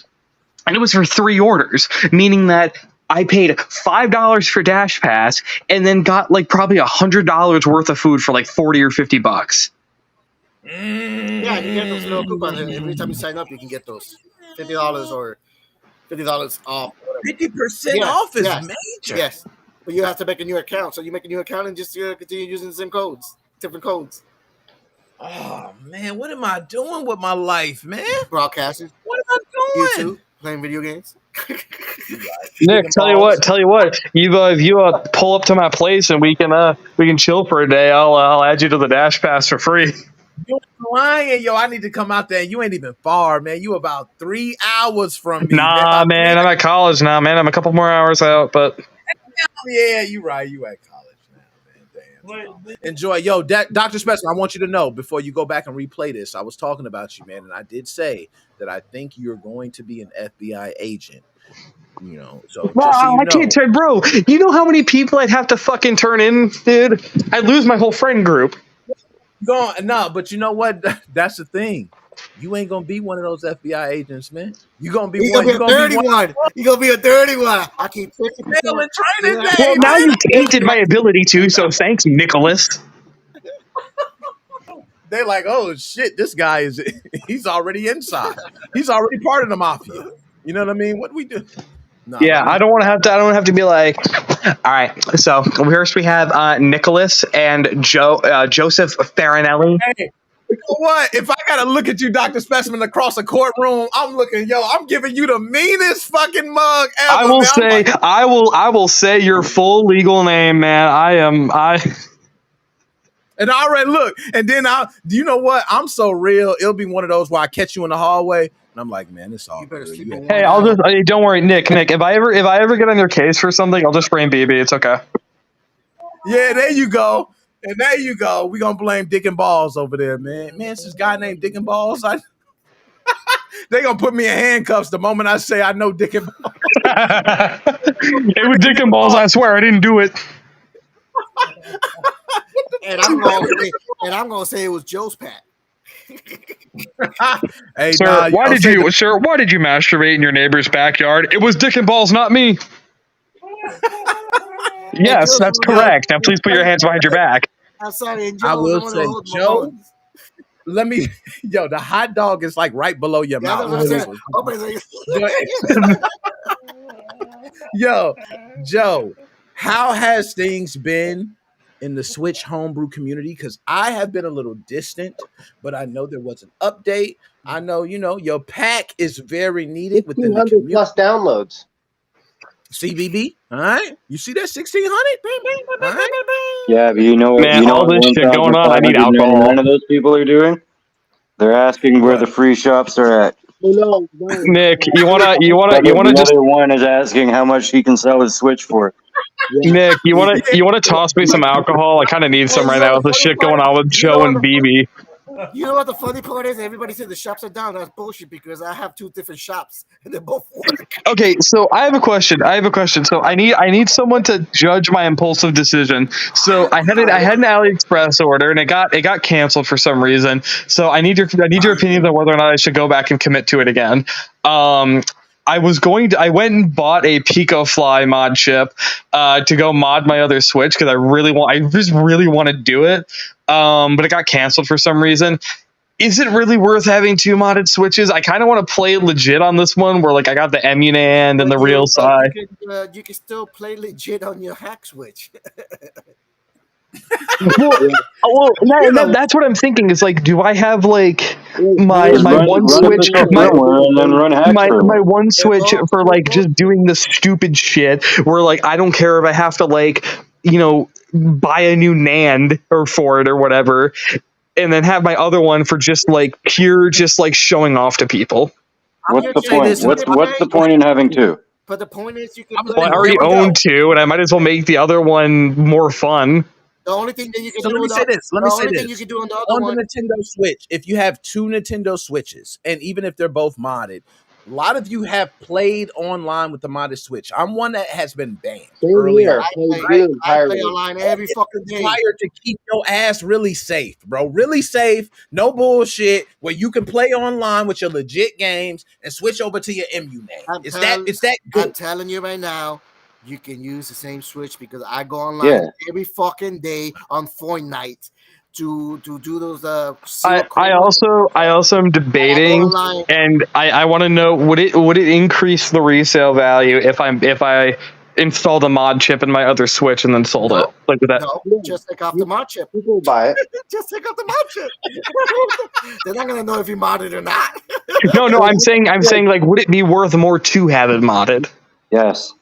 and it was for 3 orders, meaning that I paid $5 for Dash Pass and then got like probably $100 worth of food for like 40 or 50 bucks. Yeah, you get those little coupons. Every time you sign up, you can get those $50 or $50 off. 50% off is major. Yes, but you have to make a new account. So you make a new account and just continue using the same codes, different codes. Oh man, what am I doing with my life, man? Broadcasting. What am I doing? YouTube, playing video games. Nick, tell you what, if you pull up to my place and we can chill for a day, I'll add you to the Dash Pass for free. You're lying, yo! I need to come out there. You ain't even far, man. You about 3 hours from me. Nah, man, I'm at college now, man. I'm a couple more hours out, but yeah, you right. You at college now, man. Damn. Enjoy, yo, Dr. Spencer. I want you to know before you go back and replay this. I was talking about you, man, and I did say that I think you're going to be an FBI agent. So I can't turn, bro. You know how many people I'd have to fucking turn in, dude? I'd lose my whole friend group. No, but you know what? That's the thing. You ain't gonna be one of those FBI agents, man. You're gonna be one. You're gonna be one. You're gonna be a dirty one. I keep 50% training day. Well, now you've tainted my ability to, so thanks, Nicholas. They're like, oh shit, this guy he's already inside. He's already part of the mafia. You know what I mean? What do we do? No, yeah, I don't have to be like, all right. So first we have Nicholas and Joseph Farinelli. Hey, you know what? If I gotta look at you, Dr. Specimen, across a courtroom, I'm giving you the meanest fucking mug ever. I will say your full legal name, man. And I already look, and then do you know what? I'm so real. It'll be one of those where I catch you in the hallway. I'm like, man, it's all good. Hey, don't worry, Nick. If I ever get on your case for something, I'll just blame BB. It's okay. Yeah, there you go. And there you go. We're gonna blame Dick and Balls over there, man. Man, it's this guy named Dick and Balls. They gonna put me in handcuffs the moment I say I know Dick and Balls. It was Dick and Balls, I swear I didn't do it. And I'm gonna say it was Joe's Pat. Hey, sir, why did you masturbate in your neighbor's backyard? It was Dick and Balls, not me. Yes, that's correct. Now please put your hands behind your back. I'm sorry, I will say, Joe. The hot dog is like right below your mouth. Yo, Joe, how has things been in the Switch homebrew community? Because I have been a little distant, but I know there was an update. I know, your pack is very needed within the 1,500 community. plus downloads. CBB, all right? You see that 1,600? All right? Yeah, but you know Man, all what this shit going on, I need alcohol. 1,599 of those people are doing? They're asking where the free shops are at. No. Nick, you wanna The just other one is asking how much he can sell his Switch for. Nick, you wanna toss me some alcohol? I kind of need some right now with the shit going on with Joe and BB. You know what the funny part is? Everybody said the shops are down. That's bullshit because I have 2 different shops and they both work. Okay, so I have a question. So I need someone to judge my impulsive decision. So I had an AliExpress order and it got canceled for some reason. So I need your opinions on whether or not I should go back and commit to it again. I went and bought a PicoFly mod chip to go mod my other Switch because I just really want to do it. But it got canceled for some reason. Is it really worth having 2 modded Switches? I kind of want to play legit on this one where like I got the Emunand and the real side. You can still play legit on your hack Switch. That's what I'm thinking. Is like, do I have like my one Switch, my one Switch for like just doing the stupid shit where like I don't care if I have to like buy a new NAND or for it or whatever, and then have my other one for just like pure just like showing off to people. What's the point? What's the point in having 2? But the point is, you can. Well, I already own 2, and I might as well make the other one more fun. The only thing that you can So do let me say this. you can do on the other on one. the Nintendo Switch, if you have 2 Nintendo Switches, and even if they're both modded, a lot of you have played online with the modded Switch. I'm one that has been banned earlier. I play online every fucking day. Required to keep your ass really safe, bro. Really safe. No bullshit. Where you can play online with your legit games and switch over to your Emunand. It's that good. I'm telling you right now, you can use the same Switch because I go online every fucking day on Fortnite to do those. I also am debating, and I want to know would it increase the resale value if I installed a mod chip in my other Switch and then sold it like with that? No, just take off the mod chip. People buy it. Just take off the mod chip. They're not gonna know if you modded or not. No, I'm saying like, would it be worth more to have it modded? Yes.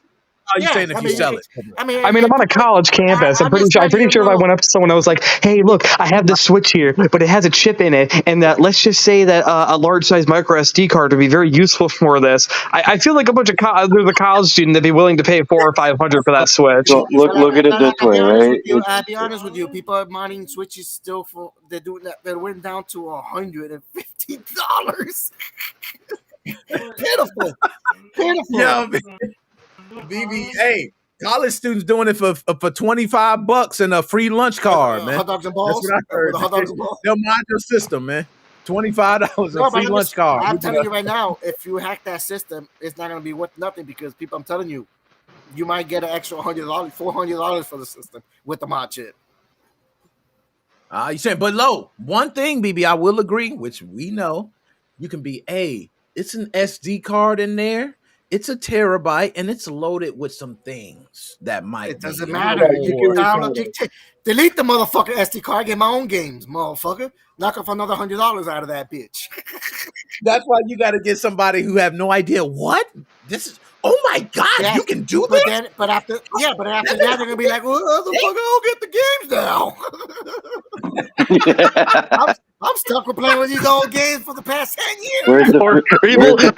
How you saying if you sell it? I'm on a college campus. I'm pretty sure if I went up to someone, I was like, "Hey, look, I have this Switch here, but it has a chip in it, and let's just say that a large size micro SD card would be very useful for this." I feel like a bunch of there's a college student that'd be willing to pay $400 or $500 for that Switch. So look at it this way, right? I'll be honest with you. People are modding Switches still they're doing that. They went down to $150. Pitiful. Yo, BB, hey, college students doing it for $25 and a free lunch card, man. Hot dogs and balls. That's what I heard. Hot dogs and balls. They'll mod your system, man. $25 a free lunch card. I'm telling you right now, if you hack that system, it's not going to be worth nothing because people, I'm telling you, you might get an extra $100, $400 for the system with the mod chip. You saying, but low. One thing, BB, I will agree, which we know, you can be it's an SD card in there. It's a terabyte and it's loaded with some things that might. It doesn't matter. You can download, delete the motherfucking SD card. Get my own games, motherfucker. Knock off another $100 out of that bitch. That's why you got to get somebody who have no idea what this is. Oh my God, you can do that. But after that, they're gonna be like, "Well, motherfucker, I'll get the games now." I'm stuck with playing with these old games for the past 10 years.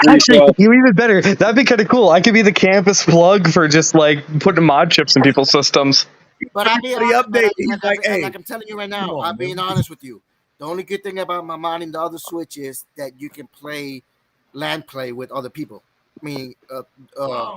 Actually, you even better. That'd be kind of cool. I could be the campus plug for just like putting mod chips in people's systems. But I'm telling you right now, I'm being honest with you. The only good thing about my modding the other Switch is that you can play LAN play with other people. I mean,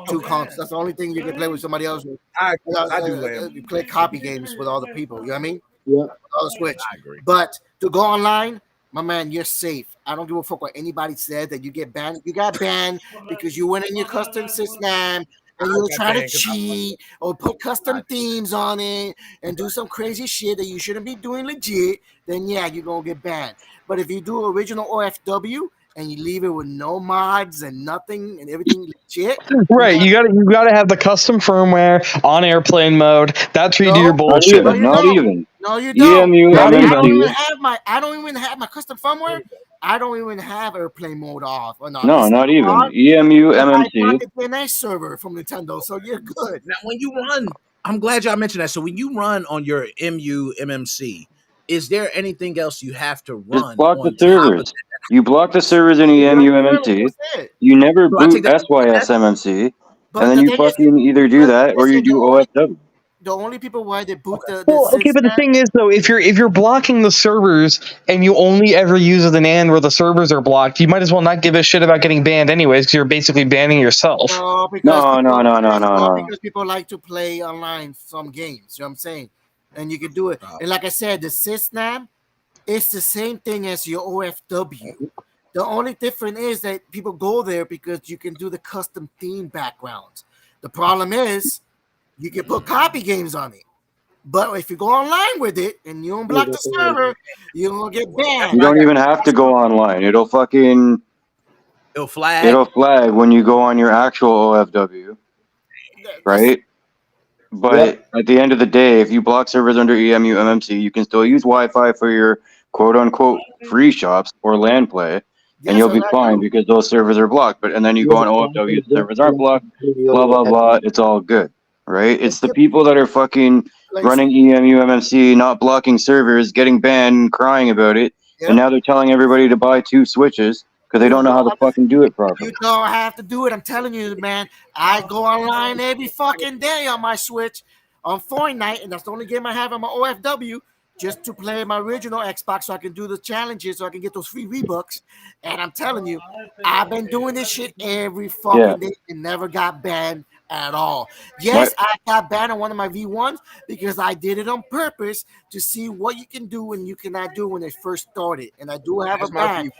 two consoles. That's the only thing you can play with somebody else. I do LAN. You play copy games with other people. You know what I mean? Yeah. On the Switch. I agree. But to go online, my man, you're safe. I don't give a fuck what anybody said that you get banned. You got banned because you went in your custom system and you were trying to cheat or put custom themes on it and do some crazy shit that you shouldn't be doing legit. Then yeah, you're gonna get banned. But if you do original OFW and you leave it with no mods and nothing and everything legit. Right, you gotta have the custom firmware on airplane mode. That's where you do your No, bullshit. no, you Not don't. even. No, you don't. EMU, Not I even. don't even MMC. have my custom firmware. I don't even have airplane mode off. Or not. No, It's not even. on EMU, because I MMC. bought the DNS server from Nintendo, so you're good. Now, when you run, I'm glad y'all mentioned that. So when you run on your MMC, is there anything else you have to Just run block the on top of servers. that? You block the servers in EMU, MMC. That's it. You never So I take boot that. SYS, MMC. And But then the you thing is, fucking either do that or you listen, do OFW. the only people why they boot the Well, okay, but the system. thing is, though, if you're blocking the servers and you only ever use the NAND where the servers are blocked, you might as well not give a shit about getting banned anyways, because you're basically banning yourself. No, because No. because people like to play online some games. You know what I'm saying? And you can do it. And like I said, the SysNAM, it's the same thing as your OFW. The only difference is that people go there because you can do the custom theme backgrounds. The problem is you can put copy games on it. But if you go online with it and you don't block the server, you're gonna get banned. You don't even have to go online. It'll flag when you go on your actual OFW, right? But at the end of the day, if you block servers under EMU, MMC, you can still use Wi-Fi for your quote-unquote free shops or LAN play, and you'll be fine because those servers are blocked. But and then you go on OFW, the servers aren't blocked, blah blah blah. It's all good, right? It's the people that are fucking running EMU, MMC, not blocking servers, getting banned, and crying about it, and now they're telling everybody to buy 2 switches because they don't know how to fucking do it properly. You don't have to do it. I'm telling you, man. I go online every fucking day on my Switch on Fortnite, and that's the only game I have on my OFW just to play my original Xbox so I can do the challenges so I can get those free V-Bucks. And I'm telling you, I've been doing this shit every fucking day and never got banned at all. Yes, I got banned on one of my V1s because I did it on purpose to see what you can do and you cannot do when they first started. And I do have a ban.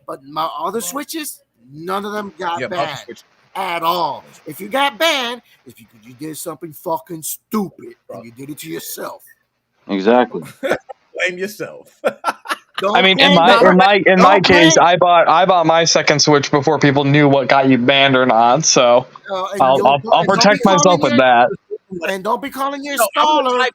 But my other Switches, none of them got banned at all. If you got banned, it's because you did something fucking stupid and you did it to yourself. Exactly. Blame yourself. I mean, in my case, I bought my second Switch before people knew what got you banned or not. So I'll protect myself with that. And don't be calling your installer. I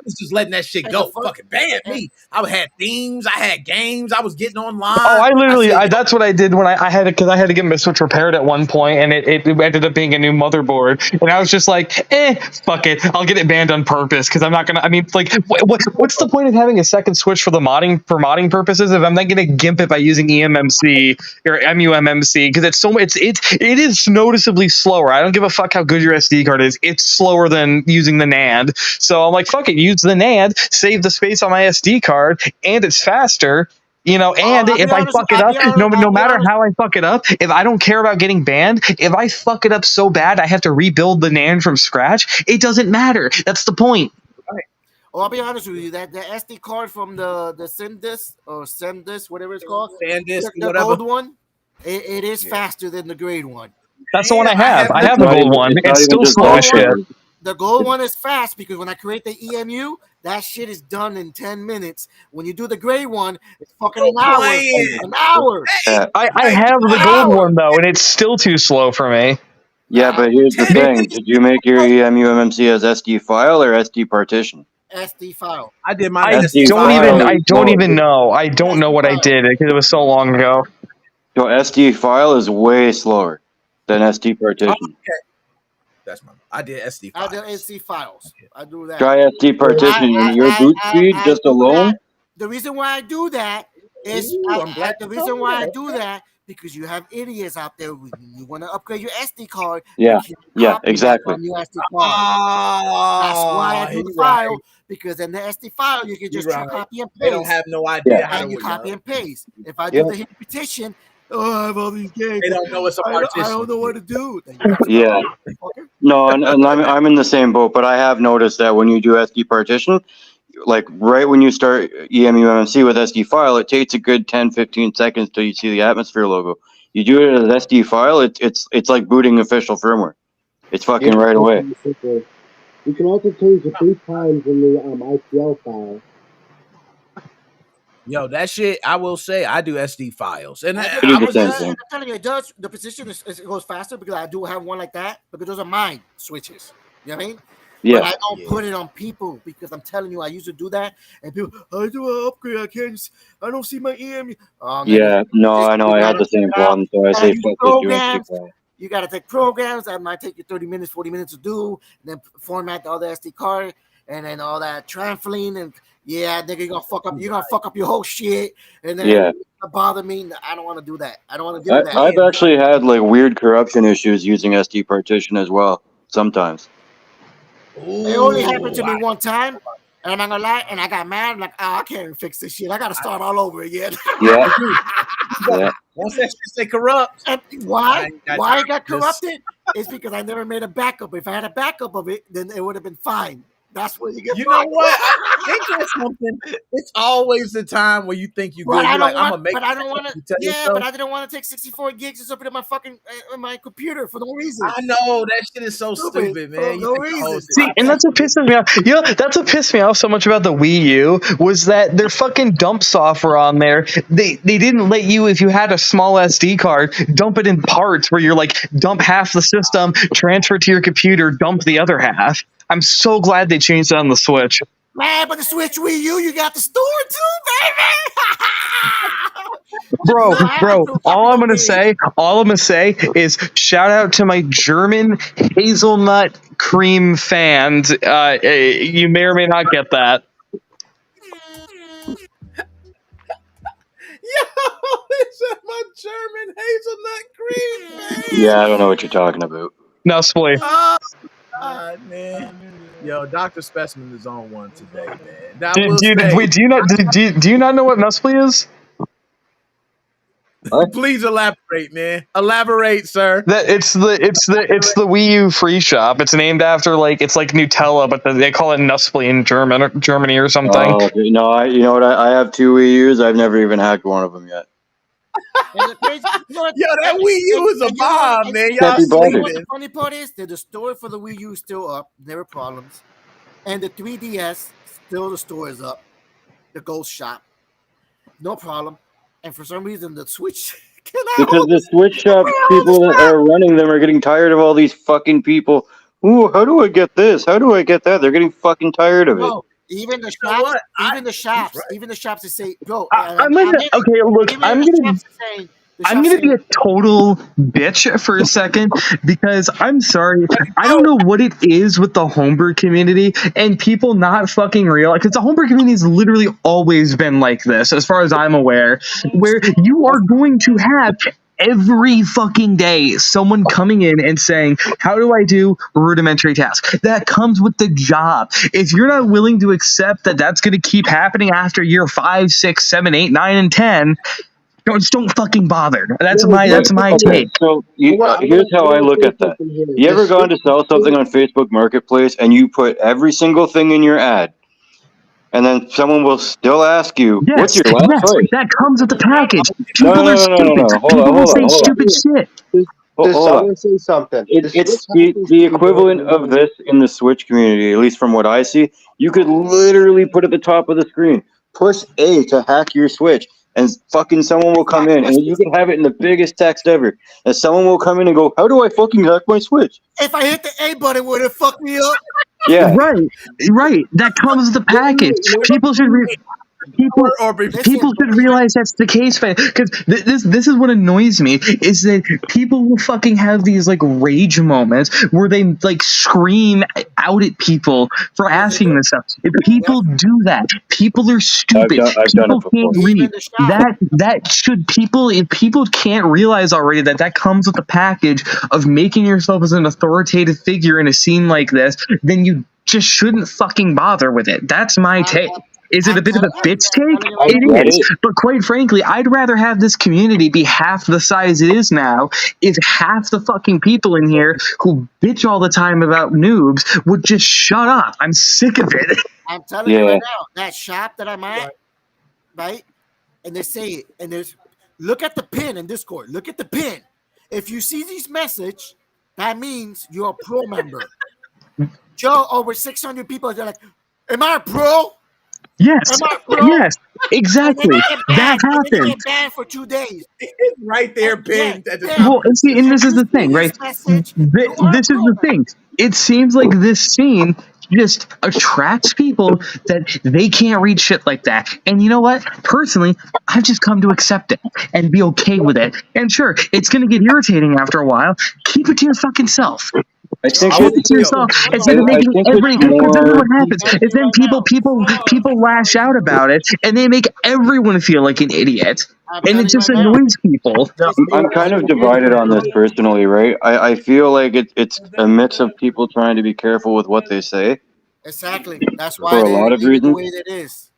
was just letting that shit go. Fucking ban me. I had themes. I had games. I was getting online. Oh, I literally, that's what I did when I had it, because I had to get my Switch repaired at one point, and it ended up being a new motherboard. And I was just like, fuck it. I'll get it banned on purpose, because I'm not going to, I mean, like, what's the point of having a second Switch for modding purposes if I'm not going to gimp it by using eMMC or MUMMC, because it is noticeably slower. I don't give a fuck how good your SD card is. It's slower than using the NAND. So I'm like, fuck it, use the NAND, save the space on my SD card, and it's faster. You know, and if I fuck it up, no matter how I fuck it up, if I don't care about getting banned, if I fuck it up so bad I have to rebuild the NAND from scratch, it doesn't matter. That's the point. Right. Well, I'll be honest with you, that the SD card from the SanDisk or SanDisk, whatever it's called, SanDisk, the gold one, it is faster than the grade one. That's the one I have. I have the gold one. It's still slow as shit. The gold one is fast because when I create the EMU, that shit is done in 10 minutes. When you do the gray one, it's fucking an hour. An hour. I have the gold one though, and it's still too slow for me. Yeah, but here's the thing: did you make your EMU MMC as SD file or SD partition? SD file. I did my I don't even know. I don't know what I did because it was so long ago. So SD file is way slower than SD partition. Oh, okay. That's I did SD files. I did SD files. I do that. Try SD partition and your boot speed just alone. The reason why I do that is the reason why I do that because you have idiots out there when you want to upgrade your SD card. Yeah, exactly. Your SD card. That's why I do the file because in the SD file you can just copy and paste. They don't have no idea how to you copy and paste. If I do the hit petition. Oh, I have all these games. They don't know it's a partition. I don't know what to do. Yeah. No, and I'm in the same boat, but I have noticed that when you do SD partition, like right when you start EMU MMC with SD file, it takes a good 10-15 seconds till you see the atmosphere logo. You do it as SD file, it's like booting official firmware. It's fucking right away. You can also change the boot times in the IPL file. Yo, that shit, I will say, I do SD files. And I I'm was just, telling you, it does. The position it goes faster because I do have one like that, because those are mine switches. You know what I mean? Yeah. But I don't put it on people because I'm telling you, I used to do that, and people, I do an upgrade. I don't see my EMU. Yeah, no, I know. I had the same problem, so I say fuck it, do SD file. You got to take programs that might take you 30 minutes, 40 minutes to do, and then format all the SD card, and then all that trampoline, and nigga, you're gonna fuck up your whole shit, and then bother me. I don't want to do that. I don't want to do that. I've actually had like weird corruption issues using SD partition as well. Sometimes. It only happened to me one time, and I'm not gonna lie, and I got mad. I'm like, I can't even fix this shit. I gotta start all over again. Yeah. Once that shit say corrupt. And why it got corrupted? It's because I never made a backup. If I had a backup of it, then it would have been fine. That's where you get. You know what? I think there's something. It's always the time where you think you're good. You're like, I'm gonna make. But I don't want to. Yeah, but I didn't want to take 64 gigs and stuff into my fucking my computer for no reason. I know that shit is so stupid, man. No reason. See, and that's what pisses me off. You know, that's what pissed me off so much about the Wii U was that their fucking dump software on there. They didn't let you, if you had a small SD card, dump it in parts where you're like dump half the system, transfer it to your computer, dump the other half. I'm so glad they changed it on the Switch. Man, but the Switch Wii U, you got the store too, baby. Bro, all I'm gonna say is shout out to my German hazelnut cream fans. You may or may not get that. Yo, it's my German hazelnut cream, man. Yeah, I don't know what you're talking about. No, split. Oh, God, man. Yo, Dr. Specimen is on one today, man. Now, Do you not know what Nusply is? Please elaborate, man. Elaborate, sir. That it's the Wii U free shop. It's named after it's like Nutella, but they call it Nusply in Germany or something. Oh, okay. No, you know what? I have 2 Wii U's. I've never even hacked one of them yet. Yo, that Wii U is a bomb, man. Y'all sleeping. The funny part is that the store for the Wii U is still up. There were problems. And the 3DS, still the store is up. The Ghost Shop. No problem. And for some reason, the Switch because the Switch shop people that are running them are getting tired of all these fucking people. Ooh, how do I get this? How do I get that? They're getting fucking tired of it. Even the shops, even the shops that say, "Bro, I'm gonna be a total bitch for a second because I'm sorry. I don't know what it is with the homebrew community and people not fucking realize, because the homebrew community has literally always been like this, as far as I'm aware, where you are going to have every fucking day someone coming in and saying, how do I do rudimentary tasks? That comes with the job. If you're not willing to accept that that's going to keep happening after year 5, 6, 7, 8, 9, and 10, don't fucking bother. That's my take. So here's how I look at that. You ever gone to sell something on Facebook Marketplace and you put every single thing in your ad, and then someone will still ask you, what's your last price? That comes with the package. People are stupid. People will say stupid shit. Does someone say something? It's the equivalent of this in the Switch community, at least from what I see. You could literally put at the top of the screen, push A to hack your Switch, and fucking someone will come in, and you can have it in the biggest text ever. And someone will come in and go, how do I fucking hack my Switch? If I hit the A button, would it fuck me up? Yeah. Right. That comes with the package. People should realize that's the case, because this is what annoys me, is that people will fucking have these rage moments where they scream out at people for asking this stuff. If people do that, people are stupid. I've done it before. Can't read. If people can't realize already that comes with the package of making yourself as an authoritative figure in a scene like this, then you just shouldn't fucking bother with it. That's my take. Is it a bit of a bitch take? It is. But quite frankly, I'd rather have this community be half the size it is now if half the fucking people in here who bitch all the time about noobs would just shut up. I'm sick of it. I'm telling you right now, that shop that I'm at, right? And they say it, and look at the pin in Discord. Look at the pin. If you see this message, that means you're a pro member. Joe, over 600 people, they're like, am I a pro? Yes, Am I wrong? yes, exactly. That And then they happens. get banned for 2 days. It's right there, pinned at the yeah. top. Well, and see, and this is the thing, See right? this message? You This is the thing. It seems like this scene just attracts people that they can't read shit like that. And you know what? Personally, I've just come to accept it and be okay with it. And sure, it's going to get irritating after a while. Keep it to your fucking self. I think Keep it it's to yourself instead of I making think every. it's Because then more. what happens is then people lash out about it, and they make everyone feel like an idiot, and it just annoys people. I'm kind of divided on this personally, right? I feel like it's a mix of people trying to be careful with what they say Exactly. That's why for a they lot of leave it the reasons. way it is.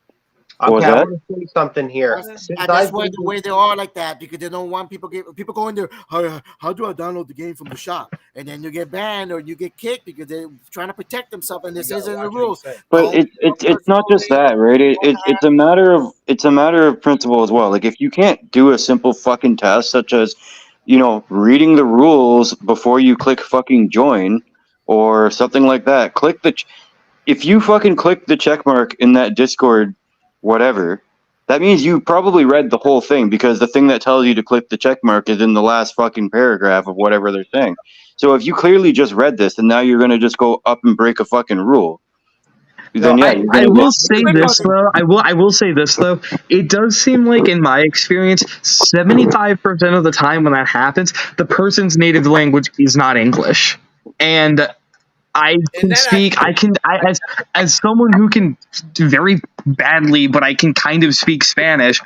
What was Okay, I that? want to say something here. That's why the way they are like that, because they don't want people go in there. How do I download the game from the shop? And then you get banned or you get kicked because they're trying to protect themselves, and this isn't the rules. But it's not just that, right? It's a matter of principle as well. Like if you can't do a simple fucking test such as, reading the rules before you click fucking join or something like that, if you fucking click the check mark in that Discord whatever, that means you probably read the whole thing, because the thing that tells you to click the check mark is in the last fucking paragraph of whatever they're saying. So if you clearly just read this and now you're going to just go up and break a fucking rule, then yeah, I will say this though. I will say this though. It does seem like, in my experience, 75% of the time when that happens, the person's native language is not English, and I can speak. As someone who can do very badly, but I can kind of speak Spanish.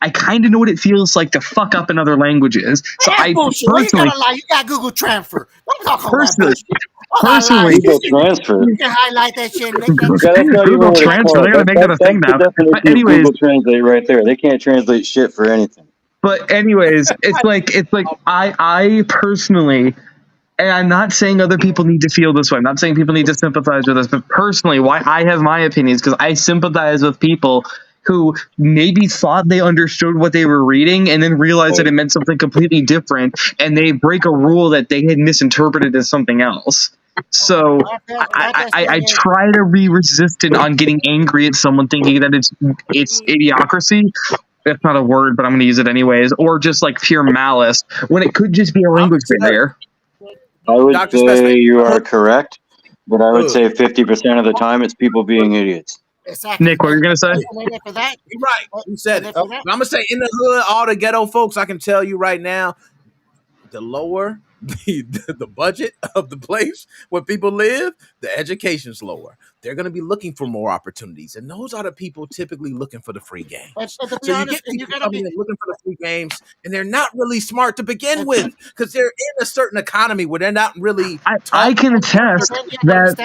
I kind of know what it feels like to fuck up in other languages. So I personally, you got Google Transfer. Don't talk about personally, Google Transfer. You can highlight that shit and make that. Yeah, that's not Google even what it's Transfer. called. They're gonna make that a thing now. That's the definition But anyways, of Google Translate right there. They can't translate shit for anything. But anyways, it's like I personally. And I'm not saying other people need to feel this way. I'm not saying people need to sympathize with us. But personally, why I have my opinions, because I sympathize with people who maybe thought they understood what they were reading and then realized that it meant something completely different, and they break a rule that they had misinterpreted as something else. So I try to be resistant on getting angry at someone thinking that it's idiocracy. That's not a word, but I'm going to use it anyways. Or just like pure malice, when it could just be a language barrier. I would say you are correct, but I would say 50% of the time it's people being idiots. Exactly. Nick, what are you gonna say? You're right. You said it. I'm gonna say, in the hood, all the ghetto folks, I can tell you right now, the lower the budget of the place where people live, the education's lower. They're going to be looking for more opportunities, and those are the people typically looking for the free games. So you get people coming in looking for the free games, and they're not really smart to begin with, because they're in a certain economy where they're not really. I can attest that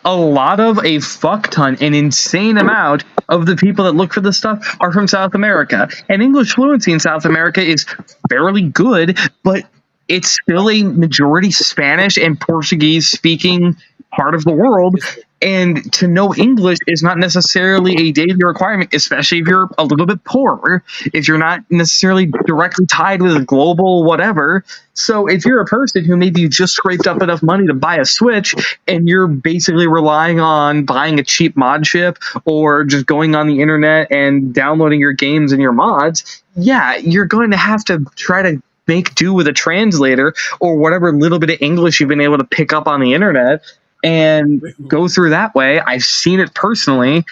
a lot of a fuck ton, an insane amount of the people that look for this stuff are from South America, and English fluency in South America is fairly good, but it's still a majority Spanish and Portuguese speaking part of the world, and to know English is not necessarily a daily requirement, especially if you're a little bit poorer, if you're not necessarily directly tied with a global whatever. So if you're a person who maybe just scraped up enough money to buy a Switch, and you're basically relying on buying a cheap mod chip or just going on the internet and downloading your games and your mods, yeah, you're going to have to try to make do with a translator or whatever little bit of English you've been able to pick up on the internet and go through that way. I've seen it personally,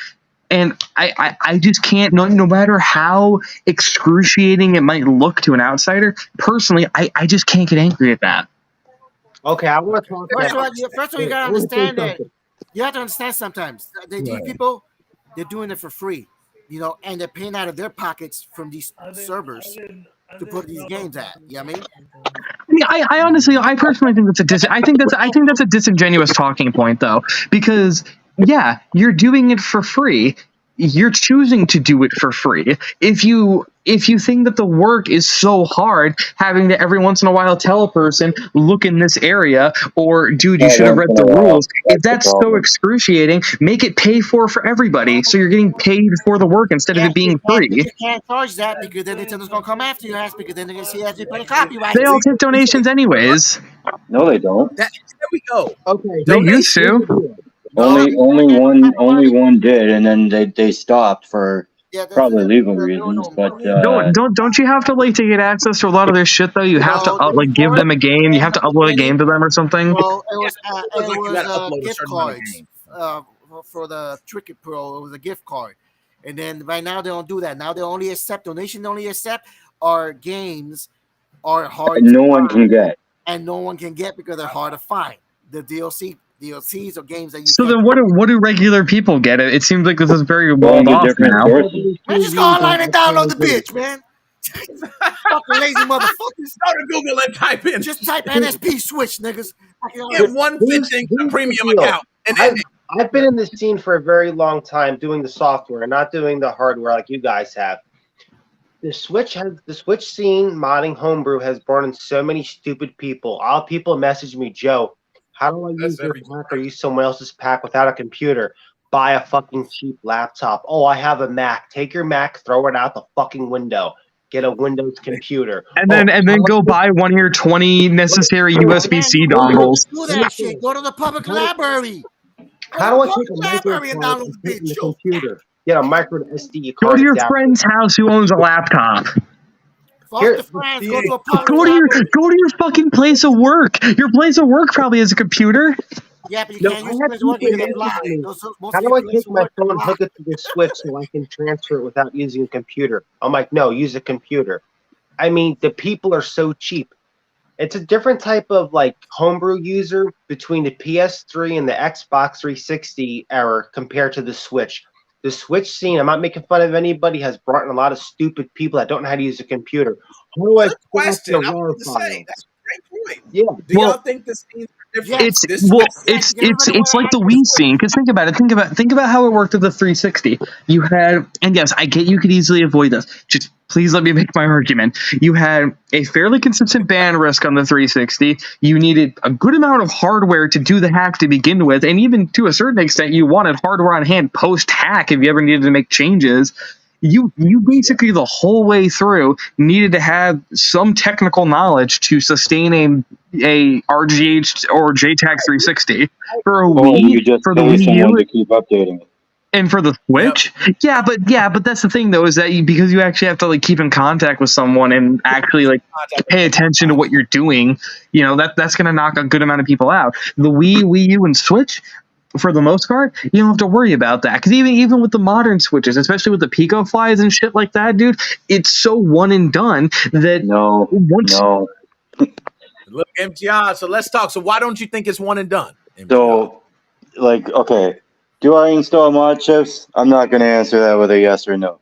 and I just can't, no matter how excruciating it might look to an outsider, personally, I just can't get angry at that. Okay, I want to talk First of all, you gotta understand that. You have to understand sometimes these people, they're doing it for free, and they're paying out of their pockets from these servers to put these games at. You know what I mean? I honestly, I personally think I think that's a disingenuous talking point, though, because yeah, you're doing it for free. You're choosing to do it for free. If you think that the work is so hard, having to every once in a while tell a person, look in this area, or dude, you should have read the rules. If that's so excruciating, make it pay for everybody, so you're getting paid for the work instead of it being free. You can't charge that, because then Nintendo's gonna come after your ass, because then they're gonna see as you pay copyright. They all take donations anyways. No, they don't. There we go. Okay. They used to. Only one did, and then they stopped for probably legal reasons. But Don't you have to like to get access to a lot of their shit though? You have to like give them a game. You have to upload a game to them or something. Well, it was You gotta upload a gift certain amount of cards games. for the Cricket Pro. It was a gift card, and then right now they don't do that. Now they only accept donation. They only accept our games are hard. No one can get, and no one can get because they're hard to find. The DLCs or games that you. So then, what do regular people get? It seems like this is very walled off now. Man, just go online and download the bitch, man. Fucking lazy motherfuckers. Go to Google and type in. Just type NSP Switch, niggas. Get one thing a premium account. And I've been in this scene for a very long time doing the software and not doing the hardware like you guys have. The Switch scene, modding homebrew has brought in so many stupid people. All people message me, Joe, how do I use your pack or use someone else's pack without a computer? Buy a fucking cheap laptop. Oh, I have a Mac. Take your Mac, throw it out the fucking window. Get a Windows computer. And then go buy one of your 20 necessary USB-C dongles. Do that shit. Go to the public library. How do I take a micro card and put it in the computer? Get a micro SD card. Go to your friend's house who owns a laptop. Go to a public Go to your fucking place of work. Your place of work probably has a computer. Yeah, but you can't use place of work. You get live. How do I take my phone, hook it to the Switch so I can transfer it without using a computer? I'm like, no, use a computer. I mean, the people are so cheap. It's a different type of like homebrew user between the PS3 and the Xbox 360 era compared to the Switch. The Switch scene, I'm not making fun of anybody, has brought in a lot of stupid people that don't know how to use a computer. How do I question? I want to say that's a great point. Yeah. Do y'all think the scenes are different? It's like the Wii scene. Because think about it. Think about how it worked with the 360. You had, and yes, I get you could easily avoid this. Just please let me make my argument. You had a fairly consistent ban risk on the 360. You needed a good amount of hardware to do the hack to begin with, and even to a certain extent, you wanted hardware on hand post-hack if you ever needed to make changes. You basically the whole way through needed to have some technical knowledge to sustain a RGH or JTAG 360 for a Wii, for the Wii U, to keep updating it. And for the Switch, yeah, but that's the thing though, is that because you actually have to like keep in contact with someone and actually like pay attention to what you're doing, you know, that's gonna knock a good amount of people out. The Wii U, and Switch, for the most part, you don't have to worry about that, because even with the modern Switches, especially with the Pico Flies and shit like that, dude, it's so one and done that no. Look, MTR. So let's talk. So why don't you think it's one and done? MTR? So, like, okay. Do I install mod chips? I'm not going to answer that with a yes or no.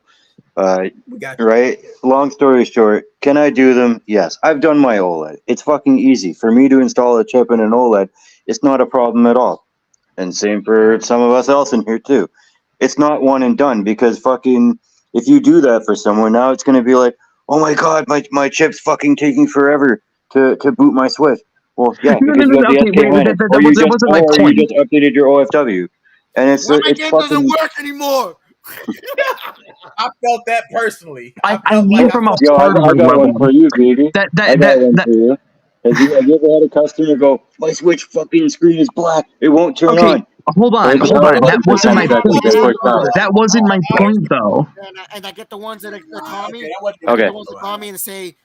Right? Long story short, can I do them? Yes. I've done my OLED. It's fucking easy. For me to install a chip in an OLED, it's not a problem at all. And same for some of us else in here too. It's not one and done, because fucking, if you do that for someone, now it's going to be like, oh my God, my chip's fucking taking forever to boot my Switch. Well, yeah, because you have the wasn't my point. You just updated your OFW. And it's my game doesn't work anymore. I felt that personally. I mean, from a hardware level. I got one for you, baby. I got one for you. Have you ever had a customer go, my Switch fucking screen is black, it won't turn on? Hold on. That wasn't my point. That wasn't my point, though. And I get the ones that call me. Okay. The ones that call me and say,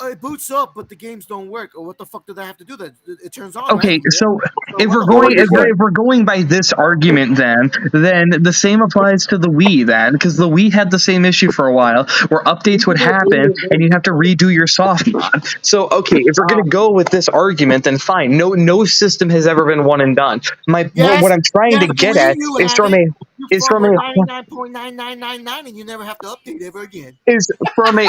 it boots up, but the games don't work. Or what the fuck do I have to do? That it turns on. Okay, right? so if we're going by this argument, then the same applies to the Wii, then, because the Wii had the same issue for a while, where updates would happen and you have to redo your soft mod. So okay, if we're gonna go with this argument, then fine. No system has ever been one and done. What I'm trying to get at is from a 99.9999, and you never have to update ever again. Is from a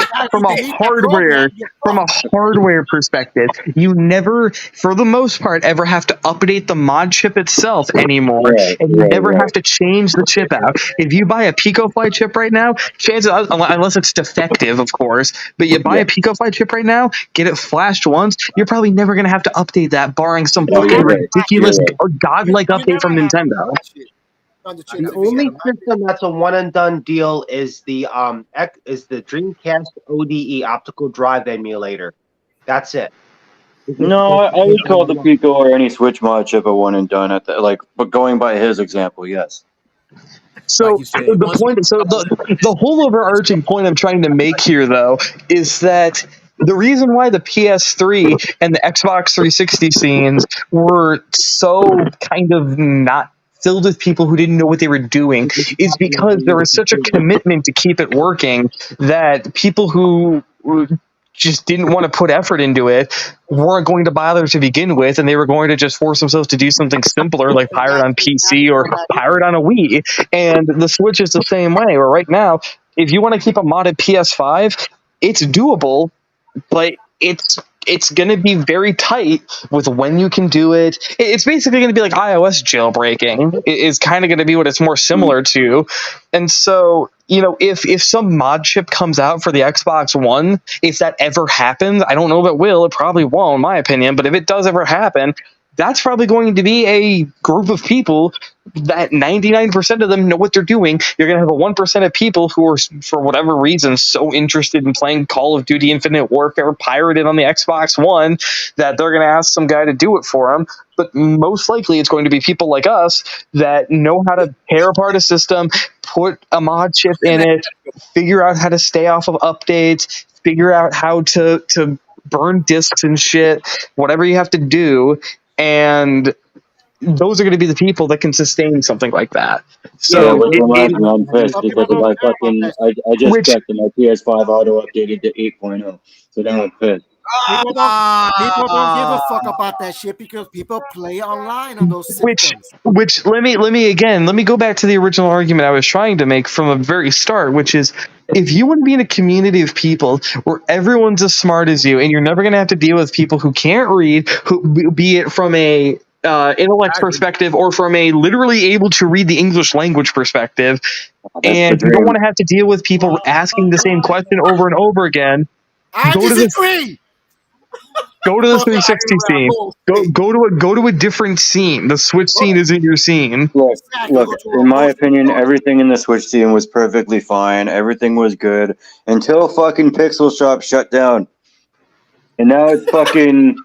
hardware perspective, you never, for the most part, ever have to update the mod chip itself anymore, and you never have to change the chip out. If you buy a PicoFly chip right now, chances, unless it's defective, of course, but you buy a PicoFly chip right now, get it flashed once, you're probably never going to have to update that, barring some fucking ridiculous or godlike update from Nintendo. The only system that's a one and done deal is the Dreamcast ODE optical drive emulator. That's it. No, I would call the Pico or any Switch mod chip a one and done at the but going by his example, yes. So Like you said, the once point, so the whole overarching point I'm trying to make here, though, is that the reason why the PS3 and the Xbox 360 scenes were so kind of not filled with people who didn't know what they were doing is because there was such a commitment to keep it working that people who just didn't want to put effort into it weren't going to bother to begin with, and they were going to just force themselves to do something simpler like pirate on PC or pirate on a Wii. And the Switch is the same way, where right now, if you want to keep a modded PS5, it's doable, but it's going to be very tight with when you can do it. It's basically going to be like iOS jailbreaking. Is kind of going to be what it's more similar to. And so, if some mod chip comes out for the Xbox One, if that ever happens, I don't know if it will. It probably won't, in my opinion. But if it does ever happen, that's probably going to be a group of people that 99% of them know what they're doing. You're going to have a 1% of people who are, for whatever reason, so interested in playing Call of Duty Infinite Warfare pirated on the Xbox One that they're going to ask some guy to do it for them. But most likely it's going to be people like us that know how to tear apart a system, put a mod chip in it, figure out how to stay off of updates, figure out how to burn discs and shit, whatever you have to do. And those are going to be the people that can sustain something like that. So I'm pissed because I just checked and my PS5 auto updated to 8.0. So now I'm pissed. People don't give a fuck about that shit because people play online on those systems. Which let me go back to the original argument I was trying to make from the very start, which is if you want to be in a community of people where everyone's as smart as you and you're never going to have to deal with people who can't read, who be it from a intellect perspective or from a literally able to read the English language perspective, and you don't want to have to deal with people asking the same question over and over again, Go to the 360 scene. Go to a different scene. The Switch scene isn't your scene. Look, in my opinion, everything in the Switch scene was perfectly fine. Everything was good until fucking Pixel Shop shut down. And now it's fucking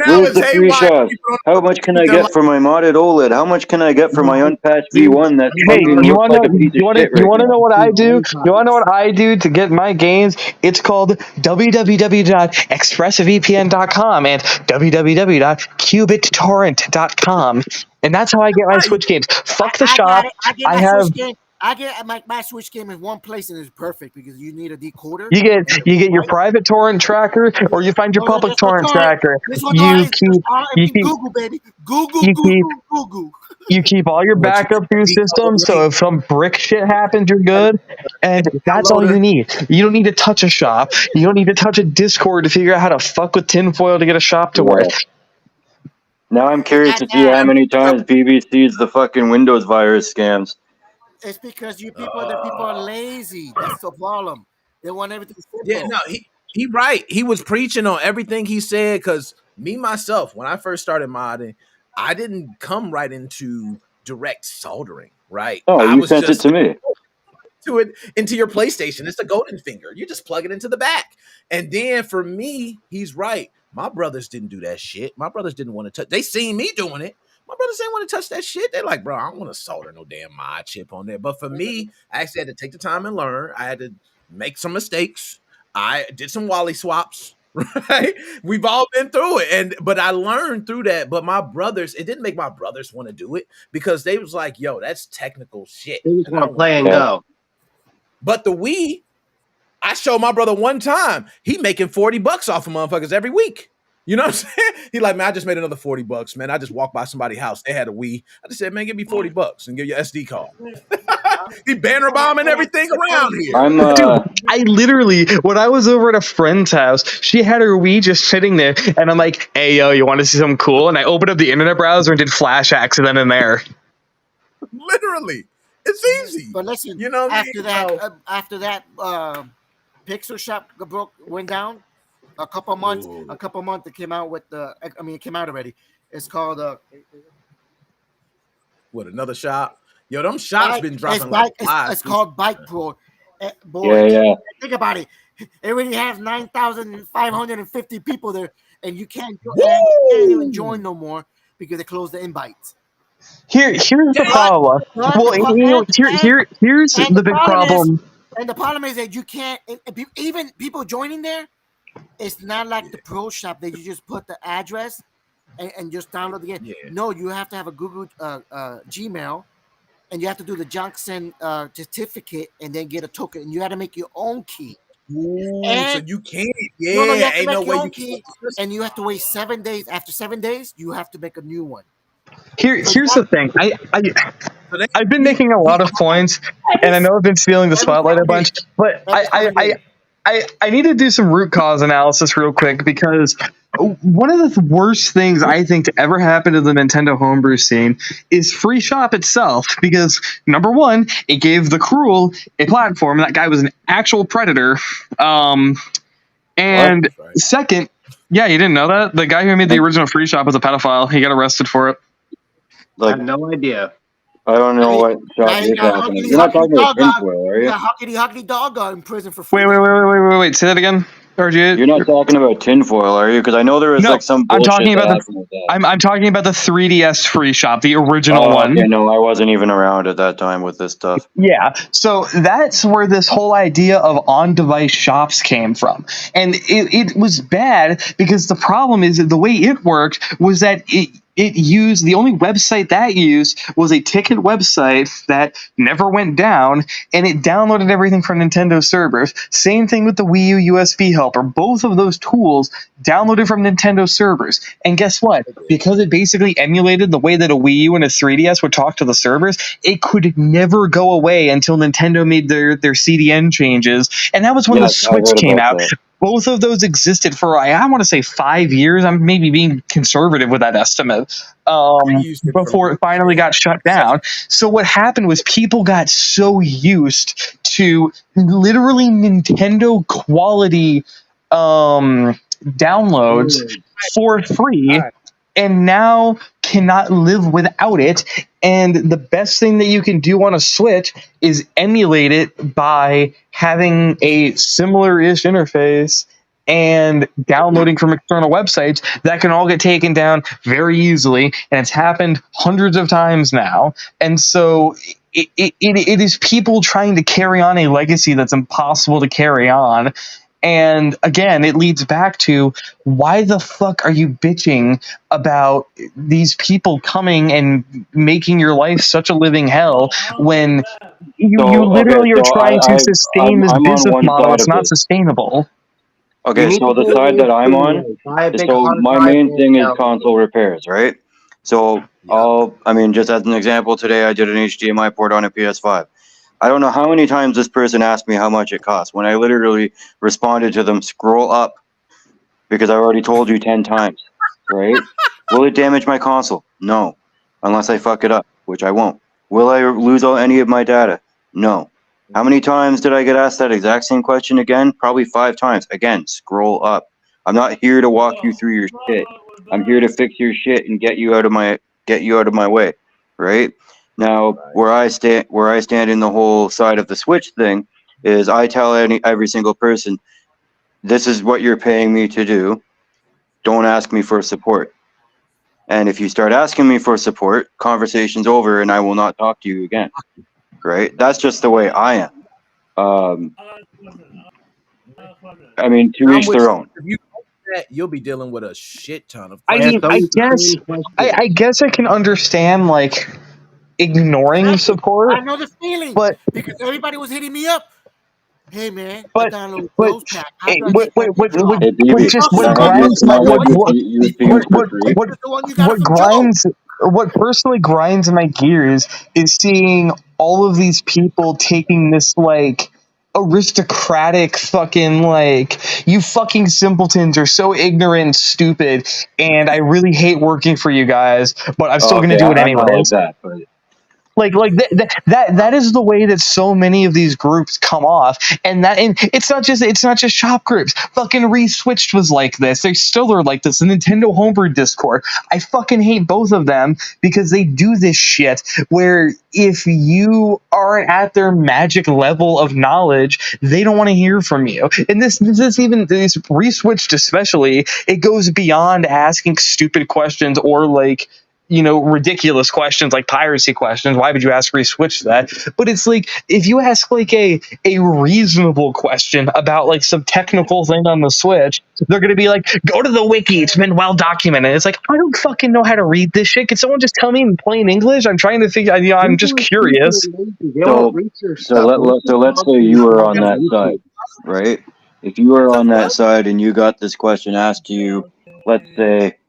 where's the free shop? How much can I get for my modded OLED? How much can I get for my unpatched V1 that fucking looks like a piece of shit? You want to know what I do? You want to know what I do to get my games? It's called www.expressvpn.com and www.qubittorrent.com. And that's how I get my Switch games. Fuck the shop. I get my Switch game in one place and it's perfect because you need a decoder. You get your private torrent tracker, or you find your public torrent tracker. You keep Google, baby. Google. You keep all your backup through systems, so if some brick shit happens, you're good. And that's all you need. You don't need to touch a shop. You don't need to touch a Discord to figure out how to fuck with tinfoil to get a shop to work. Now I'm curious to see how many times BB sees the fucking Windows virus scams. It's because people are lazy. That's the problem. They want everything simple. Yeah, no, he right. He was preaching on everything he said because me, myself, when I first started modding, I didn't come right into direct soldering, right? Oh, I you sent it to me. Into your PlayStation. It's a golden finger. You just plug it into the back. And then for me, he's right. My brothers didn't do that shit. My brothers didn't want to touch. They seen me doing it. My brothers didn't want to touch that shit. They're like, bro, I don't want to solder no damn mod chip on there. But for me, I actually had to take the time and learn. I had to make some mistakes. I did some Wally swaps, right? We've all been through it. But I learned through that. But my brothers, it didn't make my brothers want to do it because they was like, yo, that's technical shit. They just want to play and go. But the Wii, I showed my brother one time, he making $40 off of motherfuckers every week. You know what I'm saying? He like, man, I just made another $40, man. I just walked by somebody's house. They had a Wii. I just said, man, give me $40 and give you SD card. He banner bombing everything around here. Dude, I literally, when I was over at a friend's house, she had her Wii just sitting there, and I'm like, hey, yo, you want to see something cool? And I opened up the internet browser and did Flash accident in there. Literally. It's easy. But listen, you know, after that, Pixel Shop went down. A couple months, it came out with it came out already. It's called what, another shop? Yo, them shops been dropping it's called Bike Pro. Boy, yeah. Think about it. It already has 9,550 people there, and you can't even join no more because they closed the invites. Here's the problem. Well, here's the big problem. And the problem is that you can't, even people joining there, it's not like the pro shop that you just put the address and just download the game. Yeah. No, you have to have a Google Gmail, and you have to do the Johnson certificate and then get a token. And you got to make your own key. Ooh, And so you can't. you Yeah, have to ain't make no your way own you key, can. and you have to wait 7 days. After 7 days, you have to make a new one. Here's the thing. So they- I've been making a lot of points, and I know I've been stealing the spotlight a bunch, but I need to do some root cause analysis real quick, because one of the worst things I think to ever happen to the Nintendo homebrew scene is Free Shop itself, because number one, it gave the Cruel a platform, and that guy was an actual predator. And second, yeah, you didn't know that? The guy who made the original Free Shop was a pedophile. He got arrested for it. I have no idea. I don't know what shop you're talking about. You're not talking about tinfoil, are you? Hockey Dog got in prison for free. Wait. Say that again. RG. You're not talking about tinfoil, are you? Because I know there was like some bullshit I'm talking about that happened with that. I'm talking about the 3DS Free Shop, the original one. Okay, no, I wasn't even around at that time with this stuff. Yeah, so that's where this whole idea of on-device shops came from. And it was bad because the problem is that the way it worked was that it used, the only website that used was a ticket website that never went down, and it downloaded everything from Nintendo servers. Same thing with the Wii U USB helper. Both of those tools downloaded from Nintendo servers. And guess what? Because it basically emulated the way that a Wii U and a 3DS would talk to the servers, it could never go away until Nintendo made their CDN changes. And that was when the Switch came out. Both of those existed for, I want to say, 5 years. I'm maybe being conservative with that estimate, before it finally got shut down. So what happened was people got so used to literally Nintendo quality downloads for free, and now cannot live without it. And the best thing that you can do on a Switch is emulate it by having a similar-ish interface and downloading from external websites that can all get taken down very easily. And it's happened hundreds of times now. And so it is people trying to carry on a legacy that's impossible to carry on. And again, it leads back to, why the fuck are you bitching about these people coming and making your life such a living hell when you literally are trying to sustain this business model? It's not sustainable. Okay, so the side that I'm on, so my main thing is console repairs, right? So just as an example, today I did an HDMI port on a PS5. I don't know how many times this person asked me how much it costs when I literally responded to them, scroll up, because I already told you 10 times, right? Will it damage my console? No, unless I fuck it up, which I won't. Will I lose any of my data? No. How many times did I get asked that exact same question again? Probably 5 times. Again, scroll up. I'm not here to walk you through your shit. I'm here to fix your shit and get you out of my way, right? Now, where I stand in the whole side of the Switch thing is, I tell every single person, this is what you're paying me to do. Don't ask me for support. And if you start asking me for support, conversation's over and I will not talk to you again. Right? That's just the way I am. To each their own. If you do that, you'll be dealing with a shit ton of. I guess I can understand, like, ignoring support. I know the feeling, but because everybody was hitting me up. Hey man, what personally grinds my gears is seeing all of these people taking this, like, aristocratic fucking, like, you fucking simpletons are so ignorant and stupid, and I really hate working for you guys, but I'm still gonna do it anyways. That is the way that so many of these groups come off, and it's not just shop groups. Fucking Re-Switched was like this. They still are like this. The Nintendo Homebrew Discord. I fucking hate both of them because they do this shit where if you aren't at their magic level of knowledge, they don't want to hear from you. And this even this Re-Switched especially, it goes beyond asking stupid questions or like, you know, ridiculous questions like piracy questions. Why would you ask Re-Switch that? But it's like, if you ask like a reasonable question about like some technical thing on the Switch, they're going to be like, go to the wiki. It's been well documented. It's like, I don't fucking know how to read this shit. Can someone just tell me in plain English? I'm trying to figure, you know, I'm just curious. So let's say you were on that side, right? If you were on that side and you got this question asked to you, let's say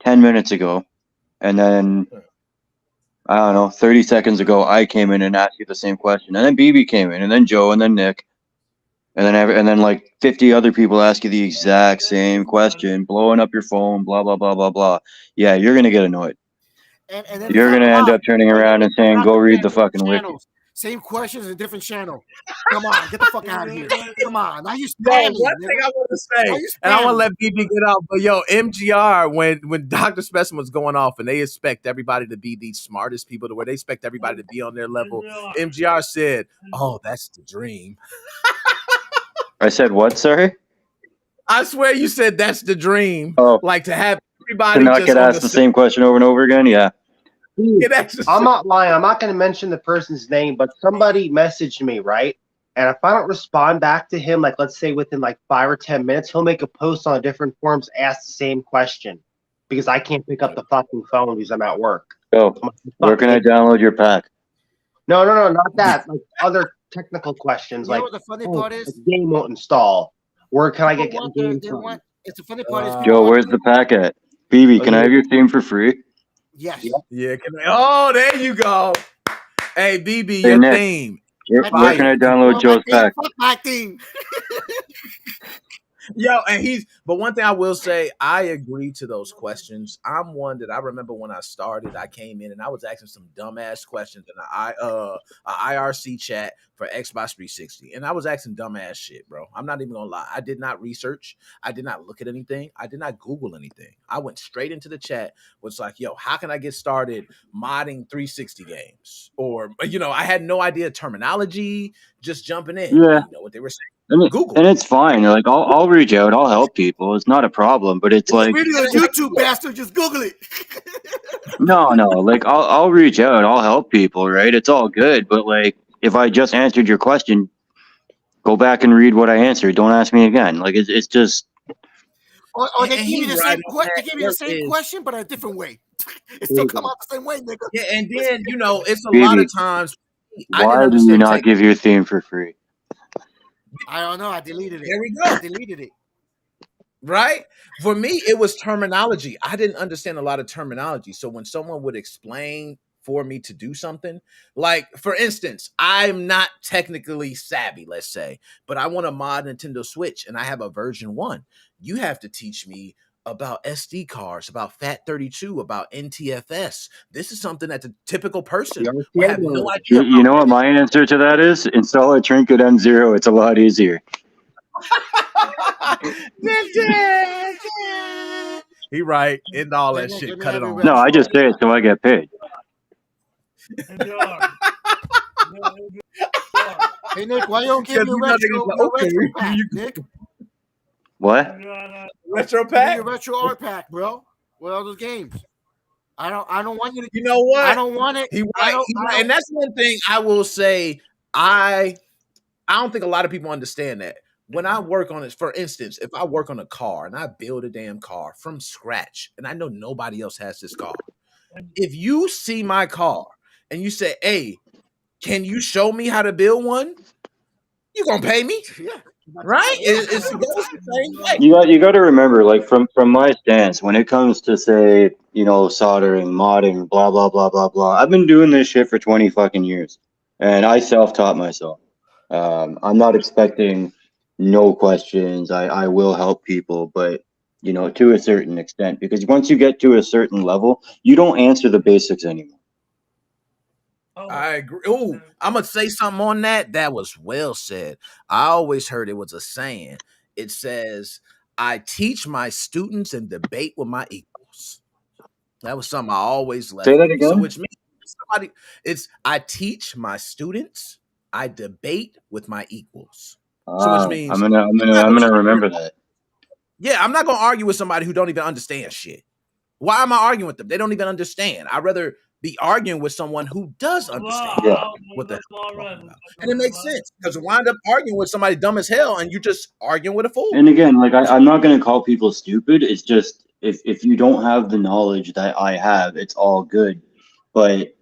10 minutes ago, and then, I don't know, 30 seconds ago, I came in and asked you the same question. And then BB came in, and then Joe, and then Nick. And then like 50 other people ask you the exact same question, blowing up your phone, blah, blah, blah, blah, blah. Yeah, you're going to get annoyed. And You're going to end up turning around and saying, go read the fucking wiki. Same questions in different channel. Come on, get the fuck out of here. Come on. Now you Yo, spamming. one thing I want to say, and I want to let BB get out, but yo, MGR, when Dr. Specimen was going off and they expect everybody to be the smartest people to where they expect everybody to be on their level, MGR said, oh, that's the dream. I said what, sorry? I swear you said that's the dream. Oh, like to have everybody to not just get asked the same question over and over again? Yeah. I'm not lying. I'm not going to mention the person's name, but somebody messaged me, right? And if I don't respond back to him, like let's say within like 5 or 10 minutes, he'll make a post on different forums, ask the same question because I can't pick up the fucking phone because I'm at work. Oh, where can I download your pack? No, not that. Like other technical questions, like what the funny part is? the game won't install. Where can I get the game from? It's the funny part is, Joe, where's the pack at? BB, can I have your theme for free? Yes. Yeah. Oh, there you go. Hey, BB, Hey, your Nick, theme. Where can I download Joe's pack? Fuck my theme. Yo, but one thing I will say, I agree to those questions. I'm one that I remember when I started, I came in and I was asking some dumbass questions in a IRC chat for Xbox 360. And I was asking dumbass shit, bro. I'm not even gonna lie. I did not research. I did not look at anything. I did not Google anything. I went straight into the chat, was like, yo, how can I get started modding 360 games? Or, you know, I had no idea terminology, just jumping in. Yeah. You know what they were saying. And it's fine. Like I'll reach out. I'll help people. It's not a problem. But it's like video on YouTube, bastard. Just Google it. no. Like I'll reach out. I'll help people. Right? It's all good. But like if I just answered your question, go back and read what I answered. Don't ask me again. Like it's just. Or they give you the same question. They give you the same question, but a different way. It still come out the same way, nigga. Yeah, and then you know it's a lot of times. Why do you not give your theme for free? I don't know. I deleted it. There we go. I deleted it. Right? For me, it was terminology. I didn't understand a lot of terminology. So when someone would explain for me to do something, like for instance, I'm not technically savvy, let's say, but I want to mod Nintendo Switch and I have a version 1. You have to teach me about SD cards, about FAT32, about NTFS. This is something that the typical person will have no idea. You know what my answer to that is? Install a Trinket M0. It's a lot easier. He right. End all that shit. Cut it on. No, I just say it so I get paid. Hey Nick, why you don't give me a retro pack, Nick? What? Retro pack? Give me a retro R pack, bro. With all those games. I don't want you to. You know what? I don't want it. He right. And that's one thing I will say. I don't think a lot of people understand that. When I work on it, for instance, if I work on a car and I build a damn car from scratch, and I know nobody else has this car, if you see my car and you say, "Hey, can you show me how to build one?" You gonna pay me? Yeah. Right? It's the same way. You got to remember, like from my stance, when it comes to say, you know, soldering, modding, blah blah blah blah blah. I've been doing this shit for 20 fucking years, and I self-taught myself. I'm not expecting no questions. I will help people, but you know, to a certain extent, because once you get to a certain level, you don't answer the basics anymore. I agree. Oh, I'm gonna say something on that. That was well said. I always heard it was a saying. It says, "I teach my students and debate with my equals." That was something I always left Say that with. So again. which means somebody, it's I teach my students, I debate with my equals. So which means I'm gonna remember that. yeah, I'm not gonna argue with somebody who don't even understand shit. Why am I arguing with them? They don't even understand. I'd rather be arguing with someone who does understand Yeah. what the hell I'm talking about. And it makes sense because you wind up arguing with somebody dumb as hell and you just arguing with a fool. And again, like I'm not gonna call people stupid. It's just if you don't have the knowledge that I have, it's all good. But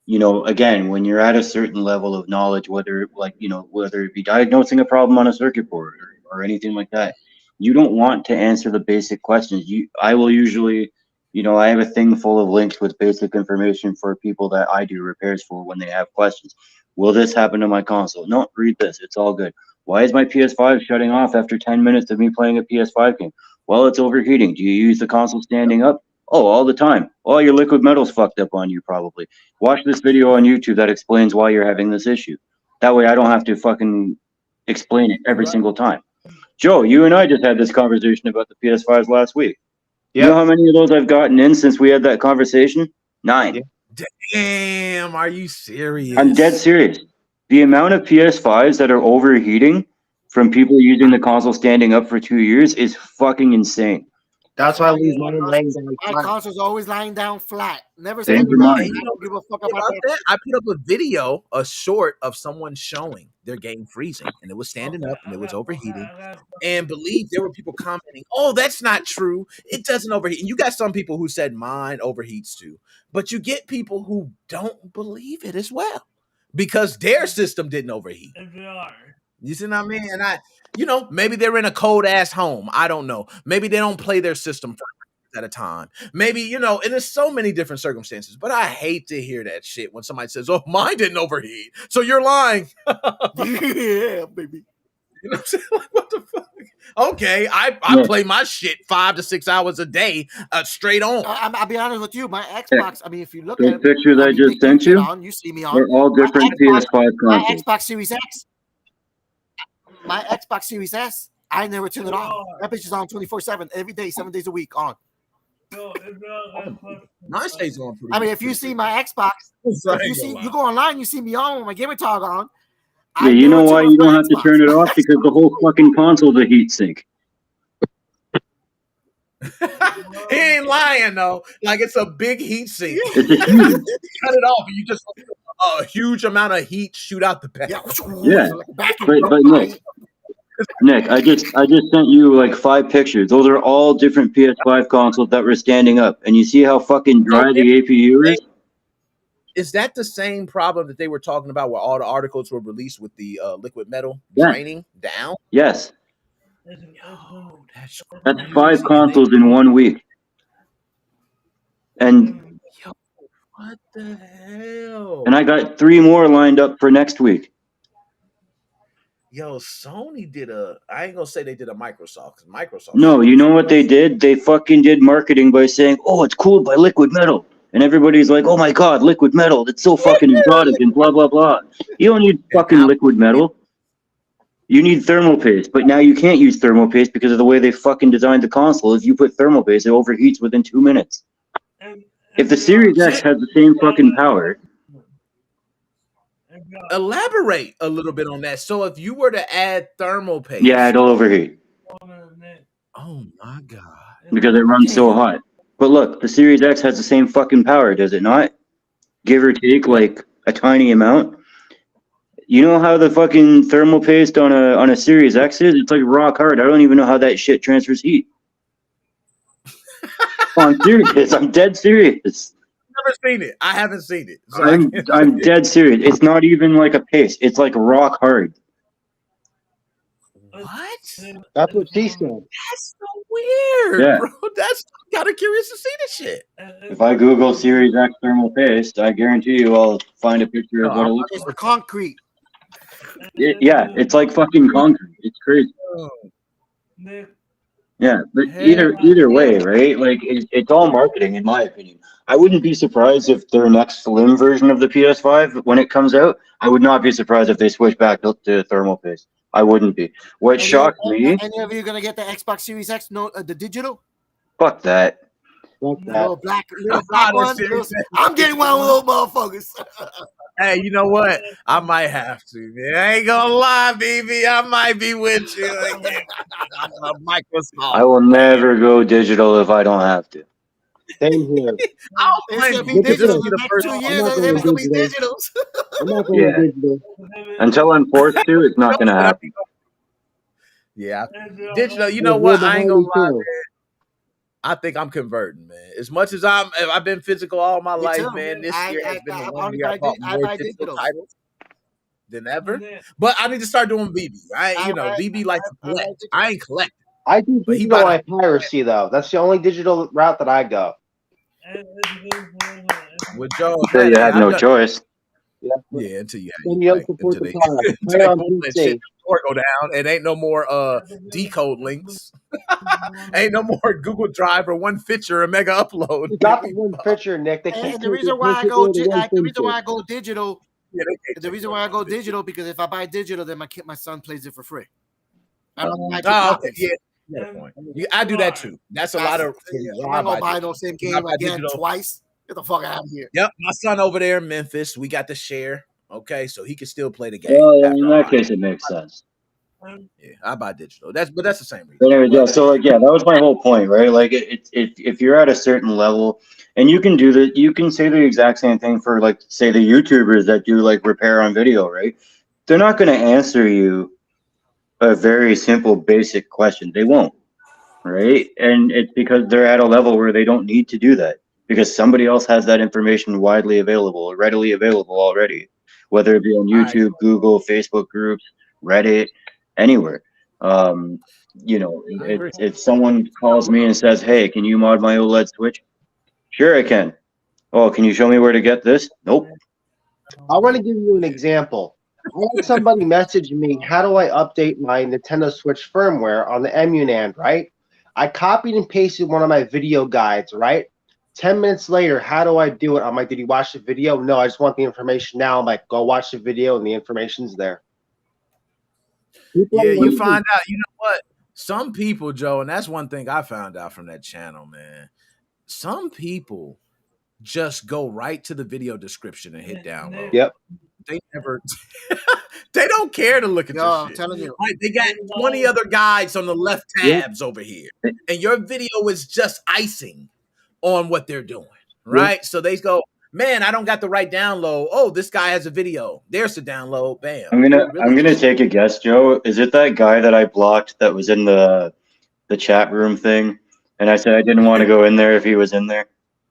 you know, again, when you're at a certain level of knowledge, whether whether it be diagnosing a problem on a circuit board or anything like that, you don't want to answer the basic questions. I will usually, I have a thing full of links with basic information for people that I do repairs for when they have questions. Will this happen to my console? No, read this. It's all good. Why is my PS5 shutting off after 10 minutes of me playing a PS5 game? Well, it's overheating. Do you use the console standing up? Oh, all the time. Oh, your liquid metal's fucked up on you probably. Watch this video on YouTube that explains why you're having this issue. That way I don't have to fucking explain it every single time. Joe, you and I just had this conversation about the PS5s last week. You know how many of those I've gotten in since we had that conversation? 9. Yeah. Damn, are you serious? I'm dead serious. The amount of PS5s that are overheating from people using the console standing up for 2 years is fucking insane. That's why I leave mine laying down My flat. console's always lying down flat. Never Same standing for up. mine. I don't give a fuck About about that. that, I put up a video, a short of someone showing their game freezing, and it was standing up and it was overheating. And believe there were people commenting, "Oh, that's not true. It doesn't overheat." And you got some people who said mine overheats too, but you get people who don't believe it as well because their system didn't overheat. You see what I mean? And maybe they're in a cold ass home. I don't know. Maybe they don't play their system for at a time. Maybe, and there's so many different circumstances, but I hate to hear that shit when somebody says, "Oh, mine didn't overheat." So you're lying. Yeah, baby. You know what I'm saying? Like, what the fuck? Okay, I play my shit 5 to 6 hours a day, straight on. I'll be honest with you. My Xbox, I mean, if you look Those at it, pictures I just sent you, you see me on. they're all different PS5 My consoles. Xbox Series X. My Xbox Series S, I never turn it off. That bitch is on 24/7, every day, 7 days a week on. Mine stays on pretty I mean, good. if you see my Xbox, you go online, you see me on with my gamer tag on. Yeah, you know why you don't have to turn it off? Because the whole fucking console's a heat sink. He ain't lying though. Like it's a big heat sink. It's a huge. Cut it off, and you just a huge amount of heat shoot out the back. Yeah, but Nick, I just sent you like 5 pictures. Those are all different PS5 consoles that were standing up, and you see how fucking dry the APU is. Is that the same problem that they were talking about where all the articles were released with the liquid metal Yeah. draining down? Yes, Yo, that's 5 consoles in 1 week. And what the hell? I got 3 more lined up for next week. Yo, Sony did I ain't gonna say they did a Microsoft, because Microsoft. No, you know what they did? They fucking did marketing by saying, "Oh, it's cooled by liquid metal." And everybody's like, "Oh my god, liquid metal, it's so fucking exotic," and blah blah blah. You don't need fucking liquid metal. You need thermal paste, but now you can't use thermal paste because of the way they fucking designed the console. If you put thermal paste, it overheats within 2 minutes. If the Series X has the same fucking power. Elaborate a little bit on that. So if you were to add thermal paste. Yeah, it'll overheat. Oh my god. Because it runs so hot. But look, the Series X has the same fucking power, does it not? Give or take like a tiny amount. You know how the fucking thermal paste on a Series X is? It's like rock hard. I don't even know how that shit transfers heat. Oh, I'm serious. I'm dead serious. Never seen it. I haven't seen it. So I'm dead serious. It's not even like a paste. It's like rock hard. What? That's what she said. That's so weird, Yeah. bro. That's kind of curious to see this shit. If I Google Series X thermal paste, I guarantee you I'll find a picture of what it looks It's like. concrete. Yeah, it's like fucking concrete. It's crazy. Yeah, but Hell either way, right? Like it's all marketing, in my opinion. I wouldn't be surprised if their next slim version of the PS5, when it comes out, I would not be surprised if they switch back to thermal paste. I wouldn't be. What shocked me? Any of you gonna get the Xbox Series X? No, the digital. Fuck that. Fuck The that. little black That one. Series X. I'm getting one of those motherfuckers. Hey, you know what? I might have to, man. I ain't gonna lie, BB. I might be with you again. Microsoft. I will never go digital if I don't have to. Same here. I'll It's blame gonna be you. This digital will be the the next first. 2 I'm years. not going Everything's gonna be digital. digitals. I'm not going Yeah. digital. Until I'm forced to, it's not gonna happen. Yeah, digital. You There's know more what? I ain't behind gonna me, lie. too. I think I'm converting, man. As much as I've been physical all my Me life, too. man. This year has been the I one only year I buy bought I more buy digital digitals. titles than ever. But I need to start doing BB. I buy BB likes to I buy collect. digitals. I ain't collecting, I do but he digital bought on piracy, though. That's the only digital route that I go. with Joe. So Man, you hey, have I've no done. choice. Yeah. Yeah, until you Then you don't support until the they product. until Play they on pull that shit PC. or go down, and ain't no more decode links. Ain't no more Google Drive or one feature or mega upload. You got the one picture, Nick. They can't And the take reason it. why I Can't go take away the one the reason why picture. I go digital, Yeah, they can't the take reason away why I the go picture. digital because if I buy digital, then my son plays it for free. I don't like two Oh, okay, copies. yeah. You got a point. I do that too. That's a lot of I'm why I not gonna buy buy no same When I game buy again digital. twice. Get the fuck out of here. Yep, my son over there in Memphis, we got to share. Okay, so he can still play the game Well, after in I that buy. case, it makes sense. Yeah, I buy digital. That's the same reason. But anyways, yeah. But So like, yeah, that was my whole point, right? Like, if you're at a certain level, and you can do that, you can say the exact same thing for like, say, the YouTubers that do like repair on video, right? They're not going to answer you a very simple, basic question. They won't, right? And it's because they're at a level where they don't need to do that because somebody else has that information widely available, readily available already, whether it be on All right. YouTube, Google, Facebook groups, Reddit, anywhere. You know, I agree. if someone calls me and says, "Hey, can you mod my OLED Switch?" Sure, I can. Oh, can you show me where to get this? Nope. I want to give you an example. I had somebody message me, how do I update my Nintendo Switch firmware on the Emunand, right? I copied and pasted one of my video guides, right? 10 minutes later, how do I do it? I'm like, did you watch the video? No, I just want the information now. I'm like, go watch the video and the information's there. People Yeah, are you lazy. find out, you know what? Some people, Joe, and that's one thing I found out from that channel, man. Some people just go right to the video description and hit download. Yep. They never they don't care to look at Yo, your I'm shit. telling you. Like they got 20 other guides on the left Yep. tabs over here. And your video is just icing on what they're doing. Right? So they go, man, I don't got the right download. Oh, this guy has a video. There's the download. Bam. I'm gonna take a guess, Joe. Is it that guy that I blocked that was in the chat room thing? And I said I didn't want to go in there if he was in there.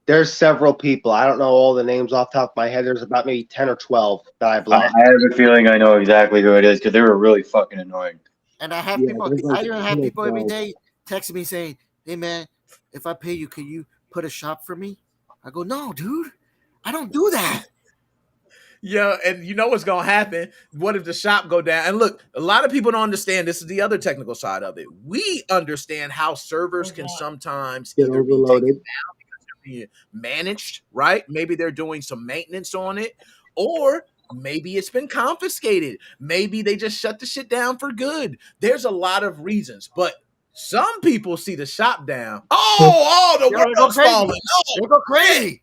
There's several people. I don't know all the names off the top of my head. There's about maybe 10 or 12 that I I blocked. have a feeling I know exactly who it is because they were really fucking annoying. And I have Yeah, people. there's like I even 10 have or people every 12. day texting me saying, "Hey man, if I pay you, can you put a shop for me?" I go, "No, dude, I don't do that." Yeah, and you know what's gonna happen? What if the shop go down? And look, a lot of people don't understand. This is the other technical side of it. We understand how servers can sometimes Get either be taken overloaded. down because they're being managed, right? Maybe they're doing some maintenance on it, or maybe it's been confiscated. Maybe they just shut the shit down for good. There's a lot of reasons, but some people see the shop down. Oh, the Yo, they go world's crazy. falling. They go crazy.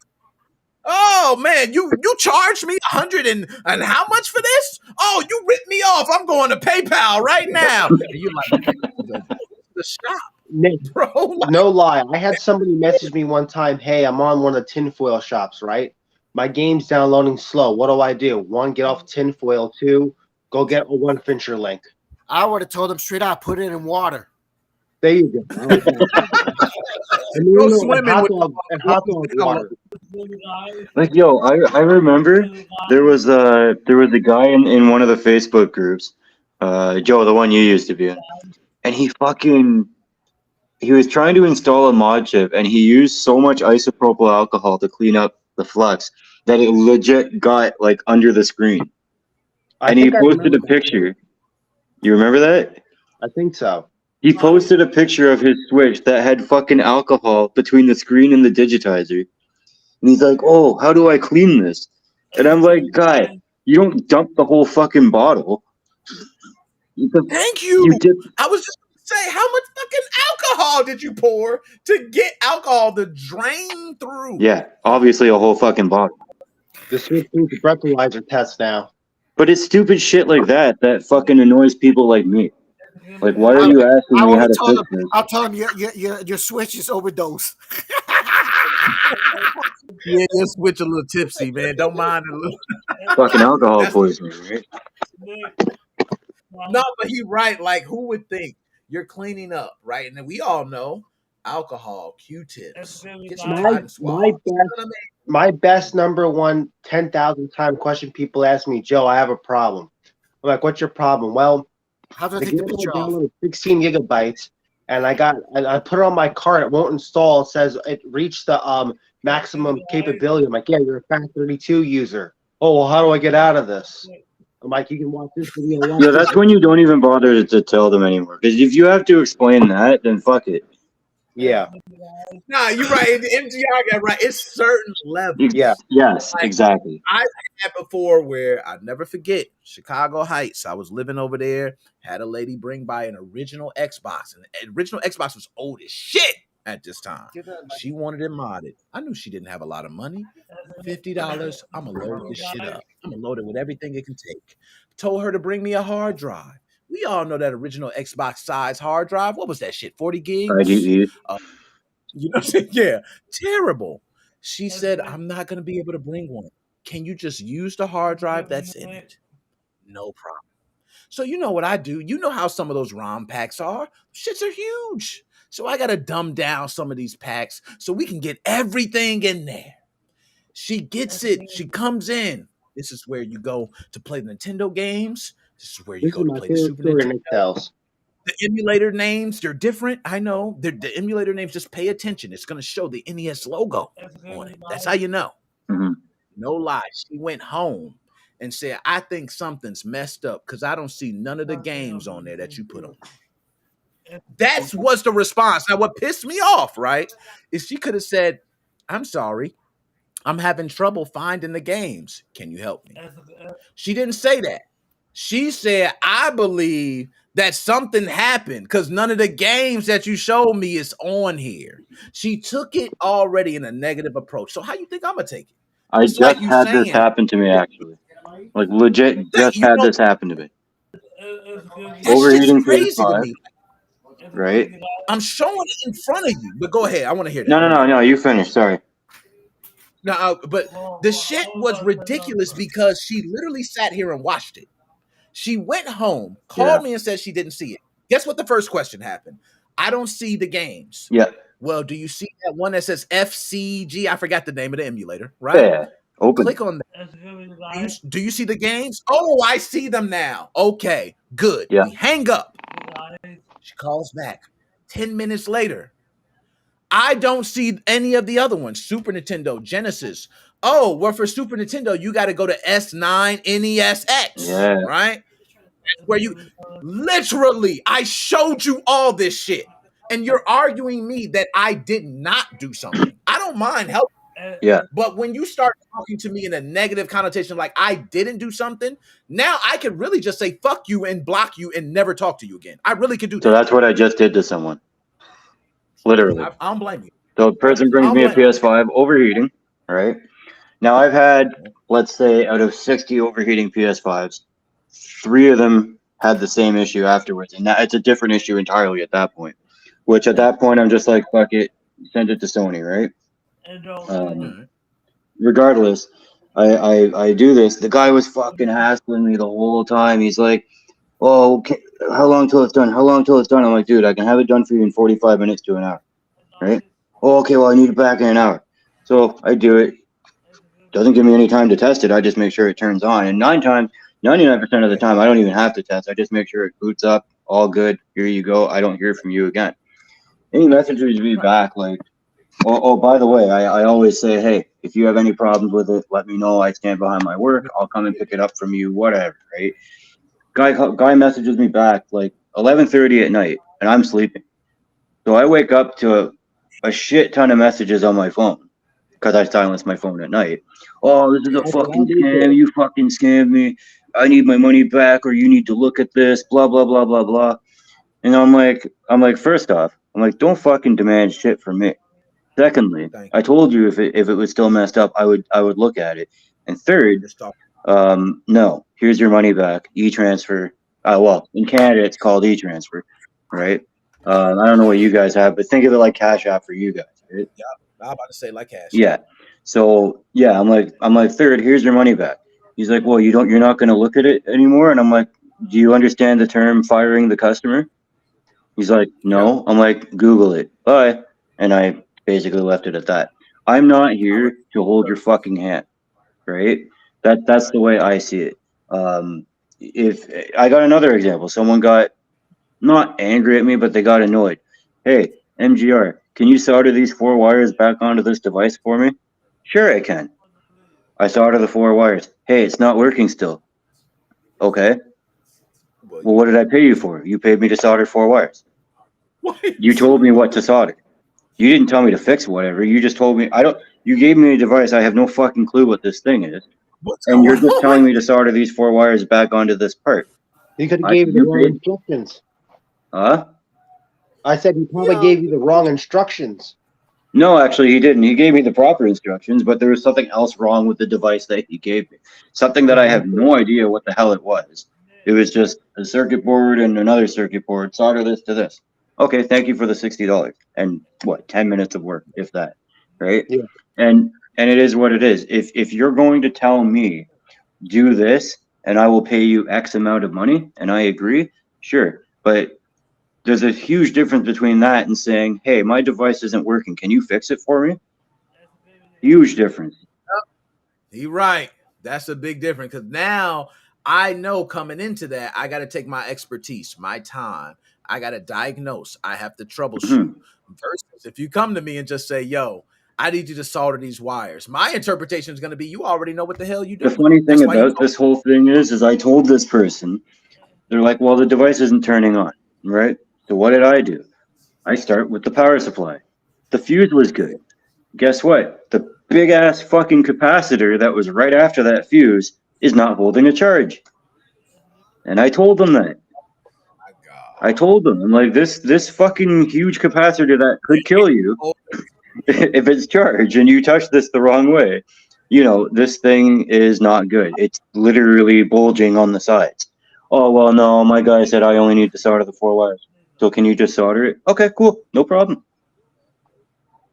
Oh man, you charged me $100 and how much for this? Oh, you ripped me off. I'm going to PayPal right now. And you're like, the shop, Nick, bro. Like, no lie. I had somebody message me one time, hey, I'm on one of the tinfoil shops, right? My game's downloading slow. What do? 1, get off tinfoil. 2, go get a one Fincher link. I would have told them straight out, put it in water. There you go. I like that. And Go you know, swimming hot with dog water. Like, yo, I remember there was a guy in one of the Facebook groups, Joe, the one you used to be in, and he was trying to install a mod chip, and he used so much isopropyl alcohol to clean up the flux that it legit got like under the screen. And he posted a picture. You remember that? I think so. He posted a picture of his Switch that had fucking alcohol between the screen and the digitizer. And he's like, oh, how do I clean this? And I'm like, guy, you don't dump the whole fucking bottle. Thank you. You dip. I was just gonna say, how much fucking alcohol did you pour to get alcohol to drain through? Yeah, obviously a whole fucking bottle. The Switch needs a breathalyzer test now. But it's stupid shit like that that fucking annoys people like me. Like, why are you asking me how to fix this? I'll tell him your Switch is overdose. Yeah, your Switch a little tipsy, man. Don't mind a little. Fucking alcohol poisoning, right? No, but he right. Like, who would think you're cleaning up, right? And then we all know alcohol, Q-tips. Get your cotton swab. My best number one 10,000 time question people ask me, Joe, I have a problem. I'm like, what's your problem? Well, how do I the take the game I picture off? downloaded 16 gigabytes, and I put it on my card. It won't install. It says it reached the maximum capability. I'm like, yeah, you're a FAT32 user. Oh, well, how do I get out of this? I'm like, you can watch this video. Yeah, that's when you don't even bother to tell them anymore. Because if you have to explain that, then fuck it. Yeah. Nah, you're right. The MGR got right. It's certain levels. Yeah. Yes, Like, exactly. I've had before where I'll never forget Chicago Heights. I was living over there, had a lady bring by an original Xbox. And the original Xbox was old as shit at this time. She wanted it modded. I knew she didn't have a lot of money. $50. I'm going to load this shit up. I'm going to load it with everything it can take. Told her to bring me a hard drive. We all know that original Xbox size hard drive. What was that shit? 40 gigs? IDE. You know what I'm saying? Yeah. Terrible. She said, I'm not going to be able to bring one. Can you just use the hard drive that's in it? No problem. So you know what I do? You know how some of those ROM packs are. Shits are huge. So I got to dumb down some of these packs so we can get everything in there. She gets it. She comes in. This is where you go to play the Nintendo games. This is where you go to play the Super Nintendo. The emulator names, they're different. I know. The emulator names, just pay attention. It's going to show the NES logo on it. That's how you know. Mm-hmm. No lie. She went home and said, I think something's messed up because I don't see none of the games on there that you put on. That was the response. Now, what pissed me off, right, is she could have said, I'm sorry. I'm having trouble finding the games. Can you help me? She didn't say that. She said, I believe that something happened because none of the games that you showed me is on here. She took it already in a negative approach. So how you think I'm going to take it? I just had this happen to me, actually. Like, legit, just had this happen to me. Overheating crazy to me. Right? I'm showing it in front of you, but go ahead. I want to hear that. No, you finish. Sorry. No, but the shit was ridiculous because she literally sat here and watched it. She went home, called me and said she didn't see it. Guess what the first question happened? I don't see the games. Yeah. Well, do you see that one that says FCG? I forgot the name of the emulator, right? Yeah. Open. Click on that. Do you see the games? Oh, I see them now. Okay, good. Yeah. We hang up. She calls back. 10 minutes later. I don't see any of the other ones. Super Nintendo, Genesis. Oh, well, for Super Nintendo, you got to go to S9 NESX, yeah. Right? Where you literally, I showed you all this shit, and you're arguing me that I did not do something. I don't mind helping. Yeah. But when you start talking to me in a negative connotation, like I didn't do something, now I could really just say fuck you and block you and never talk to you again. I really could do that. So that's what I just did to someone. Literally. I don't blame you. So a person brings me a PS5 overheating, right? Now I've had, let's say, out of 60 overheating PS5s, 3 of them had the same issue afterwards. And that, it's a different issue entirely at that point. Which at that point, I'm just like, fuck it, send it to Sony, right? Regardless, I do this. The guy was fucking hassling me the whole time. He's like, oh, how long till it's done? How long till it's done? I'm like, dude, I can have it done for you in 45 minutes to an hour, right? Oh, okay, well, I need it back in an hour. So I do it. Doesn't give me any time to test it. I just make sure it turns on. And 99% of the time, I don't even have to test. I just make sure it boots up. All good. Here you go. I don't hear from you again. Any messages me back like, oh, by the way, I always say, hey, if you have any problems with it, let me know. I stand behind my work. I'll come and pick it up from you, whatever, right? Guy messages me back like 11:30 at night. and I'm sleeping. So I wake up to a shit ton of messages on my phone because I silence my phone at night. Oh, this is a fucking scam. You fucking scammed me. I need my money back, or you need to look at this. Blah blah blah blah blah. And I'm like, first off, I'm like, don't fucking demand shit from me. Secondly, I told you if it was still messed up, I would look at it. And third, no, here's your money back. E-transfer. Well, in Canada it's called e-transfer, right? I don't know what you guys have, but think of it like Cash App for you guys, right? Yeah, I'm about to say like Cash App. Yeah. So yeah, I'm like, third, here's your money back. He's like, well, you're not going to look at it anymore. And I'm like, do you understand the term firing the customer? He's like, no. I'm like, Google it. Bye. And I basically left it at that. I'm not here to hold your fucking hand, right? That's the way I see it. If I got another example, someone got not angry at me, but they got annoyed. Hey, MGR, can you solder these 4 wires back onto this device for me? Sure, I can. I solder the 4 wires. Hey, it's not working still. Okay. Well, what did I pay you for? You paid me to solder 4 wires. What? You told me what to solder. You didn't tell me to fix whatever. You just told me you gave me a device. I have no fucking clue what this thing is. And you're just telling me to solder these 4 wires back onto this part. He could have gave you the wrong instructions. Huh? I said he probably gave you the wrong instructions. No, actually, he didn't. He gave me the proper instructions, but there was something else wrong with the device that he gave me. Something that I have no idea what the hell it was. It was just a circuit board and another circuit board. Solder this to this. Okay, thank you for the $60. And what, 10 minutes of work, if that, right? Yeah. And it is what it is. If you're going to tell me, do this, and I will pay you X amount of money, and I agree, sure. But there's a huge difference between that and saying, hey, my device isn't working. Can you fix it for me? Huge difference. You're right. That's a big difference because now I know coming into that, I got to take my expertise, my time. I got to diagnose. I have to troubleshoot. Versus if you come to me and just say, yo, I need you to solder these wires. My interpretation is going to be, you already know what the hell you do. The funny thing about this whole thing is I told this person, they're like, well, the device isn't turning on, right? So what did I do? I start with the power supply. The fuse was good. Guess what? The big ass fucking capacitor that was right after that fuse is not holding a charge. And I told them that. I told them, I'm like, this fucking huge capacitor that could kill you if it's charged and you touch this the wrong way, this thing is not good. It's literally bulging on the sides. Oh, well, no, my guy said I only need to solder the 4 wires. So can you just solder it? Okay, cool. No problem.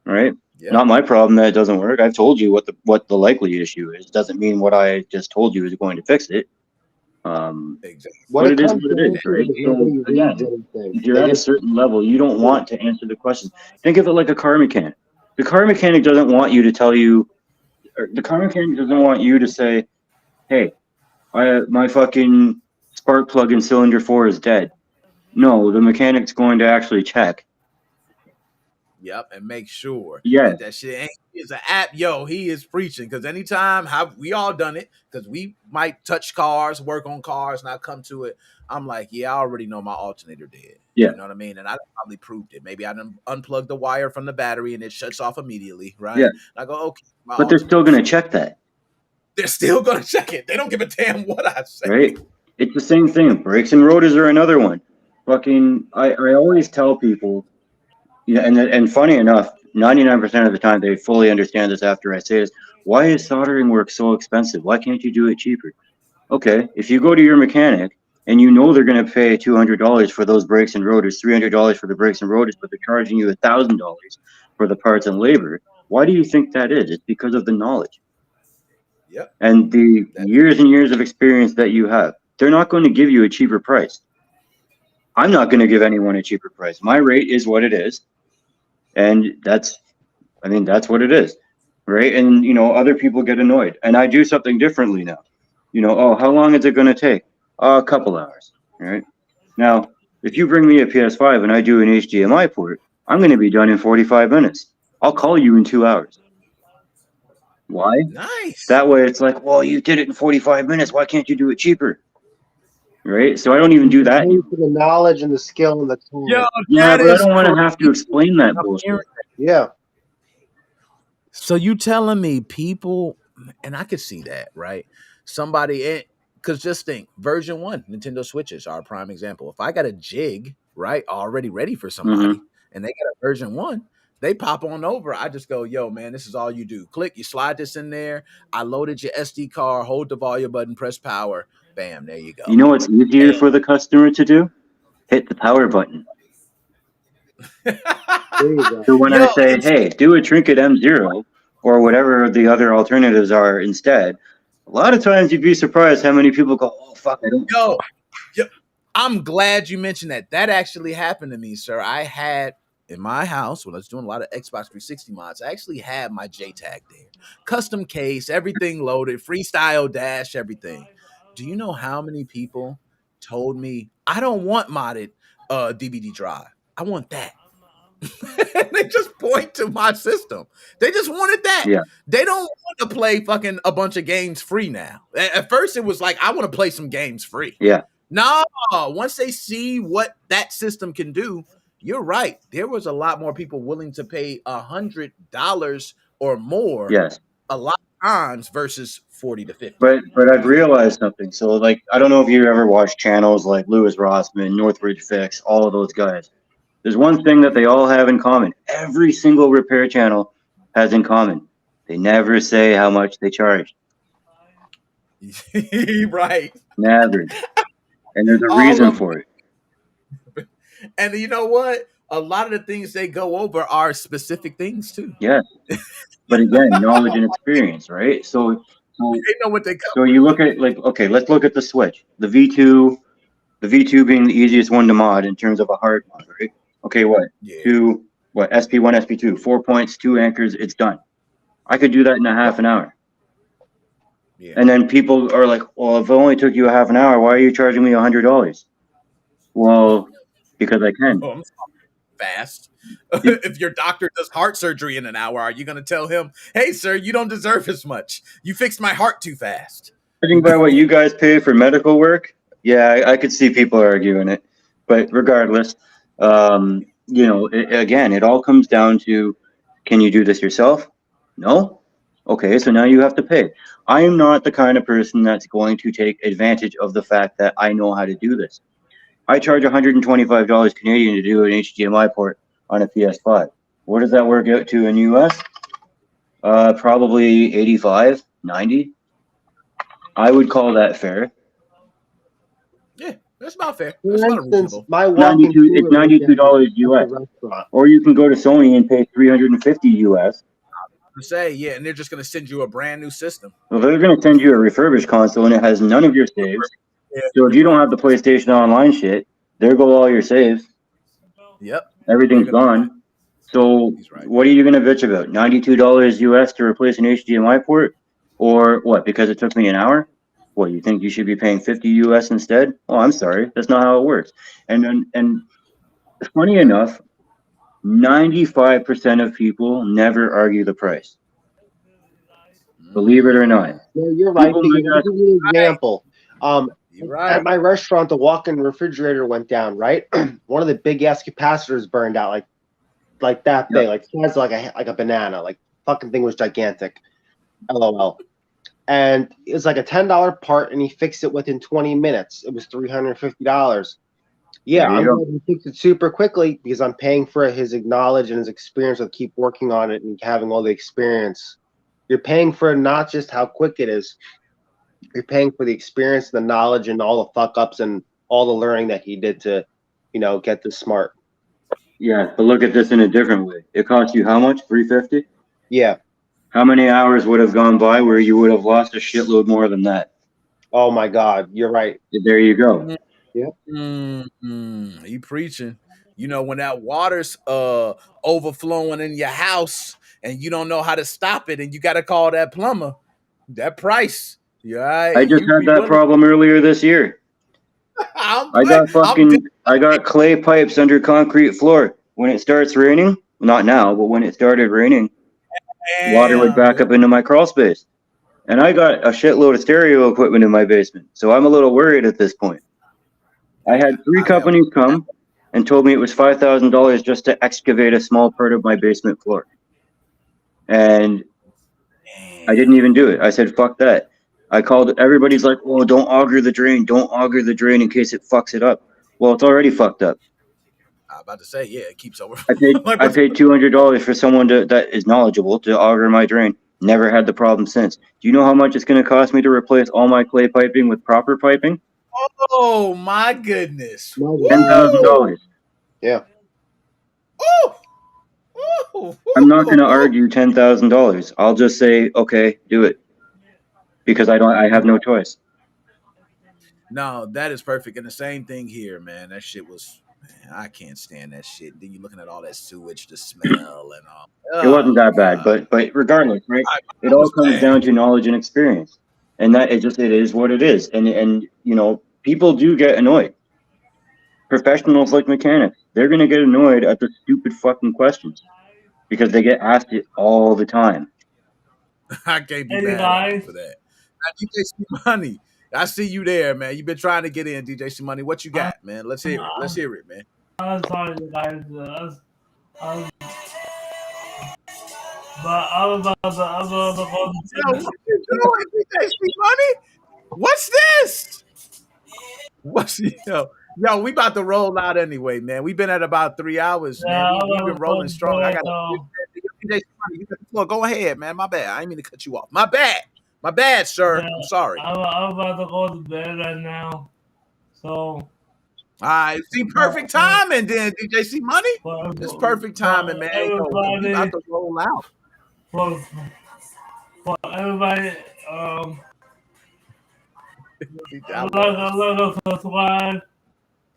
All right? Yeah. Not my problem that it doesn't work. I've told you what the likely issue is. Doesn't mean what I just told you is going to fix it. Exactly. But it is what it is, right? So again, if you're at a certain level, you don't want to answer the questions. Think of it like a car mechanic. The car mechanic doesn't want you to tell you, or the car mechanic doesn't want you to say, hey, my fucking spark plug in cylinder 4 is dead. No, the mechanic's going to actually check. Yep, and make sure that shit ain't is an app. Yo, he is preaching because anytime we all done it because we might touch cars, work on cars, and I come to it. I'm like, yeah, I already know my alternator dead. Yeah, you know what I mean. And I probably proved it. Maybe I done unplugged the wire from the battery and it shuts off immediately, right? Yeah. I go, okay, but they're still gonna check that. They're still gonna check it. They don't give a damn what I say. Right? It's the same thing. Brakes and rotors are another one. Fucking, I always tell people. Yeah, and funny enough, 99% of the time they fully understand this after I say this. Why is soldering work so expensive? Why can't you do it cheaper? Okay, if you go to your mechanic and you know they're going to pay $200 for those brakes and rotors, $300 for the brakes and rotors, but they're charging you $1,000 for the parts and labor, why do you think that is? It's because of the knowledge. Yep. And the years and years of experience that you have. They're not going to give you a cheaper price. I'm not going to give anyone a cheaper price. My rate is what it is. And that's what it is, right? And, other people get annoyed. And I do something differently now. Oh, how long is it going to take? A couple hours, right? Now, if you bring me a PS5 and I do an HDMI port, I'm going to be done in 45 minutes. I'll call you in 2 hours. Why? Nice. That way it's like, well, you did it in 45 minutes. Why can't you do it cheaper? right? So I don't even do that Pay anymore. for the knowledge and the skill and the time. Yo, Yeah, that but I is don't want to have to crazy. explain that I'm bullshit. hearing- Yeah. So you telling me people, and I could see that, right? Somebody, because just think, version 1, Nintendo Switches are a prime example. If I got a jig, right, already ready for somebody, and they got a version 1, they pop on over. I just go, yo, man, this is all you do. Click, you slide this in there. I loaded your SD card, hold the volume button, press power. Bam, there you go. You know what's easier for the customer to do? Hit the power button. There you go. So when Yo, I say, hey, do a Trinket M0 or whatever the other alternatives are instead, a lot of times you'd be surprised how many people go, oh, fuck, I don't. yo, I'm glad you mentioned that. That actually happened to me, sir. I had in my house when I was doing a lot of Xbox 360 mods, I actually had my JTAG there. Custom case, everything loaded, freestyle dash, everything. Do you know how many people told me I don't want modded DVD drive? I want that. They just point to my system. They just wanted that. Yeah. They don't want to play fucking a bunch of games free now. At first, it was like, I want to play some games free. Yeah. No, once they see what that system can do, you're right. There was a lot more people willing to pay $100 or more. Yes. A lot of times versus 40 to 50. But I've realized something. So, like, I don't know if you ever watched channels like Louis Rossman, Northridge Fix, all of those guys. There's one thing that they all have in common. Every single repair channel has in common. They never say how much they charge. Right. Never. And there's a All reason of for it. And you know what? A lot of the things they go over are specific things too. Yes. But again, knowledge and experience, right? So They know what they so you look at, like, okay, let's look at the Switch. The V2 being the easiest one to mod in terms of a hard mod, right? Okay, what? Yeah. SP1, SP2, 4 points, 2 anchors, it's done. I could do that in a half an hour. Yeah. And then people are like, well, if it only took you a half an hour, why are you charging me $100? Well, because I can. Oh, I'm fast. If your doctor does heart surgery in an hour, are you going to tell him, hey, sir, you don't deserve as much. You fixed my heart too fast. Judging by what you guys pay for medical work, yeah, I could see people arguing it. But regardless, you know, again, it all comes down to, can you do this yourself? No? Okay, so now you have to pay. I am not the kind of person that's going to take advantage of the fact that I know how to do this. I charge $125 Canadian to do an HDMI port on a PS5. What does that work out to in US? Probably 85, 90. I would call that fair. Yeah, that's about fair. For That's about instance, reasonable. my walking It's $92 US. Or you can go to Sony and pay $350 US. Say, yeah, and they're just going to send you a brand new system. Well, they're going to send you a refurbished console and it has none of your saves. Yeah. So if you don't have the PlayStation Online shit, there go all your saves. Yep. Everything's gone. So right. What are you going to bitch about? $92 US to replace an HDMI port? Or what, because it took me an hour? What, you think you should be paying 50 US instead? Oh, I'm sorry. That's not how it works. And funny enough, 95% of people never argue the price. Believe it or not. Yeah, you're right. Because I'll give you an example. Right. At my restaurant, the walk-in refrigerator went down, right? One of the big ass capacitors burned out, like that big, like size like a banana. Like fucking thing was gigantic. LOL. And it was like a $10 part, and he fixed it within 20 minutes. It was $350. Yeah, I'm going to fix it super quickly because I'm paying for his knowledge and his experience of keep working on it and having all the experience. You're paying for not just how quick it is. You're paying for the experience, the knowledge, and all the fuck ups and all the learning that he did to, you know, get this smart. Yeah, but look at this in a different way. It cost you how much? $350? Yeah. How many hours would have gone by where you would have lost a shitload more than that? Oh my God, you're right. There you go. Yeah. You preaching. You know, when that water's overflowing in your house and you don't know how to stop it and you got to call that plumber, that price. Yeah, I just had that problem earlier this year. I got clay pipes under concrete floor. When it starts raining, not now, but when it started raining, water would back up into my crawl space. And I got a shitload of stereo equipment in my basement. So I'm a little worried at this point. I had 3 companies come and told me it was $5,000 just to excavate a small part of my basement floor. And I didn't even do it. I said, fuck that. I called, everybody's like, oh, don't auger the drain. Don't auger the drain in case it fucks it up. Well, it's already fucked up. I was about to say, yeah, it keeps over. I paid $200 for someone that is knowledgeable to auger my drain. Never had the problem since. Do you know how much it's going to cost me to replace all my clay piping with proper piping? Oh my goodness! $10,000. Yeah. I'm not going to argue $10,000. I'll just say, okay, do it, because I have no choice. No, that is perfect. And the same thing here, man. That shit was, man, I can't stand that shit. Then you're looking at all that sewage, the smell, and all. It wasn't that bad, but regardless, right? It all comes down to knowledge and experience, and that it is what it is. And you know, people do get annoyed. Professionals like mechanics, they're gonna get annoyed at the stupid fucking questions because they get asked it all the time. I can't be mad for that. Now, DJ C Money, I see you there, man. You've been trying to get in, DJ C Money. What you got, man? Let's hear it. Let's hear it, man. I'm sorry, you guys. But I was about to go to Yo, what you doing, DJ C Money? What's this? What's yo? We about to roll out anyway, man. We've been at about 3 hours, man. We've been rolling strong. I got DJ C Money. You got the floor. Go ahead, man. My bad. I didn't mean to cut you off. My bad, sir. I'm sorry. I'm about to go to bed right now. So. All right, see, perfect timing then, DJ C Money. It's perfect timing, man. We about to roll out. For everybody, like subscribe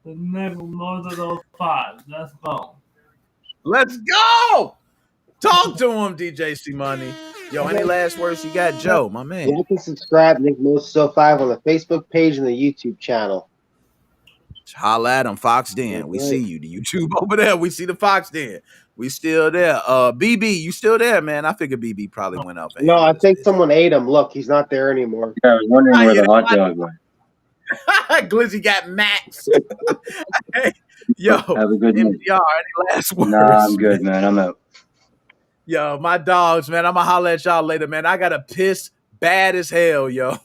to next month of those pods. Let's go. Let's go. Talk to him, DJ C Money. Yo, any last words you got, Joe, my man? Like and subscribe, Nick Moso 5 on the Facebook page and the YouTube channel. Holla at him, Fox Den. We see you. The YouTube over there. We see the Fox Den. We still there. BB, you still there, man? I figured BB probably went up. No, I think someone ate him. Look, he's not there anymore. Yeah, I was wondering where the hot dog went. Glizzy got Max. Hey, yo, have a good night. Y'all, any last words? Nah, I'm good, man. I'm out. Yo, my dogs, man. I'm gonna holler at y'all later, man. I got to piss bad as hell, yo.